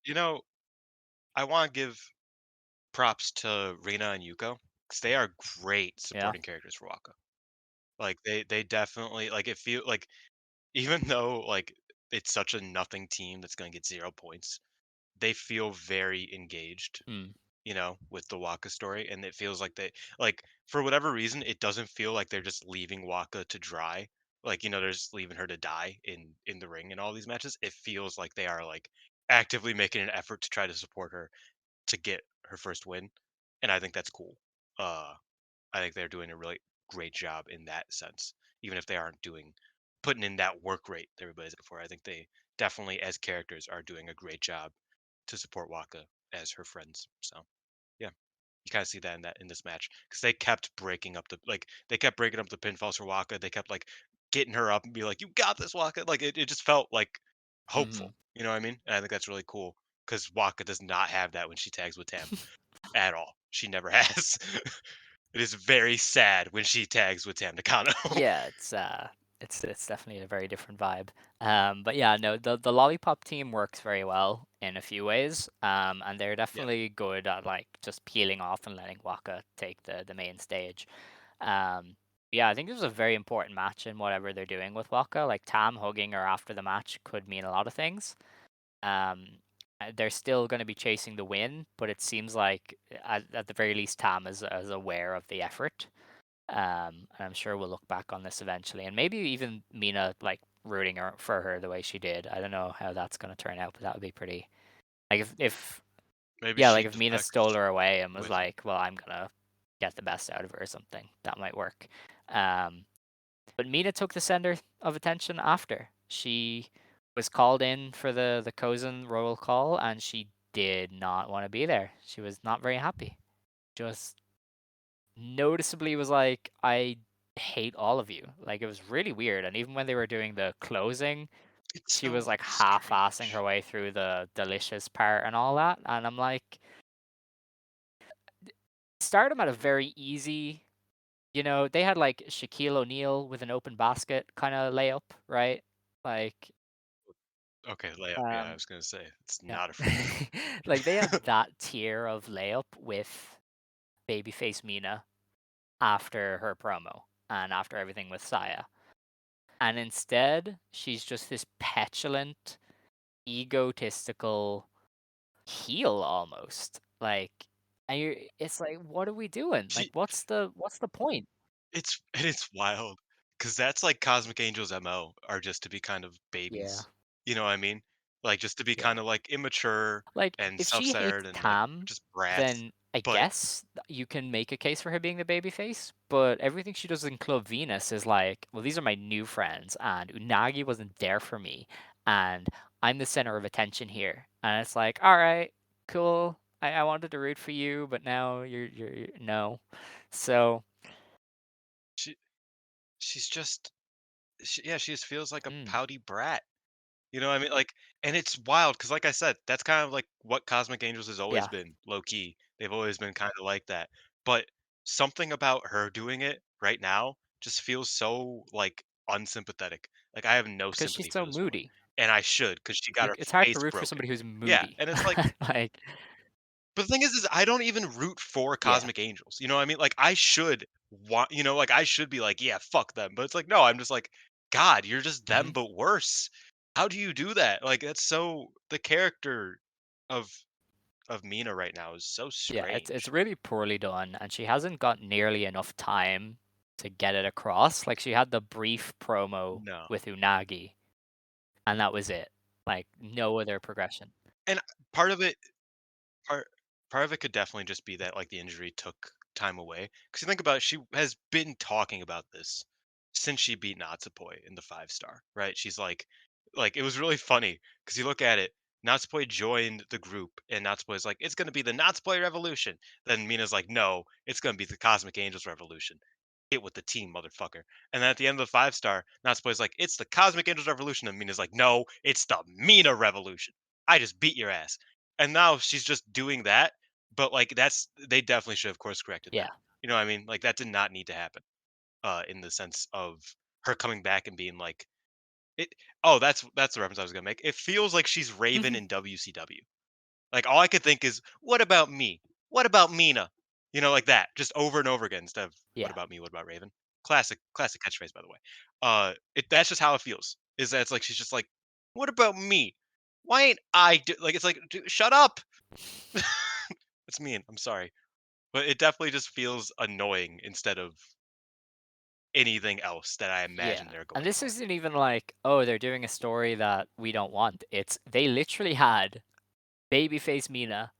S4: You know, I wanna give props to Rina and Yuko because they are great
S3: yeah,
S4: supporting characters for Waka. Like, they definitely like, it feel like, even though, like, it's such a nothing team that's gonna get 0 points, they feel very engaged,
S3: mm,
S4: with the Waka story, and it feels like for whatever reason, it doesn't feel like they're just leaving Waka to dry. Like, they're just leaving her to die in the ring in all these matches. It feels like they are like actively making an effort to try to support her to get her first win, and I think that's cool. Uh, I think they're doing a really great job in that sense, even if they aren't putting in that work rate that everybody's looking for. I think they definitely, as characters, are doing a great job to support Waka as her friends. So yeah, you kind of see that in this match because they kept breaking up the pinfalls for Waka. They kept like getting her up and be like, "You got this, Waka!" Like it just felt like
S3: mm-hmm.
S4: hopeful. You know what I mean? And I think that's really cool because Waka does not have that when she tags with Tam at all. She never has. It is very sad when she tags with Tam Nakano.
S3: Yeah, it's definitely a very different vibe. But yeah, no, the Lollipop team works very well in a few ways. And they're
S4: Yeah,
S3: definitely good at like just peeling off and letting Waka take the main stage. Yeah, I think this was a very important match in whatever they're doing with Waka. Like Tam hugging her after the match could mean a lot of things. Um, they're still going to be chasing the win, but it seems like at the very least Tam is aware of the effort. And I'm sure we'll look back on this eventually, and maybe even Mina like rooting for her the way she did. I don't know how that's gonna turn out, but that would be pretty. Like if
S4: Maybe
S3: yeah,
S4: she
S3: like if Mina stole
S4: defects
S3: her away and was
S4: with her.
S3: like, "Well, I'm gonna get the best out of her" or something, that might work. Um, but Mina took the center of attention after she was called in for the Kozen roll call, and she did not want to be there. She was not very happy. Just noticeably was like, "I hate all of you." Like it was really weird. And even when they were doing the closing,
S4: It's
S3: she
S4: so
S3: was like half-assing her
S4: strange.
S3: way through the delicious part and all that, and I'm like, Stardom had a very easy, they had like Shaquille O'Neal with an open basket kind of layup, right? Like,
S4: Okay, layup. Yeah, I
S3: um,
S4: was gonna say it's
S3: yeah,
S4: not a free throw.
S3: like they had that tier of layup with babyface Mina after her promo and after everything with Saya, and instead she's just this petulant, egotistical heel almost. Like, and it's like, what are we doing? Like,
S4: She
S3: what's the point?
S4: it's wild because that's like Cosmic Angel's MO are just to be kind of
S3: Yeah,
S4: babies. You know what I mean? Like just to be
S3: yeah.
S4: kind of like immature
S3: Like,
S4: and
S3: if she hates
S4: self-centered and like
S3: Tam,
S4: just brats.
S3: then I
S4: But
S3: guess you can make a case for her being the babyface, but everything she does in Club Venus is like, well, these are my new friends, and Unagi wasn't there for me, and I'm the center of attention here. And it's like, all right, cool. I wanted to root for you, but now no. So,
S4: she she's just yeah, she just feels like a
S3: mm,
S4: pouty brat. You know what I mean? Like, and it's wild because, like I said, that's kind of like what Cosmic Angels has always
S3: yeah.
S4: been, low key. They've always been kind of like that. But something about her doing it right now just feels so like unsympathetic. Like I have no
S3: Because she's
S4: sympathy for
S3: so
S4: this woman,
S3: moody.
S4: and I should because she got
S3: Like,
S4: her
S3: it's hard to
S4: face
S3: root for
S4: broken.
S3: somebody who's
S4: Yeah,
S3: moody.
S4: and it's like,
S3: Like,
S4: but the thing is I don't even root for
S3: yeah.
S4: Cosmic Angels. You know what I mean? Like I should want, like I should be like, yeah, fuck them. But it's like, no, I'm just like, God, you're just them,
S3: Mhm.
S4: but worse. How do you do that? Like that's so the character of Mina right now is so
S3: Yeah, it's
S4: strange.
S3: really poorly done, and she hasn't got nearly enough time to get it across. Like she had the brief promo
S4: No.
S3: with Unagi, and that was it. Like no other progression.
S4: And part of it Part part of it could definitely just be that, like, the injury took time away. Because you think about it, she has been talking about this since she beat Natsupoi in the 5 star, right? She's it was really funny because you look at it, Natsupoi joined the group, and Natsupoi's like, "It's gonna be the Natsupoi revolution." Then Mina's like, "No, it's gonna be the Cosmic Angels revolution. Get with the team, motherfucker." And then at the end of the 5 star, Natsupoi's like, "It's the Cosmic Angels revolution." And Mina's like, "No, it's the Mina revolution. I just beat your ass." And now she's just doing that, but, like, they definitely should have course corrected
S3: Yeah.
S4: that. You know what I mean? Like, that did not need to happen, in the sense of her coming back and being like it oh, that's the reference I was gonna make. It feels like she's Raven
S3: Mhm.
S4: in WCW. Like, all I could think is, "What about me? What about Mina?" Like that, just over and over again instead of, "What
S3: Yeah.
S4: about me? What about Raven?" Classic catchphrase, by the way. That's just how it feels, is that it's like she's just like, "What about me? Why ain't I do" like, it's like, "Dude, shut up!" It's mean, I'm sorry. But it definitely just feels annoying instead of anything else that I
S3: Yeah.
S4: imagine they're
S3: And
S4: going
S3: this
S4: for.
S3: isn't even like, oh, they're doing a story that we don't want. It's they literally had babyface Mina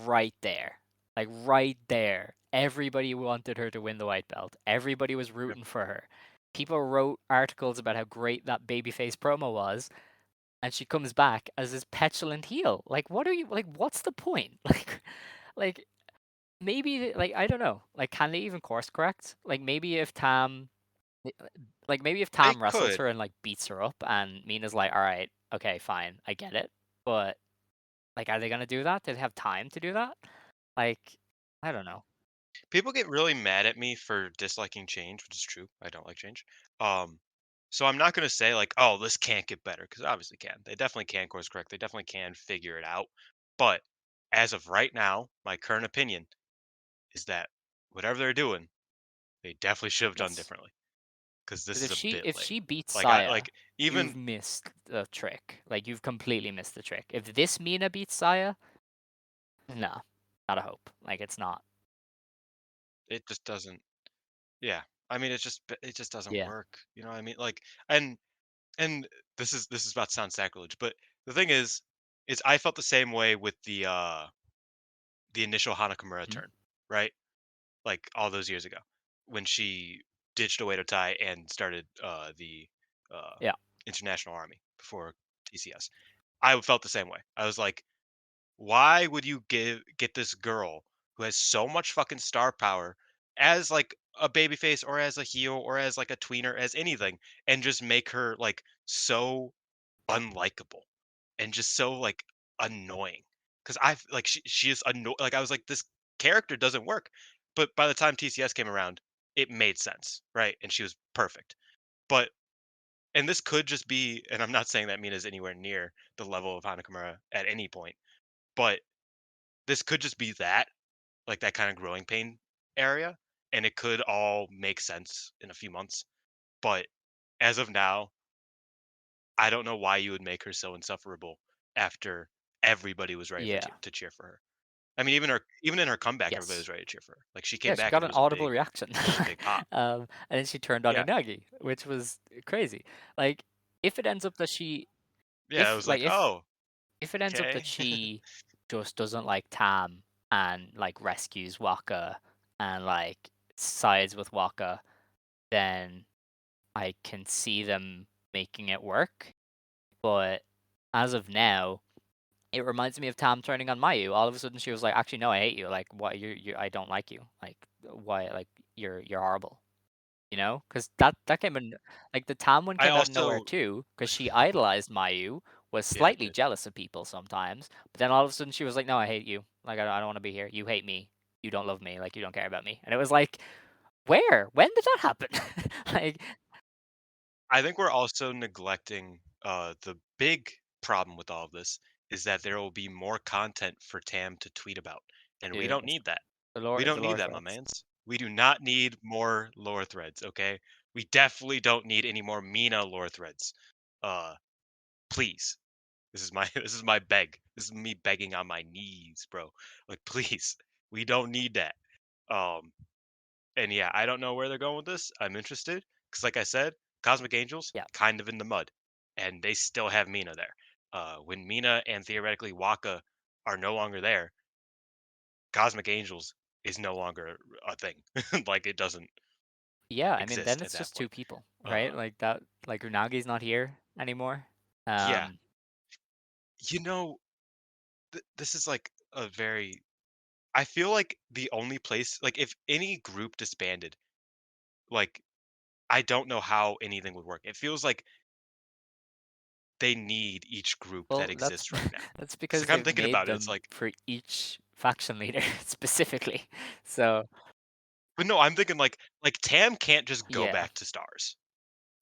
S3: right there. Like right there. Everybody wanted her to win the white belt. Everybody was
S4: Yep.
S3: rooting for her. People wrote articles about how great that babyface promo was, and she comes back as this petulant heel. Like what are you like what's the point? Like maybe like I don't know. Like can they even course correct? Like maybe if
S4: They
S3: Tam wrestles
S4: could.
S3: her and like beats her up and Mina's like, "All right, okay, fine. I get it." But like, are they gonna do that? Do they have time to do that? Like, I don't know.
S4: People get really mad at me for disliking change, which is true. I don't like change. Um, so I'm not gonna say like, oh, this can't get better, because obviously can. They definitely can course correct. They definitely can figure it out. But as of right now, my current opinion is that whatever they're doing, they definitely should have done
S3: Yes.
S4: differently. Because this
S3: Because
S4: is a bit
S3: if
S4: lame.
S3: she beats
S4: Like I
S3: Saya,
S4: like
S3: you've
S4: even
S3: missed the trick. Like you've completely missed the trick. If this Mina beats Saya, no, not a hope. Like it's not.
S4: it just doesn't. Yeah. I mean, it just doesn't
S3: Yeah.
S4: work. You know what I mean? Like, and and this is about to sound sacrilege, but the thing is I felt the same way with the initial Hanakamura
S3: Mhm.
S4: turn, right? Like all those years ago when she ditched Oedo Tai and started the uh,
S3: Yeah.
S4: International Army before TCS. I felt the same way. I was like, why would you get this girl who has so much fucking star power as like a babyface or as a heel or as like a tweener as anything and just make her like so unlikable and just so like annoying because like she is annoying. Like I was like, this character doesn't work. But by the time TCS came around, it made sense, right? And she was perfect. But and this could just be, and I'm not saying that Mina is anywhere near the level of Hanakamura at any point, but this could just be that, like that kind of growing pain area, and it could all make sense in a few months. But as of now, I don't know why you would make her so insufferable after everybody was ready
S3: Yeah.
S4: to cheer for her. I mean, even in her comeback, everybody
S3: Yes.
S4: was ready to cheer for her. Like she
S3: Yeah,
S4: came
S3: she
S4: back
S3: got
S4: and
S3: an audible reaction.
S4: it was a big pop.
S3: And then she turned on
S4: Yeah,
S3: Unagi, which was crazy. Like, if it ends up that she,
S4: yeah. It was like, oh,
S3: if it ends up that
S4: okay.
S3: she just doesn't like Tam and like rescues Waka and like sides with Waka, then I can see them making it work. But as of now, it reminds me of Tam turning on Mayu. All of a sudden, she was like, "Actually, no, I hate you. Like, what? I don't like you. Like, why? Like, you're horrible." You know, because that came in like the Tam one
S4: I
S3: came out of nowhere
S4: also,
S3: too, because she idolized Mayu, was
S4: yeah, it
S3: slightly
S4: did.
S3: jealous of people sometimes, but then all of a sudden she was like, "No, I hate you. Like, I don't want to be here. You hate me. You don't love me. Like, you don't care about me." And it was like, where? When did that happen? Like,
S4: I think we're also neglecting the big problem with all of this is that there will be more content for Tam to tweet about, and we
S3: dude,
S4: don't need that. We
S3: the
S4: don't need
S3: lore
S4: that, my
S3: threads.
S4: mans. We do not need more lore threads. Okay, we definitely don't need any more Mina lore threads. Uh, please. This is my this is my beg. This is me begging on my knees, bro. Like, please, we don't need that. Um, and yeah, I don't know where they're going with this. I'm interested because, like I said, Cosmic Angels
S3: Yeah,
S4: kind of in the mud, and they still have Mina there. When Mina and theoretically Waka are no longer there, Cosmic Angels is no longer a thing. Like it doesn't
S3: yeah. I mean, then
S4: exist at
S3: it's
S4: that
S3: just two
S4: point.
S3: people, right?
S4: Uh,
S3: Like that. Like Unagi's not here anymore.
S4: yeah,
S3: Um,
S4: you know, this is like a very. I feel like the only place, like if any group disbanded, like I don't know how anything would work. It feels like they need each group that
S3: well,
S4: exists right now.
S3: that's
S4: Because
S3: because
S4: like I'm
S3: they've
S4: thinking
S3: made
S4: about it, it's
S3: them
S4: like,
S3: for each faction leader specifically. So
S4: but no, I'm thinking like Tam can't just go
S3: yeah.
S4: back to stars.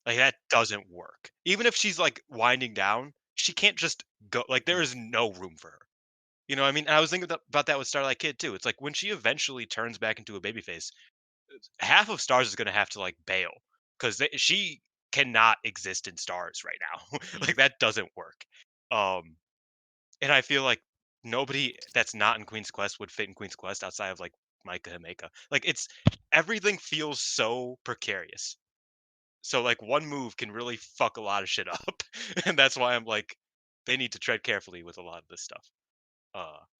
S4: Like that doesn't work. Even if she's like winding down, she can't just go. Like there is no room for her. You know what I mean? And I was thinking about that with Starlight Kid too. It's like when she eventually turns back into a babyface, half of stars is going to have to like bail because she cannot exist in stars right now.
S3: Mm.
S4: Like that doesn't work. Um, And I feel like nobody that's not in Queen's Quest would fit in Queen's Quest outside of like Micah Hameka. Like it's everything feels so precarious. So like one move can really fuck a lot of shit up. And that's why I'm like they need to tread carefully with a lot of this stuff.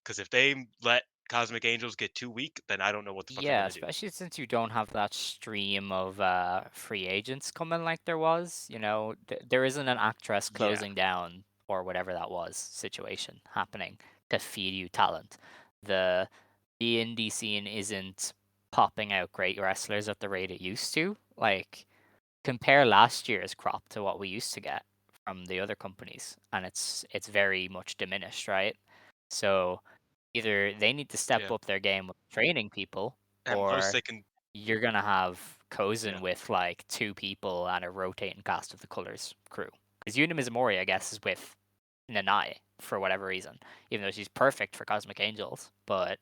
S4: Cuz if they let Cosmic Angels get too weak, then I don't know what the fuck they're
S3: Yeah,
S4: going to do.
S3: especially since you don't have that stream of free agents coming like there was. You know, there isn't an actress
S4: Yeah.
S3: closing down or whatever that was situation happening to feed you talent. The the indie scene isn't popping out great wrestlers at the rate it used to. Like compare last year's crop to what we used to get from the other companies, and it's very much diminished, right? So either they need to step
S4: Yeah.
S3: up their game with training people,
S4: At most
S3: or
S4: they can
S3: you're gonna have
S4: yeah.
S3: Kozen with like two people and a rotating cast of the Colors crew. Because Yuna Mizumori, I guess, is with Nanai for whatever reason, even though she's perfect for Cosmic Angels. But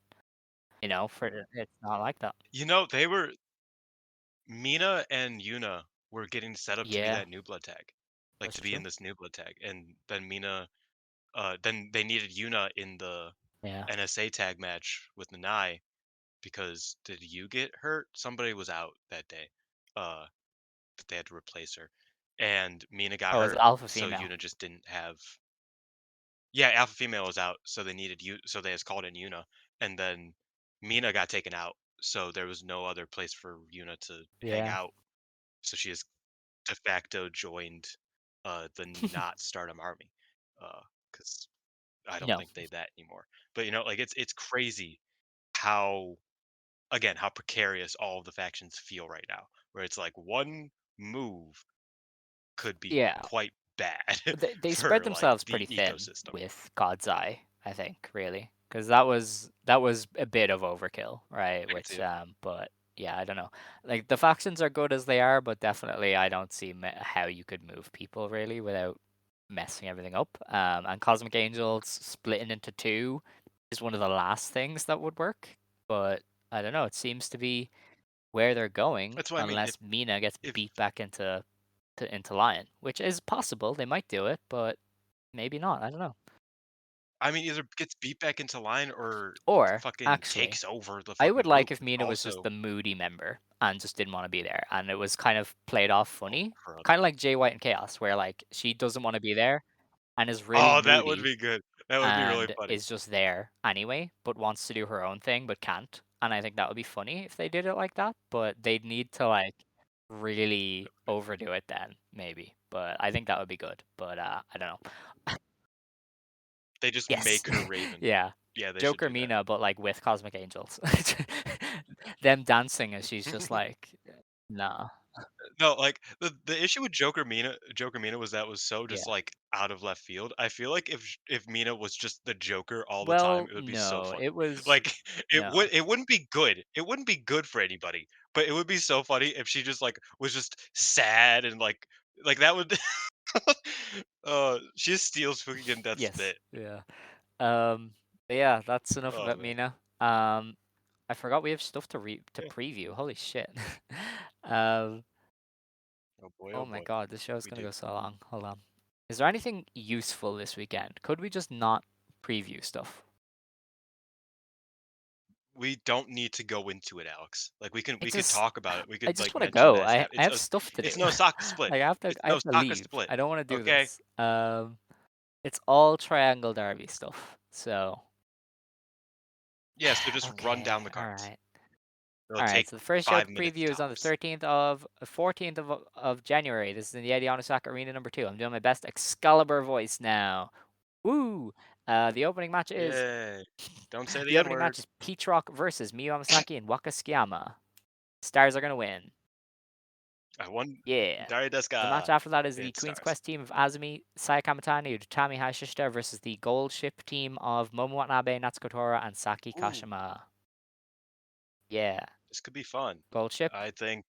S3: you know, for it's not like that.
S4: You know, they were Mina and Yuna were getting set up to be
S3: Yeah,
S4: that new blood tag. Like
S3: that's
S4: to be in
S3: true.
S4: this new blood tag. And then Mina then they needed Yuna in the
S3: Yeah.
S4: NSA tag match with Nanai because did you get hurt? Somebody was out that day. That they had to replace her. and Mina got
S3: Oh, it's
S4: hurt,
S3: alpha
S4: so
S3: female.
S4: Yuna just didn't have. Yeah, alpha female was out, so they needed you. So they just called in Yuna, and then Mina got taken out, so there was no other place for Yuna to hang
S3: Yeah.
S4: out. So she has de facto joined the not Stardom Army, because I don't
S3: No.
S4: think they that anymore. But like it's crazy how how precarious all of the factions feel right now, where it's like one move could be
S3: Yeah.
S4: quite bad
S3: They spread
S4: for like
S3: themselves
S4: the
S3: pretty thin
S4: ecosystem.
S3: with God's Eye, I think, really, because that was a bit of overkill, right?
S4: I can see
S3: Which
S4: it.
S3: but yeah, I don't know. Like the factions are good as they are, but definitely I don't see how you could move people really without messing everything up. And Cosmic Angels splitting into two is one of the last things that would work, but I don't know. It seems to be where they're going,
S4: That's what I mean. If
S3: unless Mina gets
S4: if
S3: beat back into Lion, which is possible. They might do it, but maybe not. I don't know.
S4: I mean, either gets beat back into line or
S3: Or
S4: fucking
S3: actually,
S4: takes over the
S3: I
S4: fucking
S3: would like
S4: group.
S3: if Mina was just
S4: Also,
S3: the moody member and just didn't want to be there, and it was kind of played off
S4: oh
S3: funny, kind
S4: brother.
S3: of like Jay White and Chaos, where like she doesn't want to be there and is really
S4: Oh, that would
S3: moody
S4: be good. That would be really
S3: and
S4: funny.
S3: is just there anyway, but wants to do her own thing but can't. And I think that would be funny if they did it like that, but they'd need to like really overdo it then, maybe. But I think that would be good. But I don't know.
S4: They just
S3: Yes.
S4: make her Raven.
S3: Yeah.
S4: Yeah, they should
S3: Joker
S4: do that.
S3: Mina, but like with cosmic angels. Them dancing and she's just like, nah.
S4: No, like the issue with Joker Mina was so just
S3: Yeah.
S4: like out of left field. I feel like if Mina was just the Joker all the time,
S3: Well,
S4: it would be so
S3: no, it
S4: funny.
S3: was
S4: Like
S3: no.
S4: it wouldn't be good. It wouldn't be good for anybody. But it would be so funny if she just like was just sad and like that would she just steals fucking and that's
S3: Yes.
S4: it.
S3: Yeah. But yeah, that's enough
S4: Oh
S3: about
S4: man.
S3: Mina. I forgot we have stuff to
S4: Yeah.
S3: preview. Holy shit. um,
S4: Oh boy,
S3: oh
S4: oh
S3: my
S4: boy.
S3: god, this show's
S4: We
S3: gonna
S4: do.
S3: go so long. Hold on. Is there anything useful this weekend? Could we just not preview stuff?
S4: We don't need to go into it, Alex. Like
S3: I
S4: we could
S3: just
S4: talk about it. We
S3: I
S4: could
S3: just
S4: like
S3: want to
S4: mention
S3: go.
S4: that
S3: I have stuff to do.
S4: it's no Osaka split.
S3: Like
S4: It's
S3: I
S4: no
S3: have to
S4: Osaka
S3: leave.
S4: split.
S3: I don't want to do
S4: Okay.
S3: this. It's all Triangle Derby stuff. So
S4: Yeah, so just run
S3: okay,
S4: down the
S3: all
S4: cards.
S3: right.
S4: It'll
S3: All right,
S4: take
S3: so the first show to
S4: 5 minutes
S3: preview is on the
S4: tops.
S3: 14th of January. This is in the Eddie Osaka Arena number 2. I'm doing my best Excalibur voice now. Woo! The opening match is
S4: Yay. Don't say the
S3: the
S4: N
S3: opening
S4: word.
S3: match is Peach Rock versus Miyu Amasaki and Waka Tsukiyama. Stars are gonna win.
S4: I won
S3: Yeah.
S4: Dari
S3: The match
S4: Deska.
S3: after that is the
S4: It
S3: Queen's
S4: stars.
S3: Quest team of Azumi, Sayakamitani, and Utami Hayashishita versus the Gold Ship team of Momo Watanabe, Natsuko Tora, and Saki
S4: Ooh,
S3: Kashima. Yeah.
S4: this could be fun.
S3: Gold Ship.
S4: I think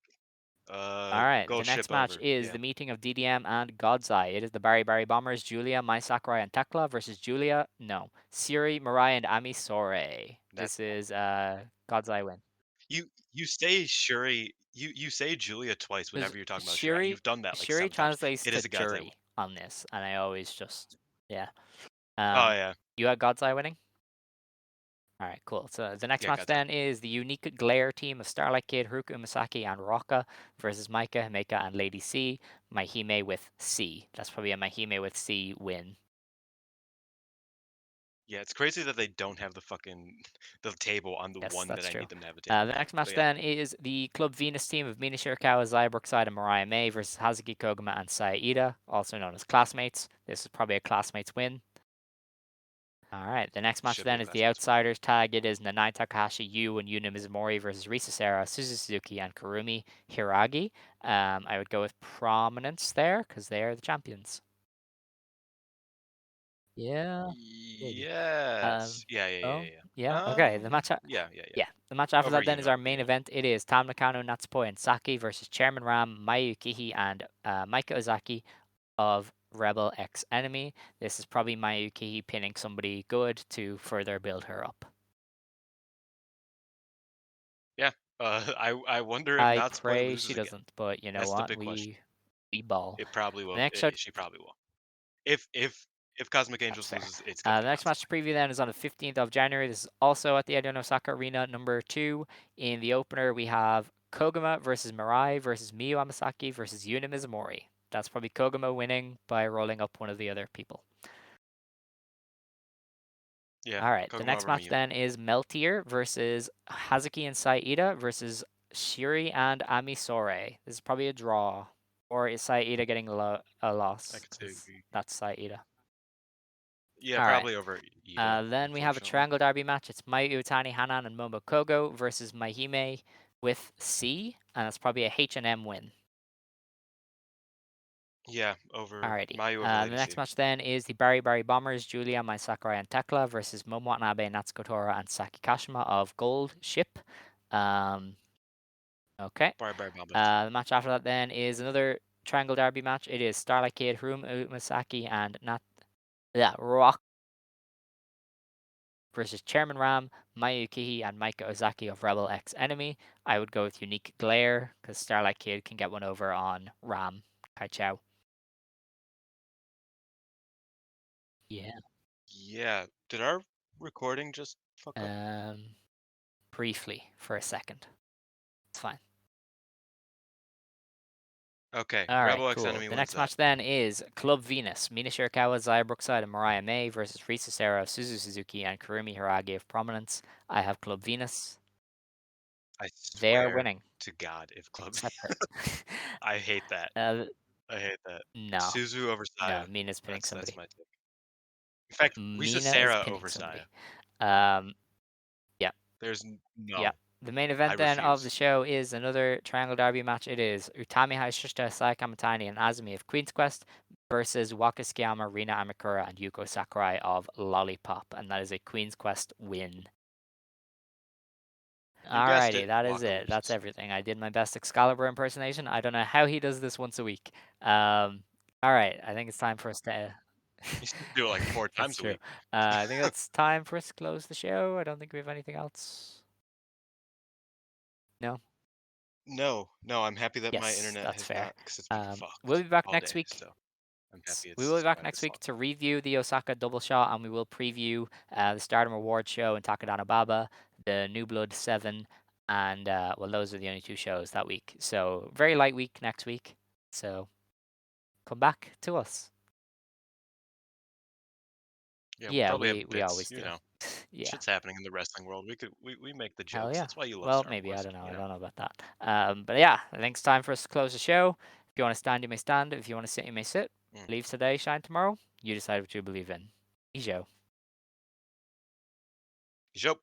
S3: All right, the
S4: gold
S3: next
S4: ship
S3: match
S4: over.
S3: is
S4: Yeah.
S3: the meeting of DDM and God's Eye. It is the Bari Bombers, Giulia, Mai Sakurai, and Tekla versus Giulia, no, Siri, Mirai, and Ami Sore.
S4: That's
S3: This is God's Eye win.
S4: you say Shuri you say Julia twice
S3: Because
S4: whenever you're talking about Shuri.
S3: Shiri,
S4: You've done that like
S3: Shiri
S4: 7 times.
S3: translates
S4: It
S3: to
S4: is a God's Eye win.
S3: jury on this, and I always just, yeah.
S4: Oh
S3: Um,
S4: yeah.
S3: you had God's Eye winning? All right, cool. So the next
S4: Yeah,
S3: match
S4: God's Eye.
S3: then is the Unique Glare team of Starlight Kid, Haruka Umasaki, and Rocka versus Maika, Himeka, and Lady C. Mahime with C. That's probably a Mahime with C win.
S4: Yeah, it's crazy that they don't have the fucking the table on the
S3: Yes,
S4: one that
S3: that's
S4: I
S3: true.
S4: need them to have a table
S3: The
S4: for.
S3: next match
S4: But yeah,
S3: then is the Club Venus team of Mina Shirakawa, Xia Brookside, and Mariah May versus Hazuki Koguma and Saida, also known as Classmates. This is probably a Classmates win. All right, the next match
S4: should be
S3: then
S4: a
S3: is the
S4: classmates win.
S3: Outsiders tag. It is Nanai Takahashi, Yu, and Yuna Mizumori versus Risa Sera, Suzu Suzuki, and Kurumi Hiragi. I would go with Prominence there because they are the champions. Yeah, maybe.
S4: Yes. Yeah, yeah, yeah,
S3: Oh,
S4: yeah,
S3: yeah.
S4: yeah.
S3: Okay,
S4: Yeah, yeah, yeah.
S3: yeah, the match after
S4: Over
S3: that then is our
S4: Yuna,
S3: main
S4: Yuna.
S3: event. It is Tam Nakano, Natsupoi, and Saki versus Chairman Ram, Mayu Kihi, and Maika Ozaki of Rebel X Enemy. This is probably Mayu Kihi pinning somebody good to further build her up.
S4: Yeah. I wonder if
S3: I
S4: Natsupoi
S3: pray she
S4: loses again.
S3: doesn't, but you know
S4: That's the
S3: what?
S4: big question.
S3: We ball.
S4: It probably
S3: The
S4: will.
S3: next show,
S4: She probably will. If Cosmic
S3: that's
S4: Angels
S3: fair.
S4: loses, it's gonna
S3: The
S4: be
S3: next match to
S4: Natsupoi.
S3: preview then is on the 15th of January. This is also at the Edo Osaka Arena number 2. In the opener, we have Koguma versus Mirai versus Miyu Amasaki versus Yuna Mizumori. that's probably Koguma winning by rolling up one of the other people.
S4: Yeah,
S3: All right, the
S4: Koguma
S3: next
S4: over
S3: match
S4: Miyu.
S3: then is Meltier versus Hazuki and Saida versus Shiri and Amisore. This is probably a draw. Or is Saida getting a
S4: I
S3: loss?
S4: could say,
S3: Because that's Saida.
S4: yeah,
S3: All right.
S4: probably over Ida,
S3: Then we have a
S4: unfortunately.
S3: triangle derby match. It's Mayu Utani Hanan and Momo Kogo versus Mahime with C, and that's probably a H&M win.
S4: Yeah, over
S3: Alrighty.
S4: Mayu over
S3: The
S4: Lady
S3: next
S4: C.
S3: match then is the Bari Bari Bombers, Giulia, Mai Sakurai, and Tekla versus Momo Watanabe, Natsuko Tora, and Saki Kashima of Gold Ship. Okay.
S4: Bye bye Bombas.
S3: The match after that then is another triangle derby match. It is Starlight Kid, Hiruma Umasaki, and Rock versus Chairman Ram, Mayu Kihi, and Maika Ozaki of Rebel X Enemy. I would go with Unique Glare because Starlight Kid can get one over on Ram. Kai Chow. Yeah.
S4: Yeah, did our recording just fuck up?
S3: Briefly for a second. It's fine.
S4: Okay,
S3: All right,
S4: Rebel X
S3: cool.
S4: Enemy
S3: The
S4: wins
S3: next
S4: that.
S3: match then is Club Venus. Mina Shirakawa, Xia Brookside, and Mariah May versus Risa Sera, Suzu Suzuki, and Kurumi Hiragi of Prominence. I have Club Venus.
S4: I
S3: They are
S4: swear
S3: winning.
S4: to God, if Club.
S3: Separate.
S4: I hate that.
S3: uh,
S4: I hate that.
S3: no.
S4: Suzu over
S3: No,
S4: Saya.
S3: Mina's pinning
S4: That's
S3: somebody.
S4: my take. In fact, Risa
S3: Mina is
S4: Sarah
S3: pinning
S4: over Saya.
S3: somebody. Um, yeah.
S4: No.
S3: Yeah. The main
S4: I
S3: event then of the
S4: refuse.
S3: show is another Triangle Derby match. It is Utami Hayashishita, Sai Kamatani, and Azumi of Queen's Quest versus Waka Tsukiyama, Rina Amikura, and Yuko Sakurai of Lollipop. And that is a Queen's Quest win.
S4: You guessed
S3: Alrighty,
S4: it.
S3: that is
S4: Waka
S3: it. That's
S4: loses.
S3: everything. I did my best Excalibur impersonation. I don't know how he does this once a week. Alright, I think it's time for us to.
S4: You should do it like 4
S3: That's
S4: times a
S3: true.
S4: week.
S3: I think it's time for us to close the show. I don't think we have anything else. No?
S4: No, I'm happy that my
S3: Yes,
S4: internet
S3: that's
S4: has
S3: fair.
S4: not, because it's been
S3: We'll
S4: fucked
S3: be back
S4: all
S3: next
S4: day,
S3: week.
S4: so I'm happy
S3: We will
S4: it's
S3: be back
S4: survived
S3: next
S4: this long.
S3: week to review the Osaka double shot, and we will preview the Stardom Award show in Takadana Baba, the New Blood 7, and well, those are the only two shows that week. So very light week next week. So come back to us.
S4: Yeah, we'll
S3: Yeah,
S4: probably have
S3: we
S4: bits,
S3: always do. Yeah.
S4: shit's happening in the wrestling world. We make the
S3: Hell
S4: jokes.
S3: yeah.
S4: That's why you love
S3: Well,
S4: Stardom
S3: maybe I
S4: Quest,
S3: don't know. I don't know about that. But yeah, I think it's time for us to close the show. If you want to stand, you may stand. If you want to sit, you may sit.
S4: Mm.
S3: Believe today, shine tomorrow. You decide what you believe in. Ijo.
S4: Joke.